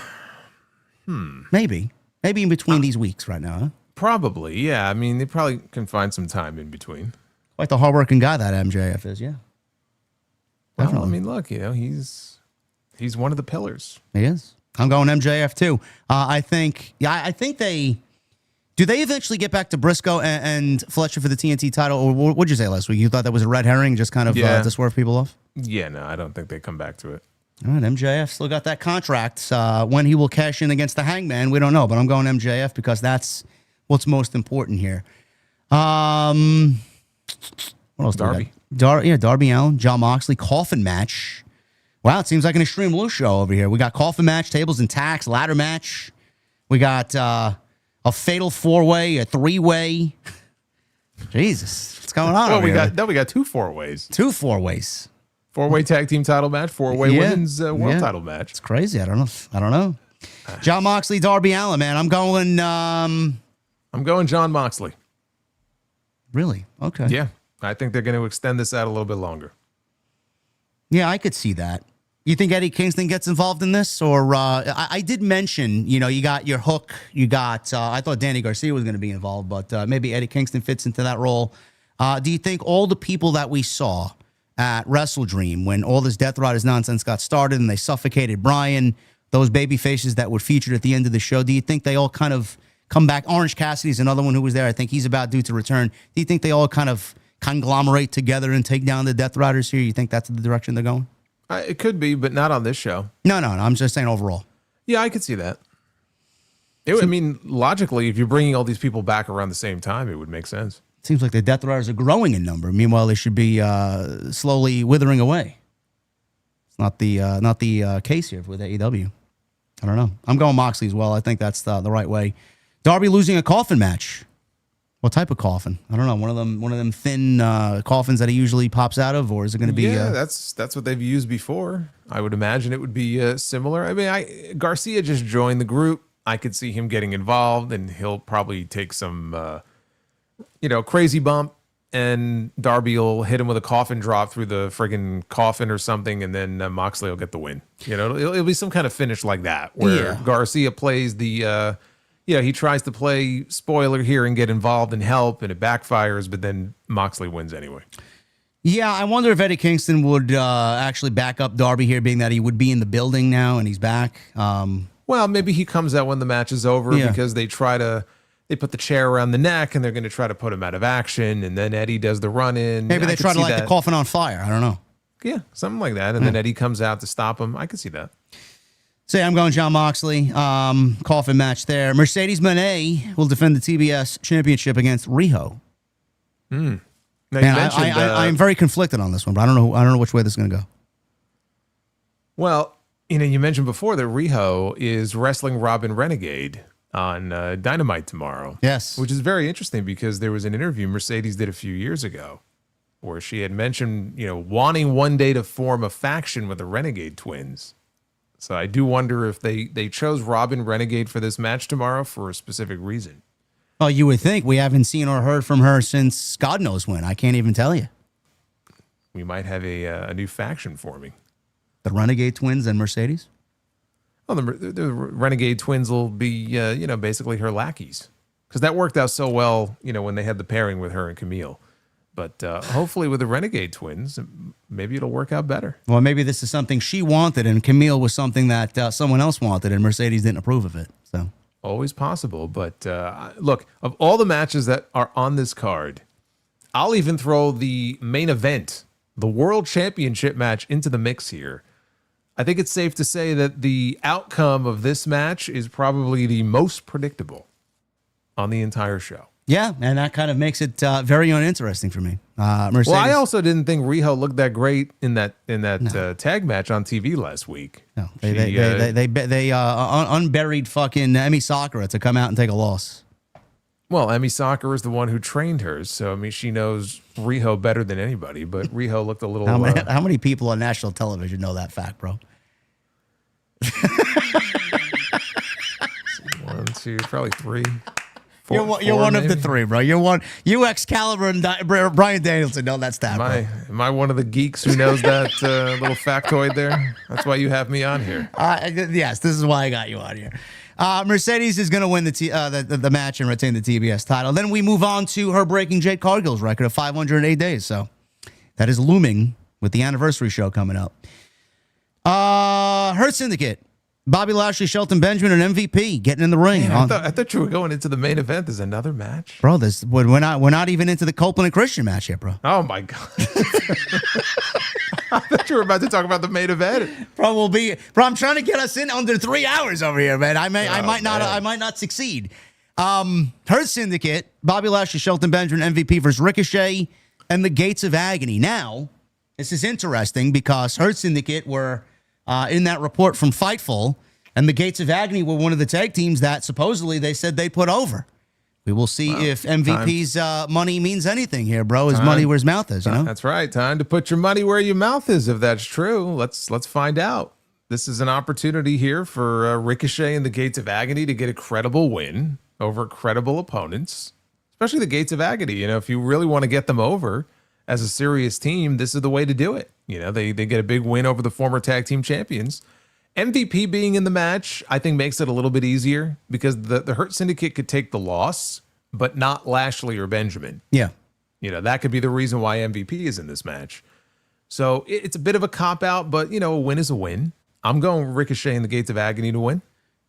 Maybe in between these weeks right now. Huh? Probably, yeah. I mean, they probably can find some time in between. Quite the hardworking guy that MJF is, yeah. Well, I mean, look, he's one of the pillars. He is. I'm going MJF too. I think they do. They eventually get back to Briscoe and Fletcher for the TNT title, or what would you say last week? You thought that was a red herring, just kind of to swerve people off? Yeah, no, I don't think they come back to it. All right, MJF still got that contract. When he will cash in against the Hangman, we don't know, but I'm going MJF because that's what's most important here. What else? Darby. Darby Allin, Jon Moxley, coffin match. Wow, it seems like an Extreme Rules show over here. We got coffin match, tables and tacks, ladder match. We got a fatal 4-way, a 3-way. Jesus, what's going on? We got 2 4-ways. 2 4-ways. 4-way tag team title match, 4-way women's world title match. It's crazy. I don't know. Jon Moxley, Darby Allin, man. I'm going Jon Moxley. Really? Okay. Yeah. I think they're going to extend this out a little bit longer. Yeah, I could see that. You think Eddie Kingston gets involved in this? Or I did mention, you got your Hook. You got, I thought Danny Garcia was going to be involved, but maybe Eddie Kingston fits into that role. Do you think all the people that we saw at Wrestle Dream, when all this Death Riders nonsense got started and they suffocated Brian, those baby faces that were featured at the end of the show, do you think they all kind of come back? Orange Cassidy's another one who was there. I think he's about due to return. Do you think they all kind of conglomerate together and take down the Death Riders here? You think that's the direction they're going? It could be, but not on this show. No. I'm just saying overall. Yeah, I could see that. Logically, if you're bringing all these people back around the same time, it would make sense. It seems like the Death Riders are growing in number. Meanwhile, they should be slowly withering away. It's not the case here with AEW. I don't know. I'm going Moxley as well. I think that's the right way. Darby losing a coffin match. What type of coffin? I don't know. One of them thin coffins that he usually pops out of, or is it going to be? Yeah, that's what they've used before. I would imagine it would be similar. I mean, Garcia just joined the group. I could see him getting involved, and he'll probably take some, crazy bump, and Darby will hit him with a coffin drop through the friggin' coffin or something, and then Moxley will get the win. It'll be some kind of finish like that, where Garcia plays the. He tries to play spoiler here and get involved and help, and it backfires, but then Moxley wins anyway. Yeah, I wonder if Eddie Kingston would actually back up Darby here, being that he would be in the building now and he's back. Well, maybe he comes out when the match is over because they put the chair around the neck and they're going to try to put him out of action, and then Eddie does the run-in. Maybe they try to light the coffin on fire. I don't know. Yeah, something like that, and then Eddie comes out to stop him. I could see that. So I'm going Jon Moxley. Coffin match there. Mercedes Moné will defend the TBS championship against Riho. Now I'm very conflicted on this one, but I don't know which way this is going to go. Well, you mentioned before that Riho is wrestling Robin Renegade on Dynamite tomorrow. Yes, which is very interesting because there was an interview Mercedes did a few years ago where she had mentioned, wanting one day to form a faction with the Renegade twins. So I do wonder if they chose Robin Renegade for this match tomorrow for a specific reason. Well, you would think. We haven't seen or heard from her since God knows when. I can't even tell you. We might have a new faction forming. The Renegade twins and Mercedes? Well, the Renegade twins will be, basically her lackeys. Because that worked out so well, when they had the pairing with her and Camille. But hopefully with the Renegade twins, maybe it'll work out better. Well, maybe this is something she wanted, and Camille was something that someone else wanted, and Mercedes didn't approve of it. So always possible. But look, of all the matches that are on this card, I'll even throw the main event, the World Championship match, into the mix here. I think it's safe to say that the outcome of this match is probably the most predictable on the entire show. Yeah, and that kind of makes it very uninteresting for me. Mercedes. Well, I also didn't think Riho looked that great in that tag match on TV last week. No, they unburied fucking Emi Sakura to come out and take a loss. Well, Emi Sakura is the one who trained her, so I mean she knows Riho better than anybody. But Riho looked a little. How many people on national television know that fact, bro? 1, 2, probably 3. You're one of the 3, bro. You're one. You, Excalibur, and Bryan Danielson know that stat. Am I one of the geeks who knows that little factoid there? That's why you have me on here. Yes, this is why I got you on here. Mercedes is going to win the match and retain the TBS title. Then we move on to her breaking Jade Cargill's record of 508 days. So that is looming with the anniversary show coming up. Hurt Syndicate. Bobby Lashley, Shelton Benjamin, and MVP getting in the ring. Man, I thought you were going into the main event. There's another match, bro. We're not even into the Copeland and Christian match yet, bro. Oh my god! I thought you were about to talk about the main event. Bro, I'm trying to get us in under 3 hours over here, man. I might not succeed. Hurt Syndicate, Bobby Lashley, Shelton Benjamin, MVP versus Ricochet, and the Gates of Agony. Now, this is interesting because Hurt Syndicate were in that report from Fightful, and the Gates of Agony were one of the tag teams that supposedly they said they put over. We will see if MVP's money means anything here, bro. His money where his mouth is, you know? That's right. Time to put your money where your mouth is, if that's true. Let's find out. This is an opportunity here for Ricochet and the Gates of Agony to get a credible win over credible opponents, especially the Gates of Agony. You know, if you really want to get them over as a serious team, this is the way to do it. You know, they get a big win over the former tag team champions. MVP being in the match, I think, makes it a little bit easier because the Hurt Syndicate could take the loss, but not Lashley or Benjamin. Yeah. You know, that could be the reason why MVP is in this match. So it's a bit of a cop-out, but, you know, a win is a win. I'm going Ricochet and the Gates of Agony to win.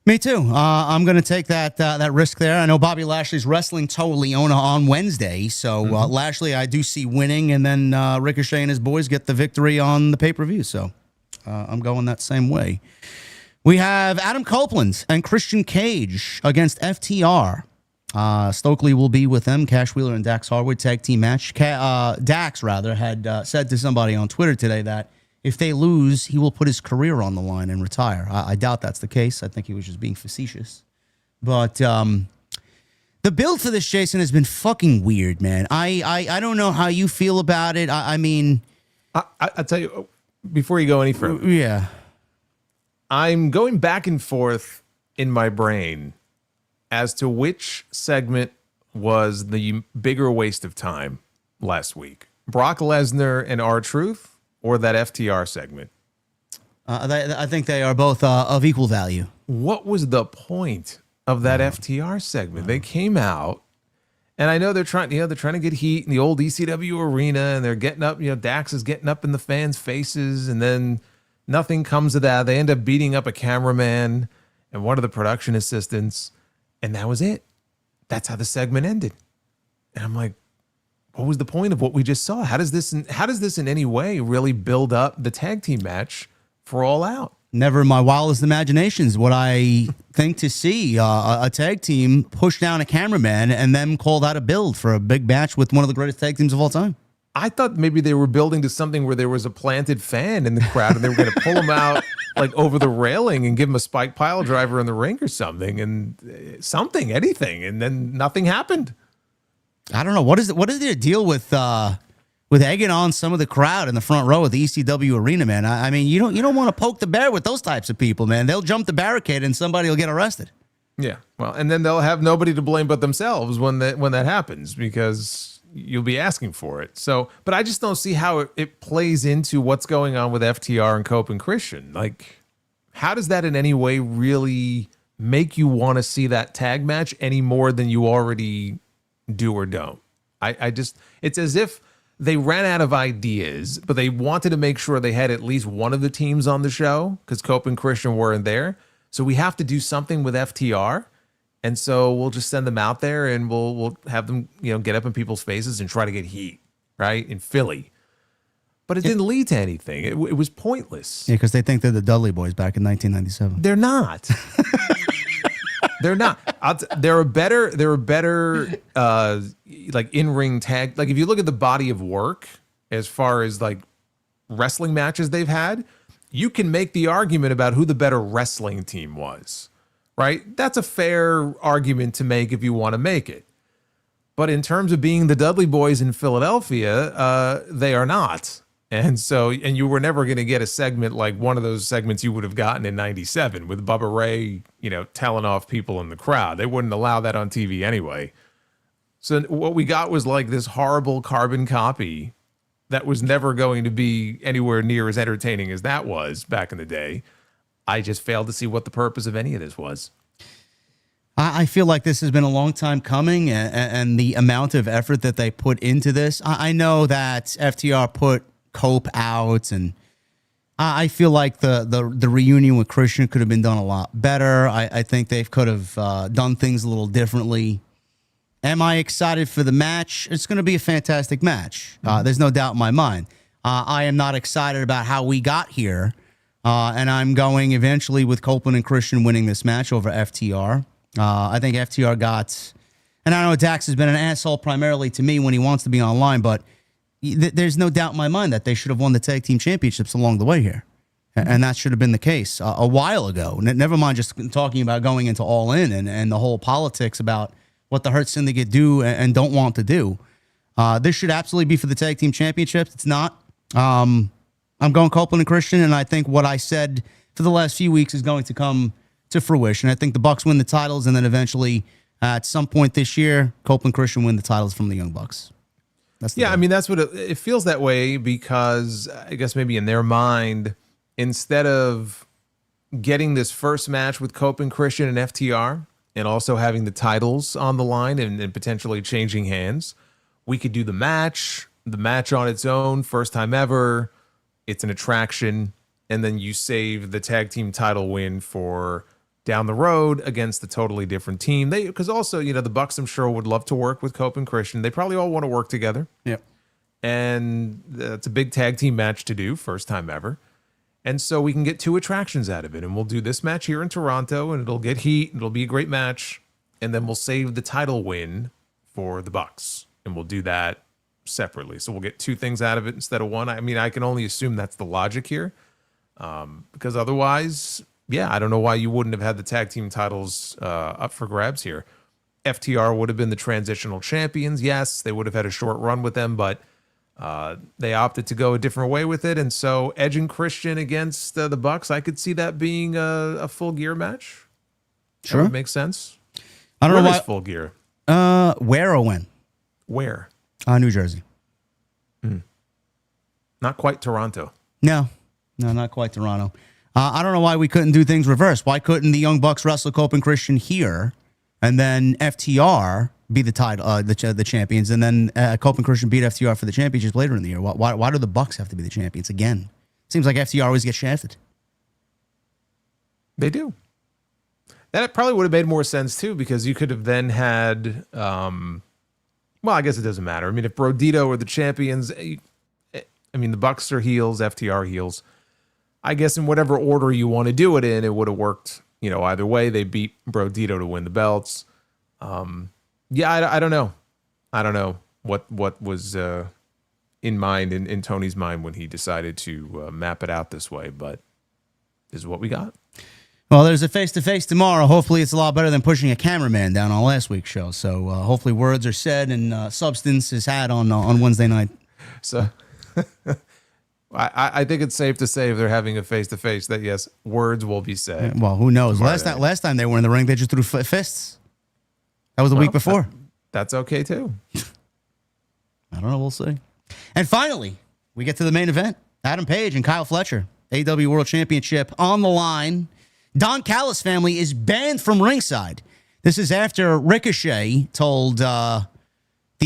Me too. I'm going to take that risk there. I know Bobby Lashley's wrestling Leona on Wednesday, so Lashley I do see winning, and then Ricochet and his boys get the victory on the pay-per-view. So I'm going that same way. We have Adam Copeland and Christian Cage against FTR. Stokely will be with them. Cash Wheeler and Dax Harwood tag team match. Dax had said to somebody on Twitter today that if they lose, he will put his career on the line and retire. I doubt that's the case. I think he was just being facetious. But the build for this, Jason, has been fucking weird, man. I don't know how you feel about it. I mean... I'll tell you, before you go any further. Yeah. I'm going back and forth in my brain as to which segment was the bigger waste of time last week. Brock Lesnar and R-Truth, or that FTR segment? I think they are both of equal value. What was the point of that FTR segment? They came out, and I know they're trying to get heat in the old ECW arena, and they're getting up. You know, Dax is getting up in the fans' faces, and then nothing comes of that. They end up beating up a cameraman and one of the production assistants, and that was it. That's how the segment ended. And I'm like, what was the point of what we just saw? How does this in any way really build up the tag team match for All Out? Never in my wildest imaginations would I think to see a tag team push down a cameraman and then call that a build for a big match with one of the greatest tag teams of all time. I thought maybe they were building to something where there was a planted fan in the crowd and they were going to pull him out like over the railing and give him a spike pile driver in the ring or something, anything, and then nothing happened. I don't know. What is their deal with egging on some of the crowd in the front row of the ECW arena, man? I mean, you don't want to poke the bear with those types of people, man. They'll jump the barricade and somebody will get arrested. Yeah, well, and then they'll have nobody to blame but themselves when that happens because you'll be asking for it. So, but I just don't see how it plays into what's going on with FTR and Cope and Christian. Like, how does that in any way really make you want to see that tag match any more than you already do or don't? It's as if they ran out of ideas, but they wanted to make sure they had at least one of the teams on the show because Cope and Christian weren't there. So we have to do something with FTR. And so we'll just send them out there and we'll have them, get up in people's faces and try to get heat, right? In Philly. But it didn't lead to anything. It was pointless. Yeah, because they think they're the Dudley Boys back in 1997. They're not. They're not. There are better like in-ring tag. Like if you look at the body of work as far as like wrestling matches they've had, you can make the argument about who the better wrestling team was, right? That's a fair argument to make if you want to make it. But in terms of being the Dudley Boys in Philadelphia, they are not. And you were never going to get a segment like one of those segments you would have gotten in 97 with Bubba Ray, telling off people in the crowd. They wouldn't allow that on TV anyway. So what we got was like this horrible carbon copy that was never going to be anywhere near as entertaining as that was back in the day. I just failed to see what the purpose of any of this was. I feel like this has been a long time coming, and the amount of effort that they put into this. I know that FTR put Cope out, and I feel like the reunion with Christian could have been done a lot better. I think they could have done things a little differently. Am I excited for the match? It's going to be a fantastic match. There's no doubt in my mind. I am not excited about how we got here, and I'm going eventually with Copeland and Christian winning this match over FTR. I think FTR got, and I know Dax has been an asshole primarily to me when he wants to be online, but there's no doubt in my mind that they should have won the tag team championships along the way here. And that should have been the case a while ago. Never mind just talking about going into All In and the whole politics about what the Hurt Syndicate do and don't want to do. This should absolutely be for the tag team championships. It's not. I'm going Copeland and Christian, and I think what I said for the last few weeks is going to come to fruition. I think the Bucks win the titles, and then eventually at some point this year, Copeland and Christian win the titles from the Young Bucks. I mean, that's what it feels that way, because I guess maybe in their mind, instead of getting this first match with Cope and Christian and FTR and also having the titles on the line and potentially changing hands, we could do the match on its own, first time ever. It's an attraction. And then you save the tag team title win for down the road against a totally different team. Because also, the Bucks, I'm sure, would love to work with Cope and Christian. They probably all want to work together. Yep. And it's a big tag team match to do, first time ever. And so we can get two attractions out of it. And we'll do this match here in Toronto, and it'll get heat. It'll be a great match. And then we'll save the title win for the Bucks. And we'll do that separately. So we'll get two things out of it instead of one. I mean, I can only assume that's the logic here. Because otherwise, I don't know why you wouldn't have had the tag team titles up for grabs here. FTR would have been the transitional champions. Yes, they would have had a short run with them, but they opted to go a different way with it. And so Edge and Christian against the Bucks, I could see that being a full gear match. Sure. That would make sense. I don't know why. Full gear? Where or when? Where? New Jersey. Not quite Toronto. No, not quite Toronto. I don't know why we couldn't do things reverse. Why couldn't the Young Bucks wrestle Cope and Christian here, and then FTR be the title, the champions, and then Cope and Christian beat FTR for the championships later in the year? Why do the Bucks have to be the champions again? Seems like FTR always gets shafted. They do. That probably would have made more sense too, because you could have then had. Well, I guess it doesn't matter. I mean, if Brodito were the champions, I mean, the Bucks are heels, FTR heels. I guess in whatever order you want to do it in, it would have worked, either way. They beat Brodito to win the belts. I don't know. I don't know what was in mind, in Tony's mind when he decided to map it out this way, but this is what we got. Well, there's a face-to-face tomorrow. Hopefully it's a lot better than pushing a cameraman down on last week's show. So hopefully words are said and substance is had on Wednesday night. So I think it's safe to say if they're having a face-to-face that, yes, words will be said. Well, who knows? Last time they were in the ring, they just threw fists. That was the week before. That's okay, too. I don't know. We'll see. And finally, we get to the main event. Adam Page and Kyle Fletcher, AEW World Championship on the line. Don Callis family is banned from ringside. This is after Ricochet told the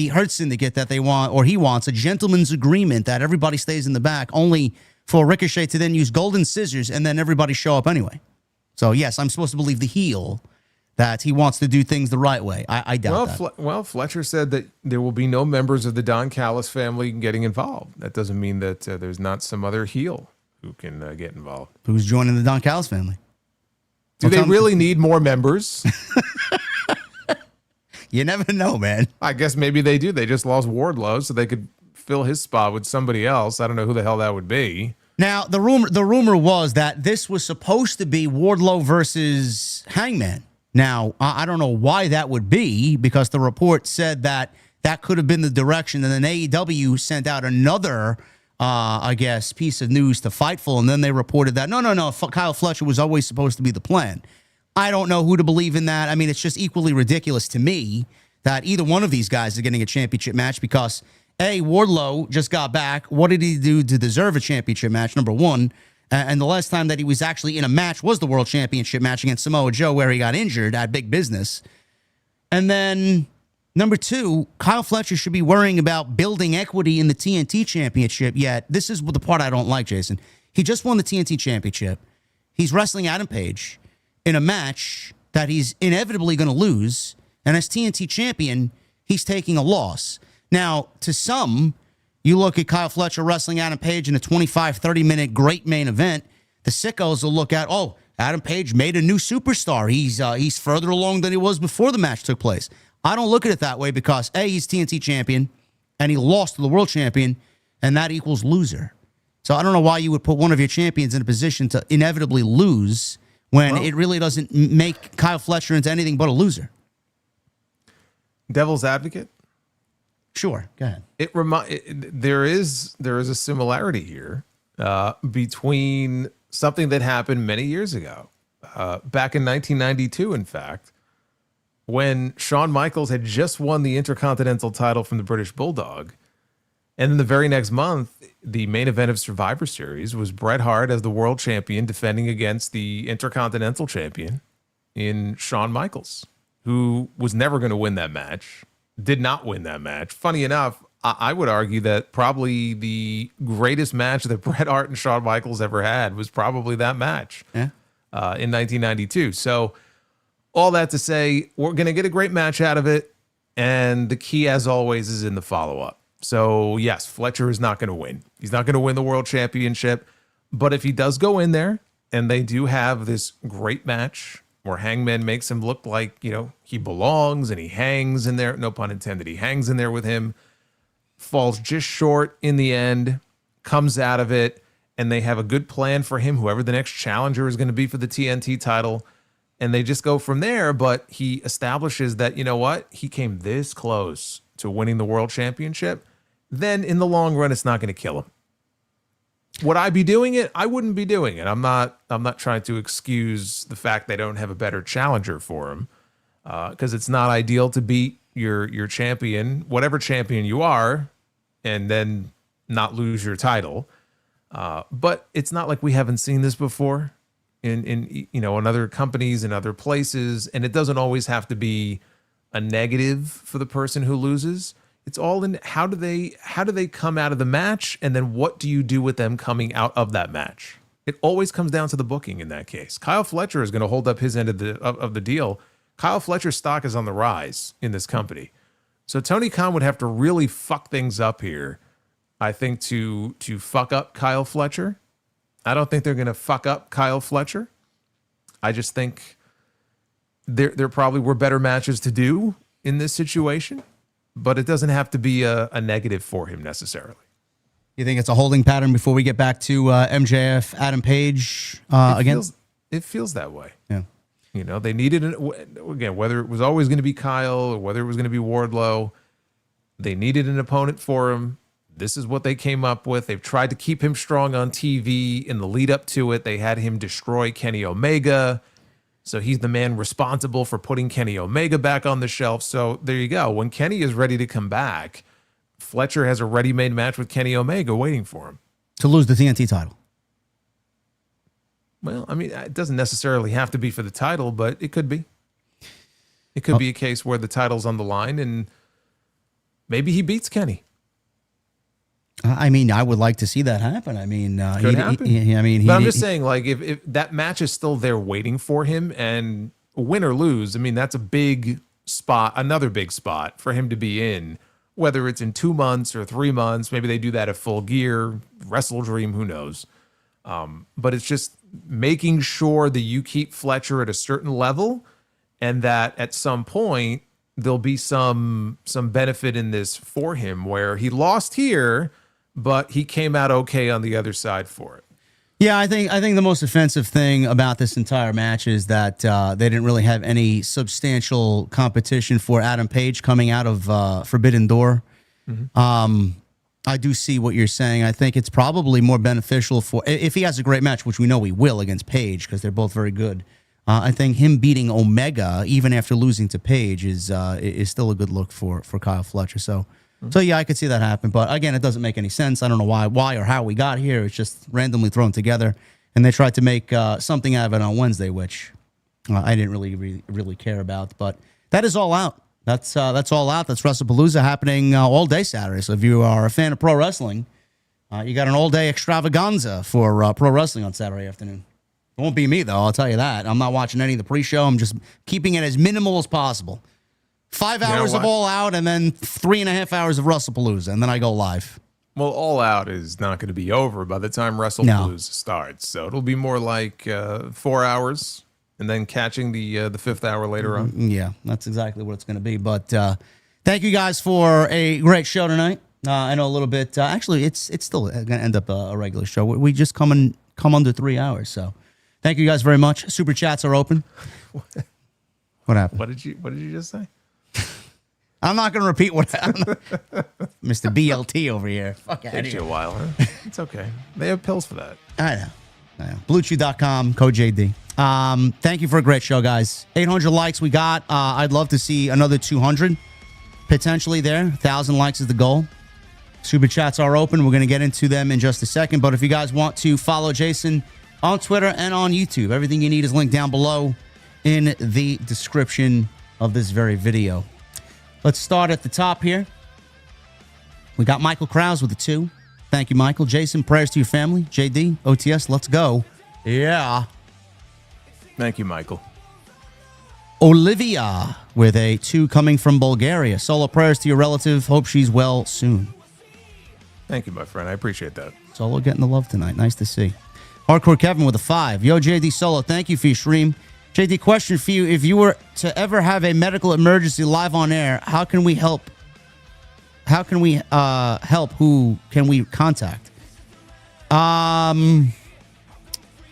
Hurt Syndicate that they want, or he wants, a gentleman's agreement that everybody stays in the back, only for Ricochet to then use golden scissors and then everybody show up anyway. So, yes, I'm supposed to believe the heel that he wants to do things the right way. I doubt that. Well, Fletcher said that there will be no members of the Don Callis family getting involved. That doesn't mean that there's not some other heel who can get involved. Who's joining the Don Callis family? Do they really need more members? You never know, man. I guess maybe they do. They just lost Wardlow, so they could fill his spot with somebody else. I don't know who the hell that would be. Now, the rumor was that this was supposed to be Wardlow versus Hangman. Now, I don't know why that would be, because the report said that could have been the direction, and then AEW sent out another, I guess, piece of news to Fightful, and then they reported that, no, Kyle Fletcher was always supposed to be the plan. I don't know who to believe in that. I mean, it's just equally ridiculous to me that either one of these guys is getting a championship match because, A, Wardlow just got back. What did he do to deserve a championship match, number one? And the last time that he was actually in a match was the World Championship match against Samoa Joe, where he got injured at Big Business. And then, number two, Kyle Fletcher should be worrying about building equity in the TNT Championship, yet this is the part I don't like, Jason. He just won the TNT Championship. He's wrestling Adam Page in a match that he's inevitably going to lose. And as TNT champion, he's taking a loss. Now, to some, you look at Kyle Fletcher wrestling Adam Page in a 25, 30-minute great main event, the sickos will look at, oh, Adam Page made a new superstar. He's further along than he was before the match took place. I don't look at it that way because, A, he's TNT champion, and he lost to the world champion, and that equals loser. So I don't know why you would put one of your champions in a position to inevitably lose when it really doesn't make Kyle Fletcher into anything but a loser. Devil's advocate? Sure, go ahead. There is a similarity here between something that happened many years ago, back in 1992, in fact, when Shawn Michaels had just won the Intercontinental title from the British Bulldog. And then the very next month, the main event of Survivor Series was Bret Hart as the world champion defending against the Intercontinental champion in Shawn Michaels, who was never going to win that match, did not win that match. Funny enough, I would argue that probably the greatest match that Bret Hart and Shawn Michaels ever had was probably that match in 1992. So all that to say, we're going to get a great match out of it. And the key, as always, is in the follow-up. So, yes, Fletcher is not going to win. He's not going to win the world championship. But if he does go in there and they do have this great match where Hangman makes him look like, he belongs and he hangs in there, no pun intended, he hangs in there with him, falls just short in the end, comes out of it, and they have a good plan for him, whoever the next challenger is going to be for the TNT title, and they just go from there. But he establishes that, you know what, he came this close to winning the world championship. Then in the long run, it's not going to kill him. Would I be doing it? I wouldn't be doing it. I'm not trying to excuse the fact they don't have a better challenger for him, because it's not ideal to beat your champion, whatever champion you are, and then not lose your title. But it's not like we haven't seen this before in other companies and other places, and it doesn't always have to be a negative for the person who loses. It's all in how do they come out of the match, and then what do you do with them coming out of that match? It always comes down to the booking in that case. Kyle Fletcher is going to hold up his end of the deal. Kyle Fletcher's stock is on the rise in this company. So Tony Khan would have to really fuck things up here, I think, to fuck up Kyle Fletcher. I don't think they're going to fuck up Kyle Fletcher. I just think there probably were better matches to do in this situation. But it doesn't have to be a negative for him necessarily. You think it's a holding pattern before we get back to MJF, Adam Page again? It feels that way. Yeah. They needed, again, whether it was always going to be Kyle or whether it was going to be Wardlow, they needed an opponent for him. This is what they came up with. They've tried to keep him strong on TV. In the lead up to it, they had him destroy Kenny Omega. So he's the man responsible for putting Kenny Omega back on the shelf. So there you go. When Kenny is ready to come back, Fletcher has a ready-made match with Kenny Omega waiting for him. To lose the TNT title. Well, I mean, it doesn't necessarily have to be for the title, but it could be. It could be a case where the title's on the line and maybe he beats Kenny. I mean, I would like to see that happen. I mean, could happen. But I'm just saying, like, if that match is still there waiting for him, and win or lose, I mean, that's a big spot, another big spot for him to be in, whether it's in 2 months or 3 months. Maybe they do that at Full Gear, Wrestle Dream, who knows? But it's just making sure that you keep Fletcher at a certain level, and that at some point there'll be some benefit in this for him, where he lost here, but he came out okay on the other side for it. Yeah, I think the most offensive thing about this entire match is that they didn't really have any substantial competition for Adam Page coming out of Forbidden Door. I do see what you're saying. I think it's probably more beneficial for, if he has a great match, which we know he will against Page because they're both very good. I think him beating Omega even after losing to Page is still a good look for Kyle Fletcher. So yeah, I could see that happen. But again, it doesn't make any sense. I don't know why or how we got here. It's just randomly thrown together, and they tried to make something out of it on Wednesday, which I didn't really care about. But that is All Out. That's All Out. That's WrestlePalooza happening all day Saturday. So if you are a fan of pro wrestling, you got an all-day extravaganza for pro wrestling on Saturday afternoon. It won't be me, though, I'll tell you that. I'm not watching any of the pre-show. I'm just keeping it as minimal as possible. 5 hours of All Out and then 3.5 hours of WrestlePalooza, and then I go live. Well, All Out is not going to be over by the time WrestlePalooza starts. So it'll be more like 4 hours, and then catching the fifth hour later on. Yeah, that's exactly what it's going to be. But thank you guys for a great show tonight. I know a little bit. Actually, it's still going to end up a regular show. We just come under 3 hours. So thank you guys very much. Super chats are open. What happened? What did you just say? I'm not going to repeat what happened. Mr. BLT over here. Fuck out of Takes here. you a while, huh? It's okay. They have pills for that. I know. BlueChew.com, code JD. Thank you for a great show, guys. 800 likes we got. I'd love to see another 200 potentially there. 1,000 likes is the goal. Super chats are open. We're going to get into them in just a second. But if you guys want to follow Jason on Twitter and on YouTube, everything you need is linked down below in the description of this very video. Let's start at the top here. We got Michael Krause with a 2. Thank you, Michael. Jason, prayers to your family. JD, OTS, let's go. Yeah. Thank you, Michael. Olivia with a 2 coming from Bulgaria. Solo prayers to your relative. Hope she's well soon. Thank you, my friend. I appreciate that. Solo getting the love tonight. Nice to see. Hardcore Kevin with a 5. Yo, JD Solo, thank you for your stream. JD, question for you. If you were to ever have a medical emergency live on air, how can we help? How can we help? Who can we contact? That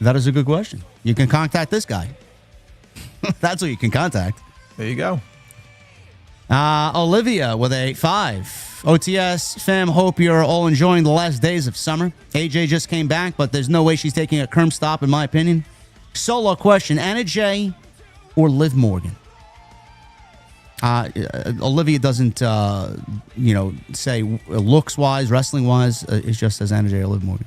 is a good question. You can contact this guy. That's who you can contact. There you go. Olivia with a 5. OTS fam, hope you're all enjoying the last days of summer. AJ just came back, but there's no way she's taking a Kerm stop, in my opinion. Solo question, Anna Jay or Liv Morgan? Olivia doesn't, say looks-wise, wrestling-wise. It just says Anna Jay or Liv Morgan.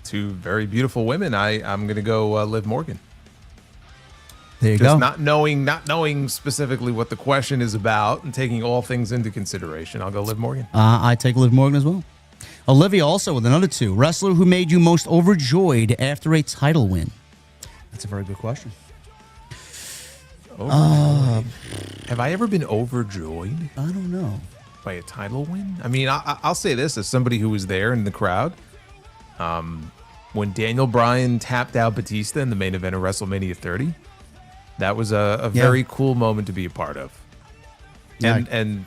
Two very beautiful women. I'm going to go Liv Morgan. There you Just go. not knowing specifically what the question is about and taking all things into consideration, I'll go Liv Morgan. I take Liv Morgan as well. Olivia also with another 2. Wrestler who made you most overjoyed after a title win? That's a very good question. Have I ever been overjoyed? I don't know. By a title win? I mean, I'll say this as somebody who was there in the crowd. When Daniel Bryan tapped out Batista in the main event of WrestleMania 30, that was a very cool moment to be a part of. Yeah. And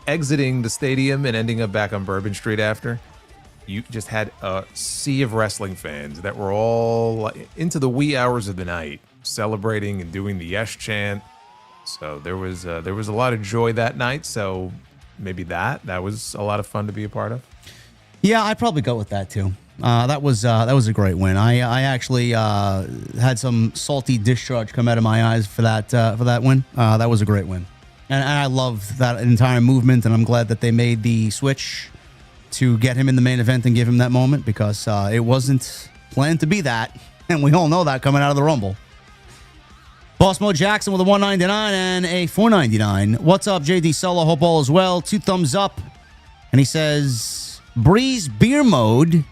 exiting the stadium and ending up back on Bourbon Street after, you just had a sea of wrestling fans that were all into the wee hours of the night celebrating and doing the yes chant. So there was a lot of joy that night. So maybe that was a lot of fun to be a part of. Yeah, I'd probably go with that too. That was a great win. I actually had some salty discharge come out of my eyes for that win. That was a great win. And I love that entire movement, and I'm glad that they made the switch to get him in the main event and give him that moment, because it wasn't planned to be that, and we all know that coming out of the Rumble. Boss Mo Jackson with a 199 and a 499. What's up, JD Solo? Hope all is well. 2 thumbs up. And he says, Breeze Beer Mode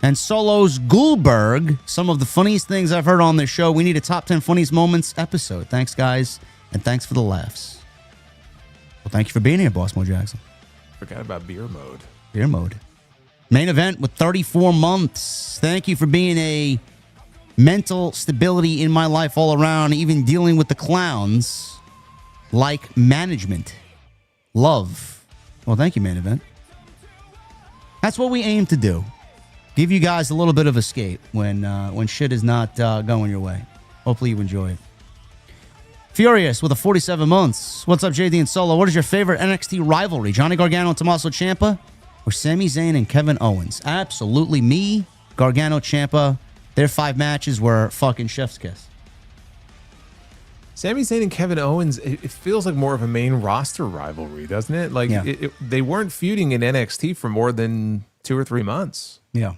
And Solo's Goldberg, some of the funniest things I've heard on this show. We need a top 10 funniest moments episode. Thanks, guys, and thanks for the laughs. Well, thank you for being here, Boss Mo Jackson. Forgot about beer mode. Beer mode. Main event with 34 months. Thank you for being a mental stability in my life all around, even dealing with the clowns like management. Love. Well, thank you, main event. That's what we aim to do. Give you guys a little bit of escape when shit is not going your way. Hopefully you enjoy it. Furious with a 47 months. What's up, JD and Solo? What is your favorite NXT rivalry? Johnny Gargano and Tommaso Ciampa? Or Sami Zayn and Kevin Owens? Absolutely me, Gargano, Ciampa. Their 5 matches were fucking chef's kiss. Sami Zayn and Kevin Owens, it feels like more of a main roster rivalry, doesn't it? Like, Yeah. they weren't feuding in NXT for more than 2 or 3 months. Yeah.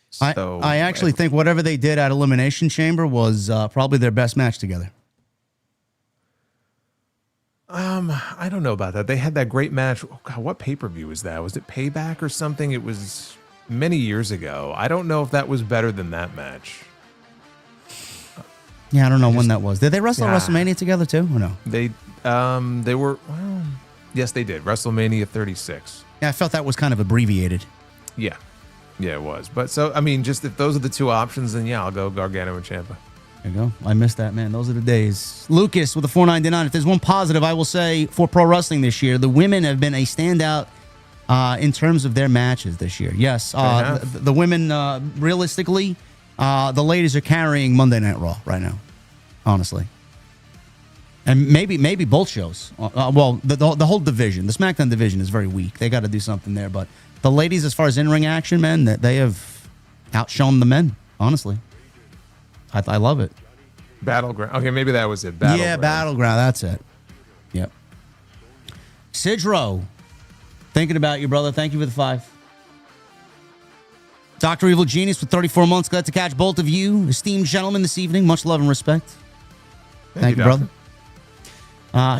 So, I actually think whatever they did at Elimination Chamber was probably their best match together. I don't know about that. They had that great match. Oh, God, what pay-per-view was that? Was it Payback or something? It was many years ago. I don't know if that was better than that match. Yeah, I don't know when that was. Did they wrestle at WrestleMania together too, or no? They were, well, yes, they did. WrestleMania 36. Yeah, I felt that was kind of abbreviated. Yeah. Yeah, it was. But so, I mean, just if those are the 2 options, then yeah, I'll go Gargano and Ciampa. There you go. I missed that, man. Those are the days. Lucas with a $4.99. If there's one positive, I will say for pro wrestling this year, the women have been a standout in terms of their matches this year. Yes, the women, realistically, the ladies are carrying Monday Night Raw right now, honestly. And maybe both shows. Well, the whole division, the SmackDown division is very weak. They got to do something there. But the ladies, as far as in-ring action, man, they have outshone the men, honestly. I love it. Battleground. Okay, maybe that was it. Battleground. Yeah, Battleground. That's it. Yep. Sedro, thinking about you, brother. Thank you for the 5. Dr. Evil Genius with 34 months. Glad to catch both of you, esteemed gentlemen, this evening. Much love and respect. Thank you, brother.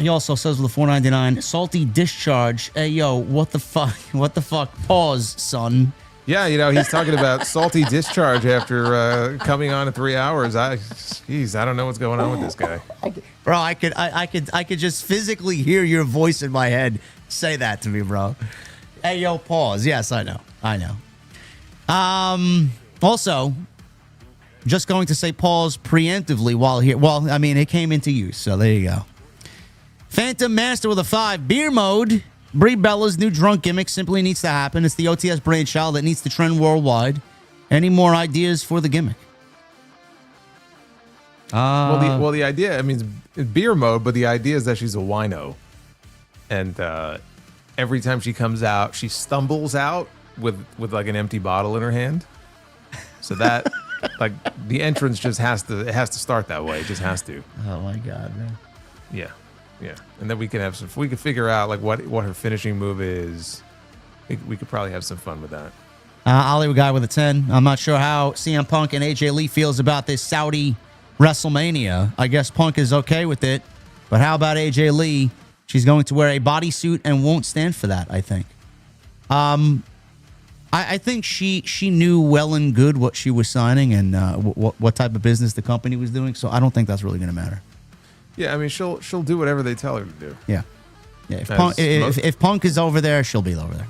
He also says with a $4.99, salty discharge. Hey, yo, what the fuck? What the fuck? Pause, son. Yeah, he's talking about salty discharge after coming on in 3 hours. I don't know what's going on with this guy. Bro, I could just physically hear your voice in my head say that to me, bro. Hey, yo, pause. Yes, I know. Also, just going to say pause preemptively while here. Well, I mean, it came into use, so there you go. Phantom Master with a 5. Beer mode. Brie Bella's new drunk gimmick simply needs to happen. It's the OTS brainchild that needs to trend worldwide. Any more ideas for the gimmick? Well, the idea, I mean, it's beer mode, but the idea is that she's a wino. And every time she comes out, she stumbles out with like an empty bottle in her hand. So that, like, the entrance just has to start that way. It just has to. Oh, my God, man. Yeah. Yeah, and then we can figure out like what her finishing move is. We could probably have some fun with that. Hollywood guy with a 10. I'm not sure how CM Punk and AJ Lee feels about this Saudi WrestleMania. I guess Punk is okay with it, but how about AJ Lee? She's going to wear a bodysuit and won't stand for that, I think. I think she knew well and good what she was signing and what type of business the company was doing, so I don't think that's really going to matter. Yeah, I mean, she'll do whatever they tell her to do. Yeah. If Punk is over there, she'll be over there.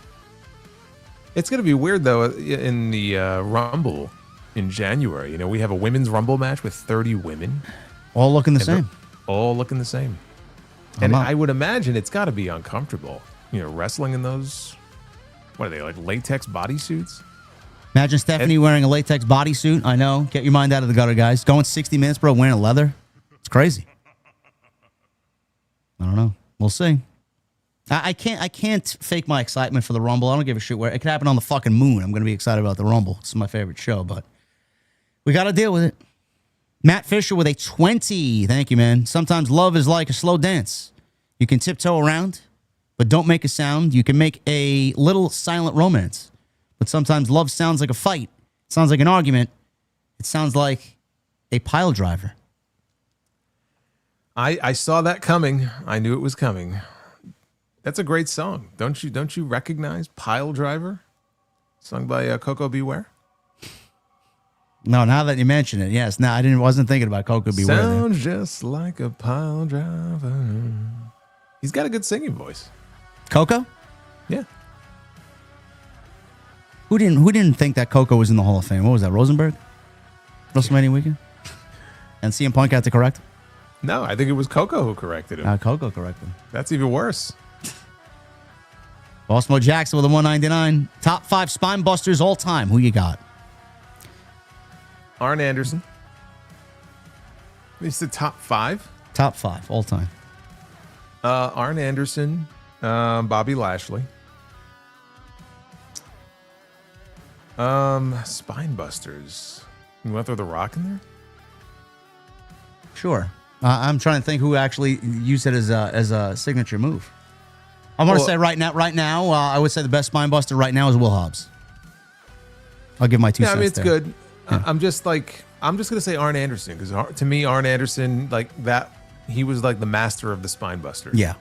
It's going to be weird, though, in the Rumble in January. We have a women's Rumble match with 30 women. All looking the same. All looking the same. And I would imagine it's got to be uncomfortable, wrestling in those, what are they, like latex bodysuits? Imagine Stephanie wearing a latex bodysuit. I know. Get your mind out of the gutter, guys. Going 60 minutes, bro, wearing leather. It's crazy. I don't know. We'll see. I can't fake my excitement for the Rumble. I don't give a shit where it could happen on the fucking moon. I'm going to be excited about the Rumble. It's my favorite show, but we got to deal with it. Matt Fisher with a 20. Thank you, man. Sometimes love is like a slow dance. You can tiptoe around, but don't make a sound. You can make a little silent romance, but sometimes love sounds like a fight. It sounds like an argument. It sounds like a pile driver. I saw that coming. I knew it was coming. That's a great song. Don't you recognize Pile Driver? Sung by Coco Beware? No, now that you mention it, yes. No, wasn't thinking about Coco Beware. Sounds just like a pile driver. He's got a good singing voice. Coco? Yeah. Who didn't think that Coco was in the Hall of Fame? What was that, Rosenberg? WrestleMania weekend? And CM Punk had to correct him? No, I think it was Coco who corrected him. Coco corrected him. That's even worse. Bossmo Jackson with a 199. Top 5 spine busters all time. Who you got? Arn Anderson. He said top 5? Top 5 all time. Arn Anderson, Bobby Lashley. Spine busters. You want to throw The Rock in there? Sure. I'm trying to think who actually used it as a signature move. I want to say right now, I would say the best spine buster right now is Will Hobbs. I'll give my 2 cents. I mean, it's there. good. Yeah. I'm just gonna say Arn Anderson because to me, Arn Anderson he was like the master of the spine buster. Yeah.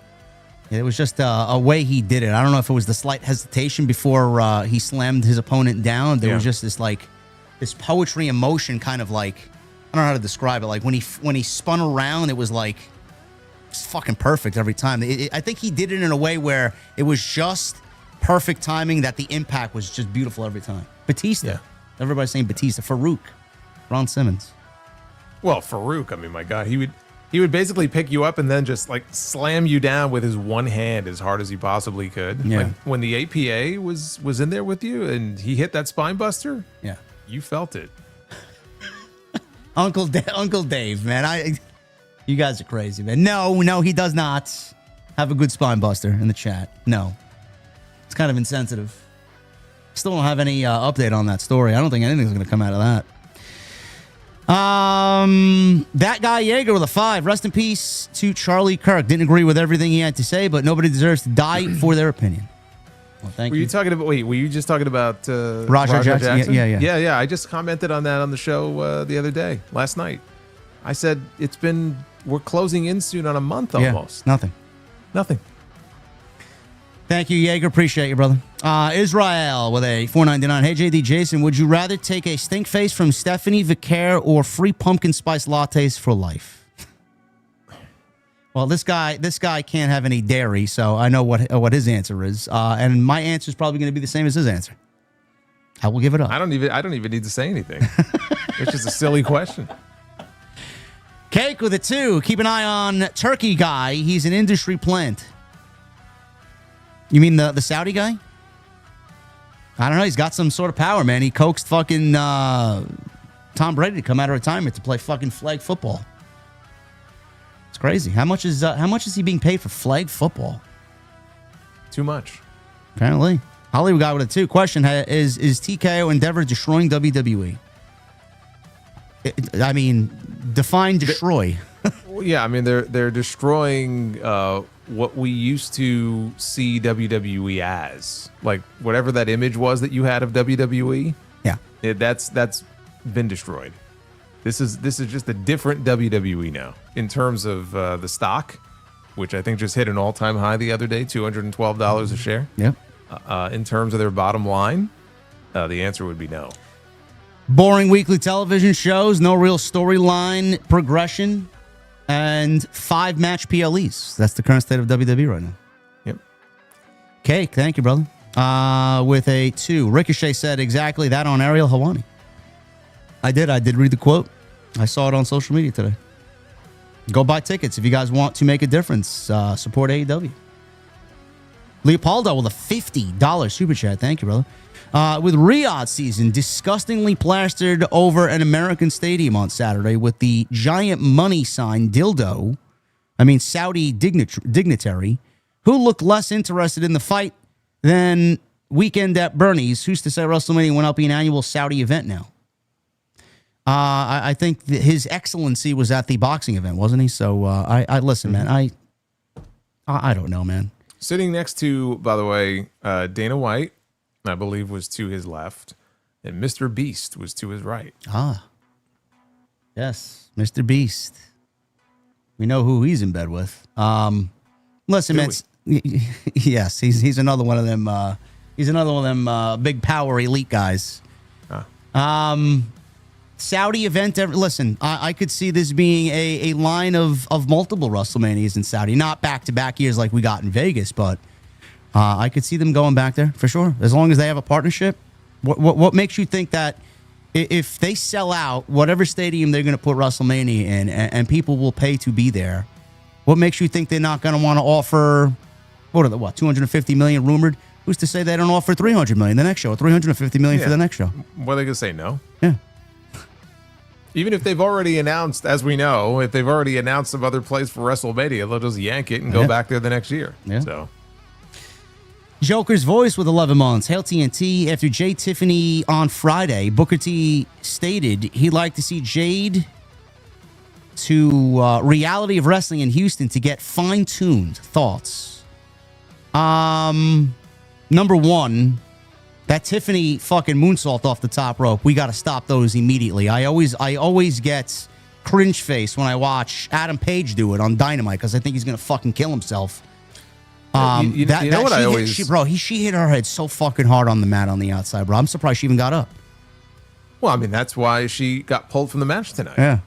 It was just a way he did it. I don't know if it was the slight hesitation before he slammed his opponent down. There was just this poetry in motion, kind of like, I don't know how to describe it. Like when he spun around, it was like it's fucking perfect every time. I think he did it in a way where it was just perfect timing that the impact was just beautiful every time. Batista. Yeah. Everybody's saying Batista. Farouk. Ron Simmons. Well, Farouk, I mean, my God, he would basically pick you up and then just like slam you down with his one hand as hard as he possibly could. Yeah. When the APA was in there with you and he hit that spine buster, yeah, you felt it. Uncle Dave, man, you guys are crazy, man. No, he does not have a good spine buster in the chat. No, it's kind of insensitive. Still don't have any update on that story. I don't think anything's going to come out of that. That guy Yeager with a 5. Rest in peace to Charlie Kirk. Didn't agree with everything he had to say, but nobody deserves to die for their opinion. Well, thank you. Were you just talking about Raja Jackson? Yeah. I just commented on that on the show the other day, last night. I said we're closing in soon on a month almost. Nothing. Thank you, Yeager. Appreciate you, brother. Israel with a 499. Hey, JD Jason, would you rather take a stink face from Stephanie Vicaire or free pumpkin spice lattes for life? Well, this guy can't have any dairy, so I know what his answer is, and my answer is probably going to be the same as his answer. I will give it up. I don't even need to say anything. It's just a silly question. Cake with a 2. Keep an eye on Turkey guy. He's an industry plant. You mean the Saudi guy? I don't know. He's got some sort of power, man. He coaxed fucking Tom Brady to come out of retirement to play fucking flag football. It's crazy. How much is he being paid for flag football? Too much. Apparently. Hollywood guy with a 2. Question: Is TKO Endeavor destroying WWE? I mean, define destroy. Well, yeah, I mean they're destroying what we used to see WWE as, like whatever that image was that you had of WWE. Yeah, that's been destroyed. This is just a different WWE now in terms of the stock, which I think just hit an all-time high the other day, $212 a share. Yep. In terms of their bottom line, the answer would be no. Boring weekly television shows, no real storyline progression, and 5 match PLEs. That's the current state of WWE right now. Yep. Cake, thank you, brother. With a 2. Ricochet said exactly that on Ariel Helwani. I did read the quote. I saw it on social media today. Go buy tickets if you guys want to make a difference. Support AEW. Leopoldo with a $50 super chat. Thank you, brother. With Riyadh season disgustingly plastered over an American stadium on Saturday with the giant money sign Saudi dignitary, who looked less interested in the fight than Weekend at Bernie's. Who's to say WrestleMania will not be an annual Saudi event now? I think his excellency was at the boxing event, wasn't he? So I listen, man. I don't know, man. Sitting next to, by the way, Dana White, I believe, was to his left, and Mr. Beast was to his right. Yes, Mr. Beast. We know who he's in bed with. Listen, man. Yes, he's another one of them. He's another one of them big power elite guys. Saudi event. Listen, I could see this being a line of multiple WrestleManias in Saudi. Not back-to-back years like we got in Vegas, but I could see them going back there for sure. As long as they have a partnership. What makes you think that if they sell out whatever stadium they're going to put WrestleMania in and people will pay to be there, what makes you think they're not going to want to offer, what, 250 million rumored? Who's to say they don't offer 300 million the next show or 350 million for the next show? What are they going to say, no? Yeah. Even if they've already announced, as we know, if they've already announced some other place for WrestleMania, they'll just yank it and go back there the next year. Yeah. So, Joker's Voice with 11 months. Hail TNT. After Jay Tiffany on Friday, Booker T stated he'd like to see Jade to Reality of Wrestling in Houston to get fine-tuned thoughts. Number one, that Tiffany fucking moonsault off the top rope, we got to stop those immediately. I always get cringe face when I watch Adam Page do it on Dynamite because I think he's going to fucking kill himself. you know what I always... She hit her head so fucking hard on the mat on the outside, bro. I'm surprised she even got up. Well, I mean, that's why she got pulled from the match tonight. Yeah.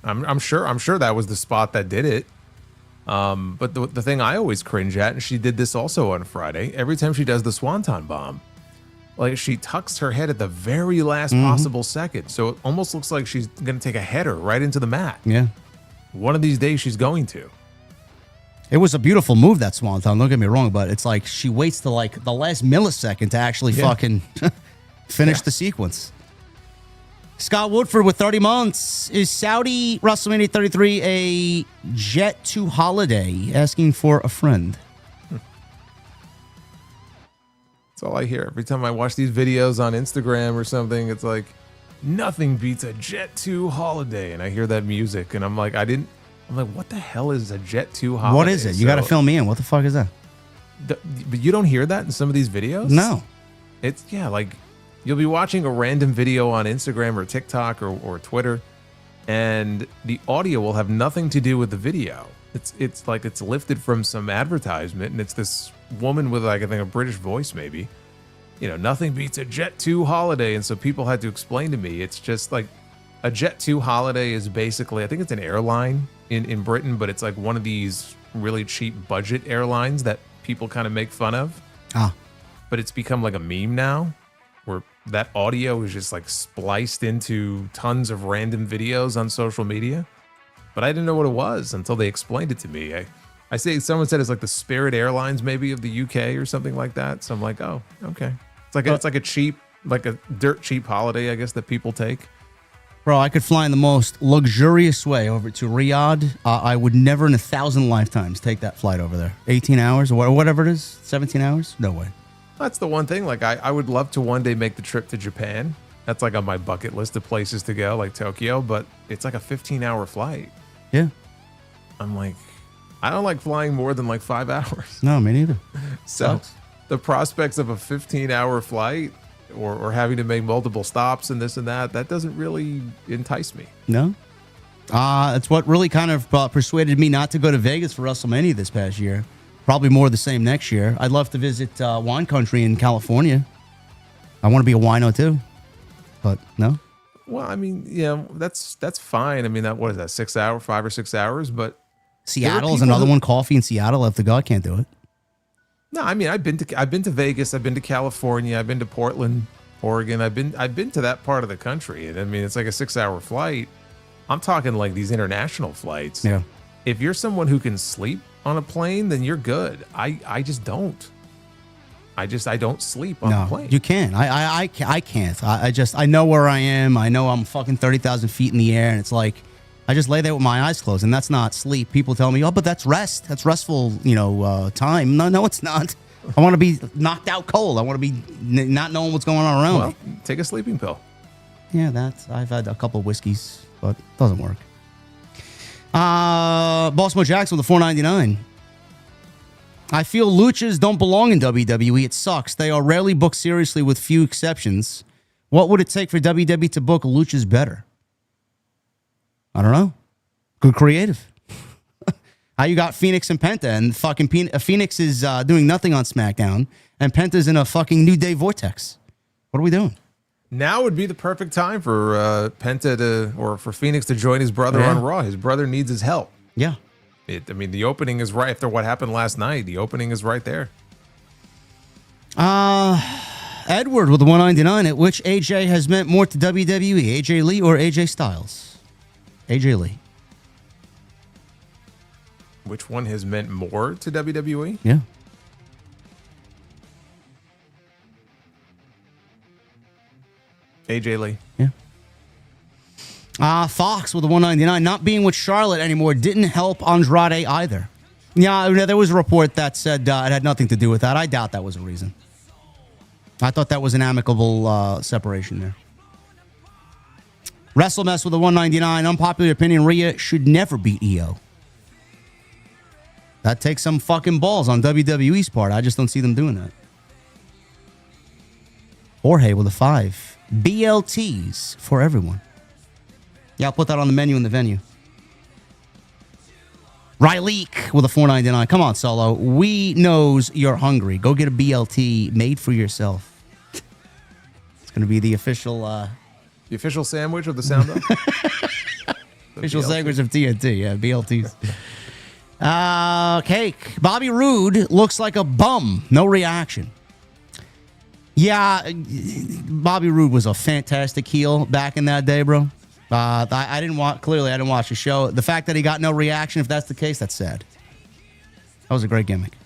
I'm sure that was the spot that did it. But the thing I always cringe at, and she did this also on Friday, every time she does the Swanton Bomb, like she tucks her head at the very last possible second. So it almost looks like she's going to take a header right into the mat. Yeah. One of these days she's going to. It was a beautiful move, that Swanton. Don't get me wrong, but it's like she waits to like the last millisecond to actually fucking finish the sequence. Scott Woodford with 30 months. Is Saudi WrestleMania 33 a jet to holiday? Asking for a friend. That's all I hear. Every time I watch these videos on Instagram or something, it's like, nothing beats a jet to holiday. And I hear that music and I'm like, what the hell is a jet to holiday? What is it? You got to fill me in. What the fuck is that? But you don't hear that in some of these videos? No. It's, like... You'll be watching a random video on Instagram or TikTok or Twitter, and the audio will have nothing to do with the video. It's like it's lifted from some advertisement, and it's this woman with, like, I think a British voice maybe. Nothing beats a Jet 2 holiday, and so people had to explain to me. It's just like a Jet 2 holiday is basically, I think it's an airline in Britain, but it's like one of these really cheap budget airlines that people kind of make fun of. But it's become like a meme now, where that audio is just like spliced into tons of random videos on social media. But I didn't know what it was until they explained it to me. I say someone said it's like the Spirit Airlines maybe of the UK or something like that. So I'm like, oh, okay. It's like a cheap, like a dirt cheap holiday, I guess, that people take. Bro, I could fly in the most luxurious way over to Riyadh. I would never in 1,000 lifetimes take that flight over there. 18 hours or whatever it is, 17 hours? No way. That's the one thing. Like, I would love to one day make the trip to Japan. That's like on my bucket list of places to go, like Tokyo, but it's like a 15-hour flight. Yeah. I'm like, I don't like flying more than like 5 hours. No, me neither. So the prospects of a 15-hour flight or having to make multiple stops and this and that doesn't really entice me. No. It's what really kind of persuaded me not to go to Vegas for WrestleMania this past year. Probably more of the same next year. I'd love to visit wine country in California. I want to be a wino too, but no. Well, I mean, that's fine. I mean, what is that? 5 or 6 hours, but Seattle's another one. Coffee in Seattle. I have to go. I can't do it. No, I mean, I've been to Vegas. I've been to California. I've been to Portland, Oregon. I've been to that part of the country, and I mean, it's like a 6-hour flight. I'm talking like these international flights. Yeah. If you're someone who can sleep on a plane, then you're good. I just don't. I don't sleep on a plane. You can. I can't. I know where I am. I know I'm fucking 30,000 feet in the air, and it's like I just lay there with my eyes closed, and that's not sleep. People tell me, oh, but that's rest. That's restful, time. No, it's not. I want to be knocked out cold. I want to be not knowing what's going on around me. Take a sleeping pill. Yeah, I've had a couple of whiskeys, but it doesn't work. Baltimore Jackson with the $4.99. I feel luchas don't belong in WWE. It sucks. They are rarely booked seriously with few exceptions. What would it take for WWE to book luchas better? I don't know. Good creative. How you got Phoenix and Penta, and fucking Phoenix is doing nothing on SmackDown, and Penta's in a fucking New Day vortex. What are we doing? Now would be the perfect time for Penta or for Phoenix to join his brother on Raw. His brother needs his help. Yeah. The opening is right after what happened last night. The opening is right there. Edward with the 199. At which AJ has meant more to WWE, AJ Lee or AJ Styles? AJ Lee. Which one has meant more to WWE? Yeah. AJ Lee. Yeah. Fox with the 199. Not being with Charlotte anymore didn't help Andrade either. Yeah, there was a report that said it had nothing to do with that. I doubt that was a reason. I thought that was an amicable separation there. WrestleMess with the 199. Unpopular opinion, Rhea should never beat EO. That takes some fucking balls on WWE's part. I just don't see them doing that. Jorge with a 5. BLTs for everyone. Yeah, I'll put that on the menu in the venue. Ryleek with a 499. Come on, Solo. We knows you're hungry. Go get a BLT made for yourself. It's going to be the official... the official sandwich of the sound off? Official sandwich of TNT. Yeah, BLTs. Cake. Bobby Roode looks like a bum. No reaction. Yeah, Bobby Roode was a fantastic heel back in that day, bro. I didn't watch the show. The fact that he got no reaction, if that's the case, that's sad. That was a great gimmick.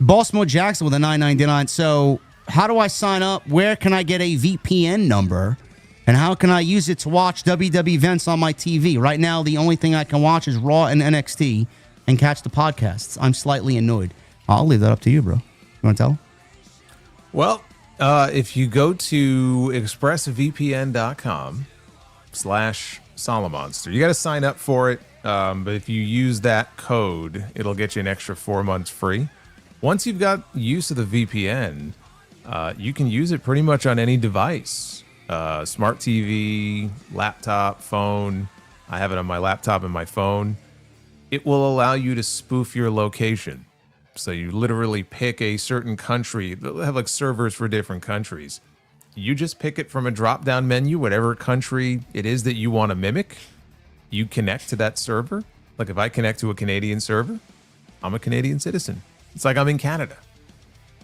Bossmo Jackson with a 999. So, how do I sign up? Where can I get a VPN number? And how can I use it to watch WWE events on my TV? Right now, the only thing I can watch is Raw and NXT and catch the podcasts. I'm slightly annoyed. I'll leave that up to you, bro. You want to tell? Well, if you go to expressvpn.com/Solomonster, you got to sign up for it. But if you use that code, it'll get you an extra 4 months free. Once you've got use of the VPN, you can use it pretty much on any device. Smart TV, laptop, phone. I have it on my laptop and my phone. It will allow you to spoof your location. So you literally pick a certain country. They'll have like servers for different countries. You just pick it from a drop-down menu, whatever country it is that you want to mimic. You connect to that server. Like if I connect to a Canadian server, I'm a Canadian citizen. It's like I'm in Canada.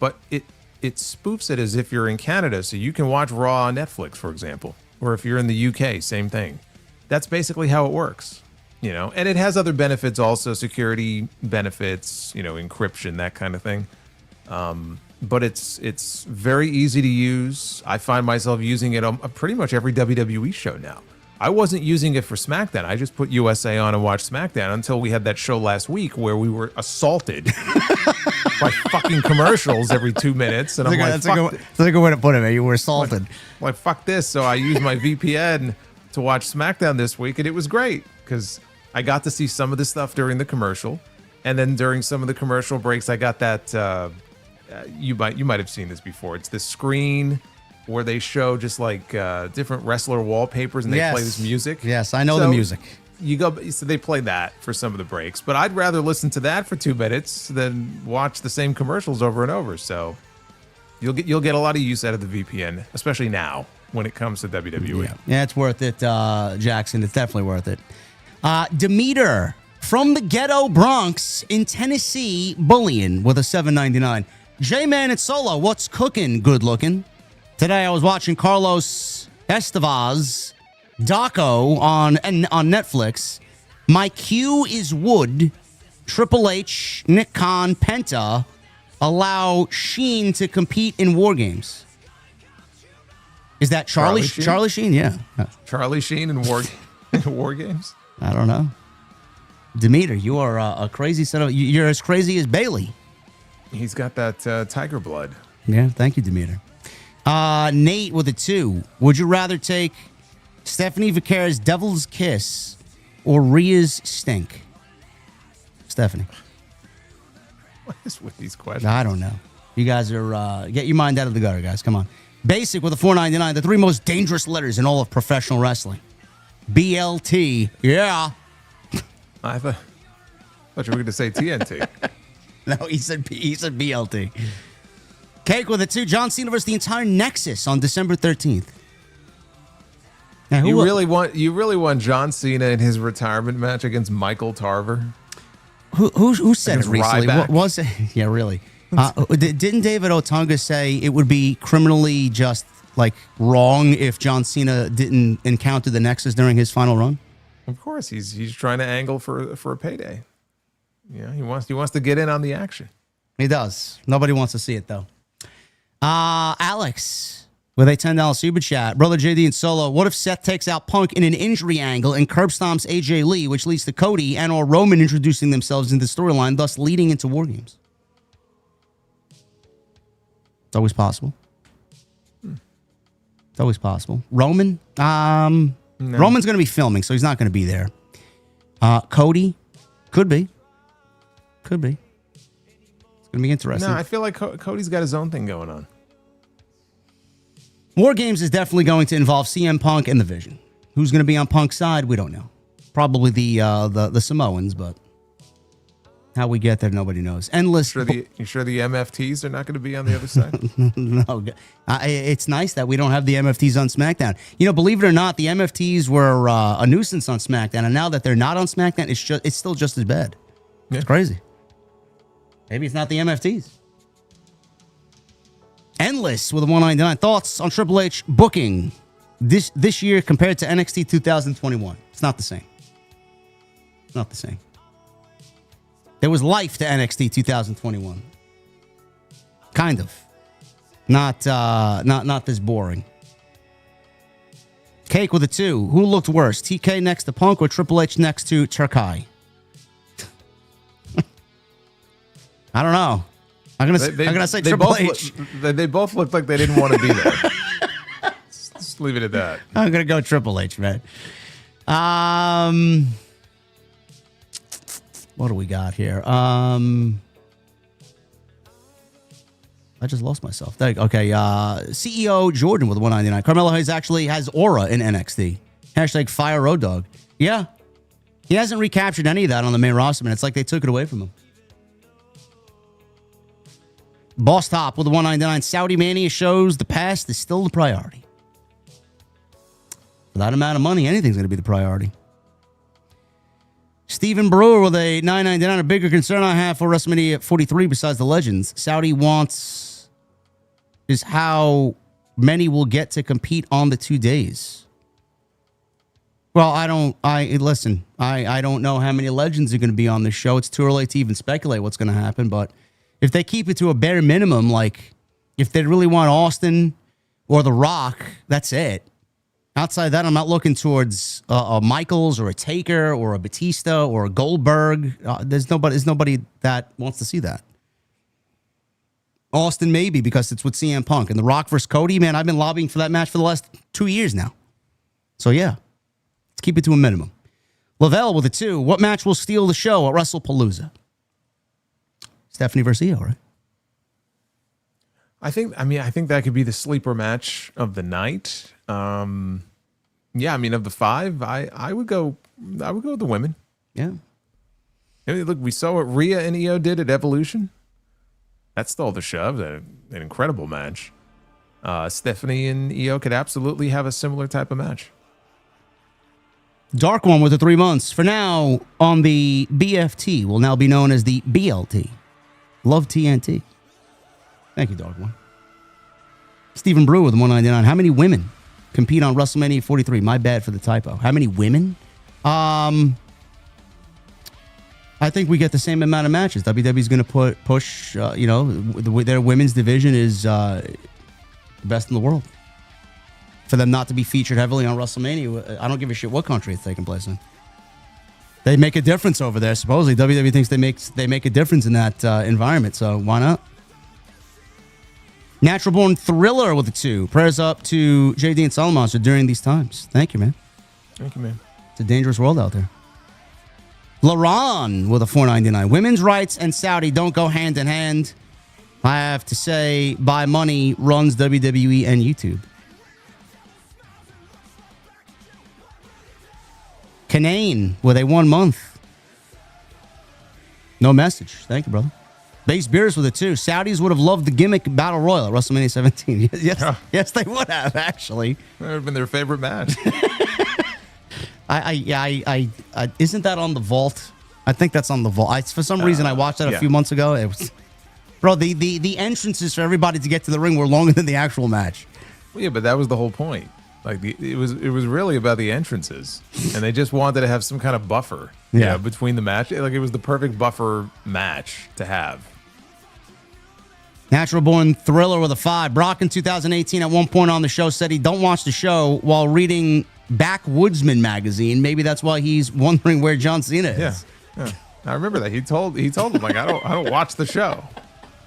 But it spoofs it as if you're in Canada, so you can watch Raw on Netflix, for example. Or if you're in the UK, same thing. That's basically how it works. And it has other benefits also, security benefits, encryption, that kind of thing. But it's very easy to use. I find myself using it on pretty much every WWE show now. I wasn't using it for SmackDown. I just put USA on and watched SmackDown until we had that show last week where we were assaulted by fucking commercials every 2 minutes. And that's a good way to put it, man. You were assaulted. Like, fuck this. So I used my VPN to watch SmackDown this week, and it was great because I got to see some of the stuff during the commercial, and then during some of the commercial breaks, I got that. You might have seen this before. It's this screen where they show just like different wrestler wallpapers, and they play this music. Yes, I know the music. So they play that for some of the breaks, but I'd rather listen to that for 2 minutes than watch the same commercials over and over. So you'll get a lot of use out of the VPN, especially now when it comes to WWE. Yeah, it's worth it, Jackson. It's definitely worth it. Demeter from the ghetto Bronx in Tennessee, bullying with a 799. J-Man and Solo, what's cooking? Good looking. Today I was watching Carlos Estevez doco on Netflix. My cue is wood. Triple H, Nick Khan, Penta allow Sheen to compete in War Games. Is that Charlie Sheen? Charlie Sheen? Yeah. Charlie Sheen in War Games? I don't know. Demeter, you are a crazy set of... You're as crazy as Bailey. He's got that tiger blood. Yeah, thank you, Demeter. Nate with a 2. Would you rather take Stephanie Vaquera's Devil's Kiss or Rhea's Stink? Stephanie. What is with these questions? I don't know. You guys are... get your mind out of the gutter, guys. Come on. Basic with a 499. The 3 most dangerous letters in all of professional wrestling. BLT. Yeah. I thought you were going to say TNT. No, he said BLT. Cake with it, too. John Cena versus the entire Nexus on December 13th. Now, You really want John Cena in his retirement match against Michael Tarver? Who said it Against recently? Ryback? What was it? Yeah, really. Didn't David Otunga say it would be criminally just like wrong if John Cena didn't encounter the Nexus during his final run? Of course, he's trying to angle for a payday. Yeah, he wants to get in on the action. He does. Nobody wants to see it though. Alex with a $10 super chat. Brother JD and Solo, what if Seth takes out Punk in an injury angle and curb stomps AJ Lee, which leads to Cody and or Roman introducing themselves into the storyline, thus leading into War Games? It's always possible. It's always possible. Roman? No. Roman's going to be filming, so he's not going to be there. Cody? Could be. Could be. It's going to be interesting. No, I feel like Cody's got his own thing going on. War Games is definitely going to involve CM Punk and The Vision. Who's going to be on Punk's side? We don't know. Probably the Samoans, but how we get there, nobody knows. Endless. You sure the MFTs are not going to be on the other side? No. It's nice that we don't have the MFTs on SmackDown. You know, believe it or not, the MFTs were a nuisance on SmackDown, and now that they're not on SmackDown, it's still just as bad. Yeah. It's crazy. Maybe it's not the MFTs. Endless with a 199. Thoughts on Triple H booking this year compared to NXT 2021? It's not the same. It's not the same. There was life to NXT 2021. Kind of. Not this boring. Cake with a 2. Who looked worse? TK next to Punk or Triple H next to Turkai? I don't know. I'm gonna say Triple H. They both looked like they didn't want to be there. Just leave it at that. I'm gonna go Triple H, man. What do we got here? I just lost myself. Okay. CEO Jordan with 199. Carmelo Hayes actually has aura in NXT. Hashtag fire Road Dogg. Yeah. He hasn't recaptured any of that on the main roster, man. It's like they took it away from him. Boss Top with the 199. Saudi Mania shows the past is still the priority. For that amount of money, anything's going to be the priority. Stephen Brewer with a 999. A bigger concern I have for WrestleMania 43 besides the legends. Saudi wants is how many will get to compete on the 2 days. Well, I don't know how many legends are going to be on this show. It's too early to even speculate what's going to happen, but if they keep it to a bare minimum, like if they really want Austin or The Rock, that's it. Outside that, I'm not looking towards a Michaels or a Taker or a Batista or a Goldberg. There's nobody that wants to see that. Austin maybe because it's with CM Punk. And The Rock versus Cody, man, I've been lobbying for that match for the last 2 years now. So yeah, let's keep it to a minimum. Lavelle with a 2. What match will steal the show at WrestlePalooza? Stephanie versus Io, right? I think that could be the sleeper match of the night. Yeah, I mean, of the 5, I would go with the women. Yeah. I mean, look, we saw what Rhea and Io did at Evolution. That stole the show. An incredible match. Stephanie and Io could absolutely have a similar type of match. Dark One with the 3 months. For now, on the BFT, will now be known as the BLT. Love TNT. Thank you, Dark One. Stephen Brew with 199. How many women compete on WrestleMania 43? My bad for the typo. How many women? I think we get the same amount of matches. WWE's going to push. Their women's division is the best in the world. For them not to be featured heavily on WrestleMania, I don't give a shit what country it's taking place in. They make a difference over there. Supposedly, WWE thinks they make a difference in that environment. So why not? Natural Born Thriller with a 2. Prayers up to JD and Solomon during these times. Thank you, man. Thank you, man. It's a dangerous world out there. LaRon with a 499. Women's rights and Saudi don't go hand in hand. I have to say, Buy Money runs WWE and YouTube. Canane with a 1 month. No message. Thank you, brother. Base Beers with it too. Saudis would have loved the gimmick battle royal at WrestleMania 17. Yes, Yeah. yes, they would have actually. That would have been their favorite match. Isn't that on the vault? I think that's on the vault. For some reason, I watched that a few months ago. It was, bro. The entrances for everybody to get to the ring were longer than the actual match. Yeah, but that was the whole point. Like it was really about the entrances, and they just wanted to have some kind of buffer, between the match. Like it was the perfect buffer match to have. Natural Born Thriller with a 5. Brock in 2018 at one point on the show said he don't watch the show while reading Backwoodsman magazine. Maybe that's why he's wondering where John Cena is. Yeah. I remember that he told him like I don't watch the show.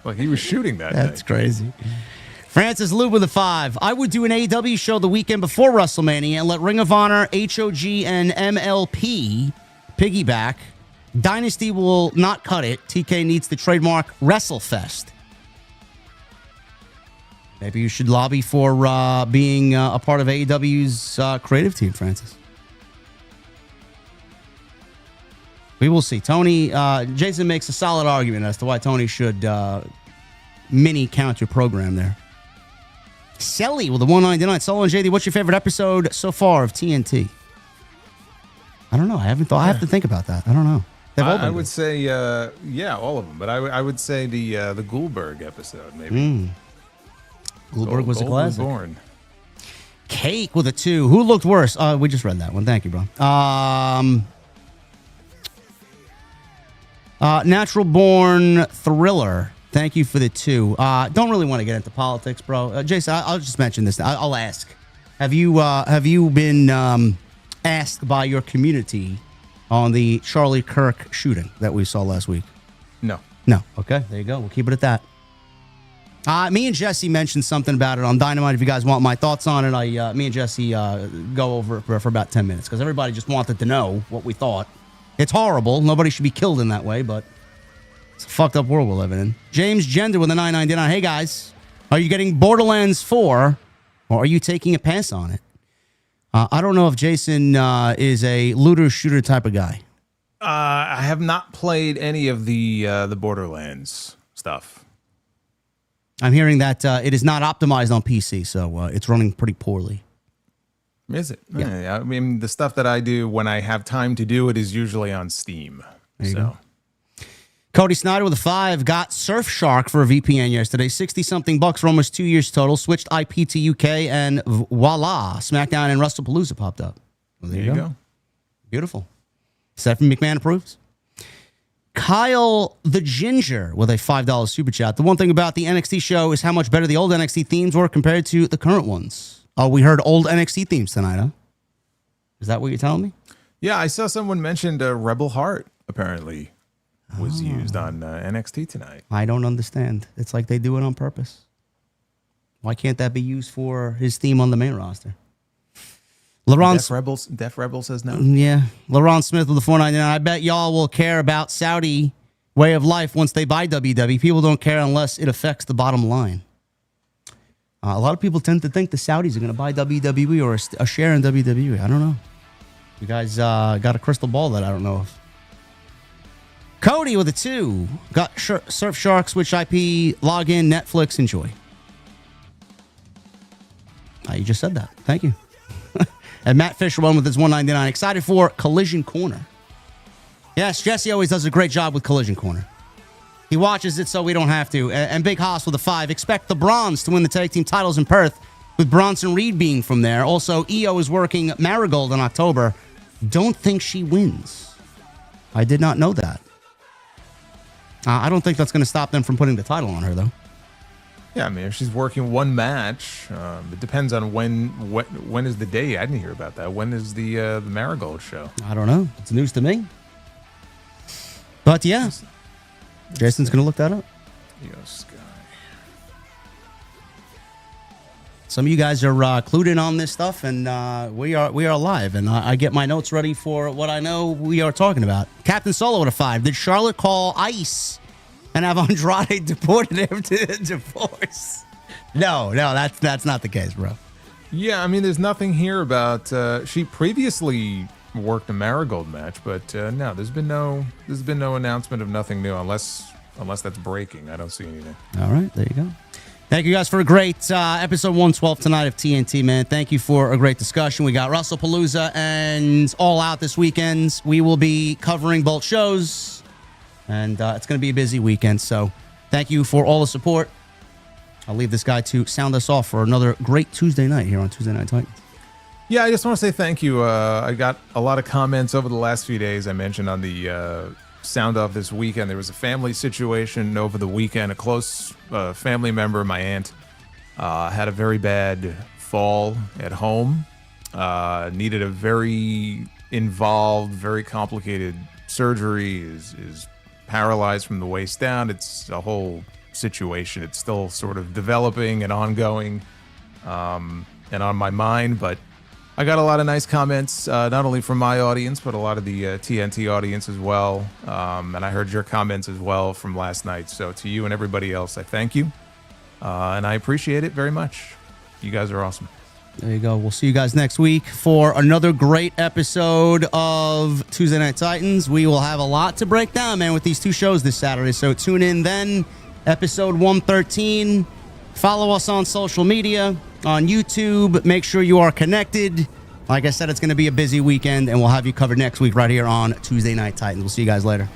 Like he was shooting that. That's crazy. Francis Lube with a 5. I would do an AEW show the weekend before WrestleMania and let Ring of Honor, HOG, and MLP piggyback. Dynasty will not cut it. TK needs to trademark WrestleFest. Maybe you should lobby for being a part of AEW's creative team, Francis. We will see. Tony, Jason makes a solid argument as to why Tony should mini counter program there. Selly with a 199. Solo and JD, what's your favorite episode so far of TNT? I don't know. I haven't thought. I have to think about that. I don't know. I would say, all of them. But I would say the Goldberg episode, maybe. Goldberg was a classic. Born. Cake with a 2. Who looked worse? We just read that one. Thank you, bro. Natural Born Thriller. Thank you for the 2. Don't really want to get into politics, bro. Jason, I'll just mention this. I'll ask. Have you been asked by your community on the Charlie Kirk shooting that we saw last week? No. No. Okay, there you go. We'll keep it at that. Me and Jesse mentioned something about it on Dynamite. If you guys want my thoughts on it, me and Jesse go over it for about 10 minutes because everybody just wanted to know what we thought. It's horrible. Nobody should be killed in that way, but it's a fucked up world we're living in. James Gender with a 999. Hey, guys. Are you getting Borderlands 4 or are you taking a pass on it? I don't know if Jason is a looter-shooter type of guy. I have not played any of the Borderlands stuff. I'm hearing that it is not optimized on PC, so it's running pretty poorly. Is it? Yeah. I mean, the stuff that I do when I have time to do it is usually on Steam. There you go. Cody Snyder with a 5 got Surfshark for a VPN yesterday. 60-something bucks for almost 2 years total. Switched IP to UK, and voila, SmackDown and WrestlePalooza popped up. Well, there you go. Beautiful. Stephen McMahon approves. Kyle the Ginger with a $5 super chat. The one thing about the NXT show is how much better the old NXT themes were compared to the current ones. Oh, we heard old NXT themes tonight, huh? Is that what you're telling me? Yeah, I saw someone mentioned Rebel Heart apparently was used on NXT tonight. I don't understand. It's like they do it on purpose. Why can't that be used for his theme on the main roster? Def Rebel says no. Yeah. LaRon Smith with the 499. I bet y'all will care about Saudi way of life once they buy WWE. People don't care unless it affects the bottom line. A lot of people tend to think the Saudis are going to buy WWE or a share in WWE. I don't know. You guys got a crystal ball that I don't know of. Cody with a 2. Got Surfshark, Switch IP, login, Netflix, enjoy. You just said that. Thank you. And Matt Fisher won with his 199. Excited for Collision Corner. Yes, Jesse always does a great job with Collision Corner. He watches it so we don't have to. And Big Haas with a 5. Expect the Bronze to win the tag team titles in Perth, with Bronson Reed being from there. Also, EO is working Marigold in October. Don't think she wins. I did not know that. I don't think that's going to stop them from putting the title on her, though. Yeah, I mean, if she's working one match, it depends on when is the day. I didn't hear about that. When is the Marigold show? I don't know. It's news to me. But yeah, Jason's going to look that up. Yes, guy. Some of you guys are clued in on this stuff, and we are live. And I get my notes ready for what I know we are talking about. Captain Solo at a 5. Did Charlotte call ICE and have Andrade deported after the divorce? No, that's not the case, bro. Yeah, I mean, there's nothing here about she previously worked a Marigold match, but no, there's been no announcement of nothing new, unless unless that's breaking. I don't see anything. All right, there you go. Thank you guys for a great episode 112 tonight of TNT, man. Thank you for a great discussion. We got WrestlePalooza and All Out this weekend. We will be covering both shows, and it's going to be a busy weekend. So thank you for all the support. I'll leave this guy to sound us off for another great Tuesday night here on Tuesday Night Titans. Yeah, I just want to say thank you. I got a lot of comments over the last few days. I mentioned on the sound off this weekend, there was a family situation over the weekend. A close family member, my aunt, had a very bad fall at home. Needed a very involved, very complicated surgery. Is paralyzed from the waist down. It's a whole situation. It's still sort of developing and ongoing, and on my mind, but I got a lot of nice comments, not only from my audience, but a lot of the TNT audience as well. And I heard your comments as well from last night. So to you and everybody else, I thank you. And I appreciate it very much. You guys are awesome. There you go. We'll see you guys next week for another great episode of Tuesday Night Titans. We will have a lot to break down, man, with these two shows this Saturday. So tune in then. Episode 113. Follow us on social media, on YouTube. Make sure you are connected. Like I said, it's going to be a busy weekend, and we'll have you covered next week right here on Tuesday Night Titans. We'll see you guys later.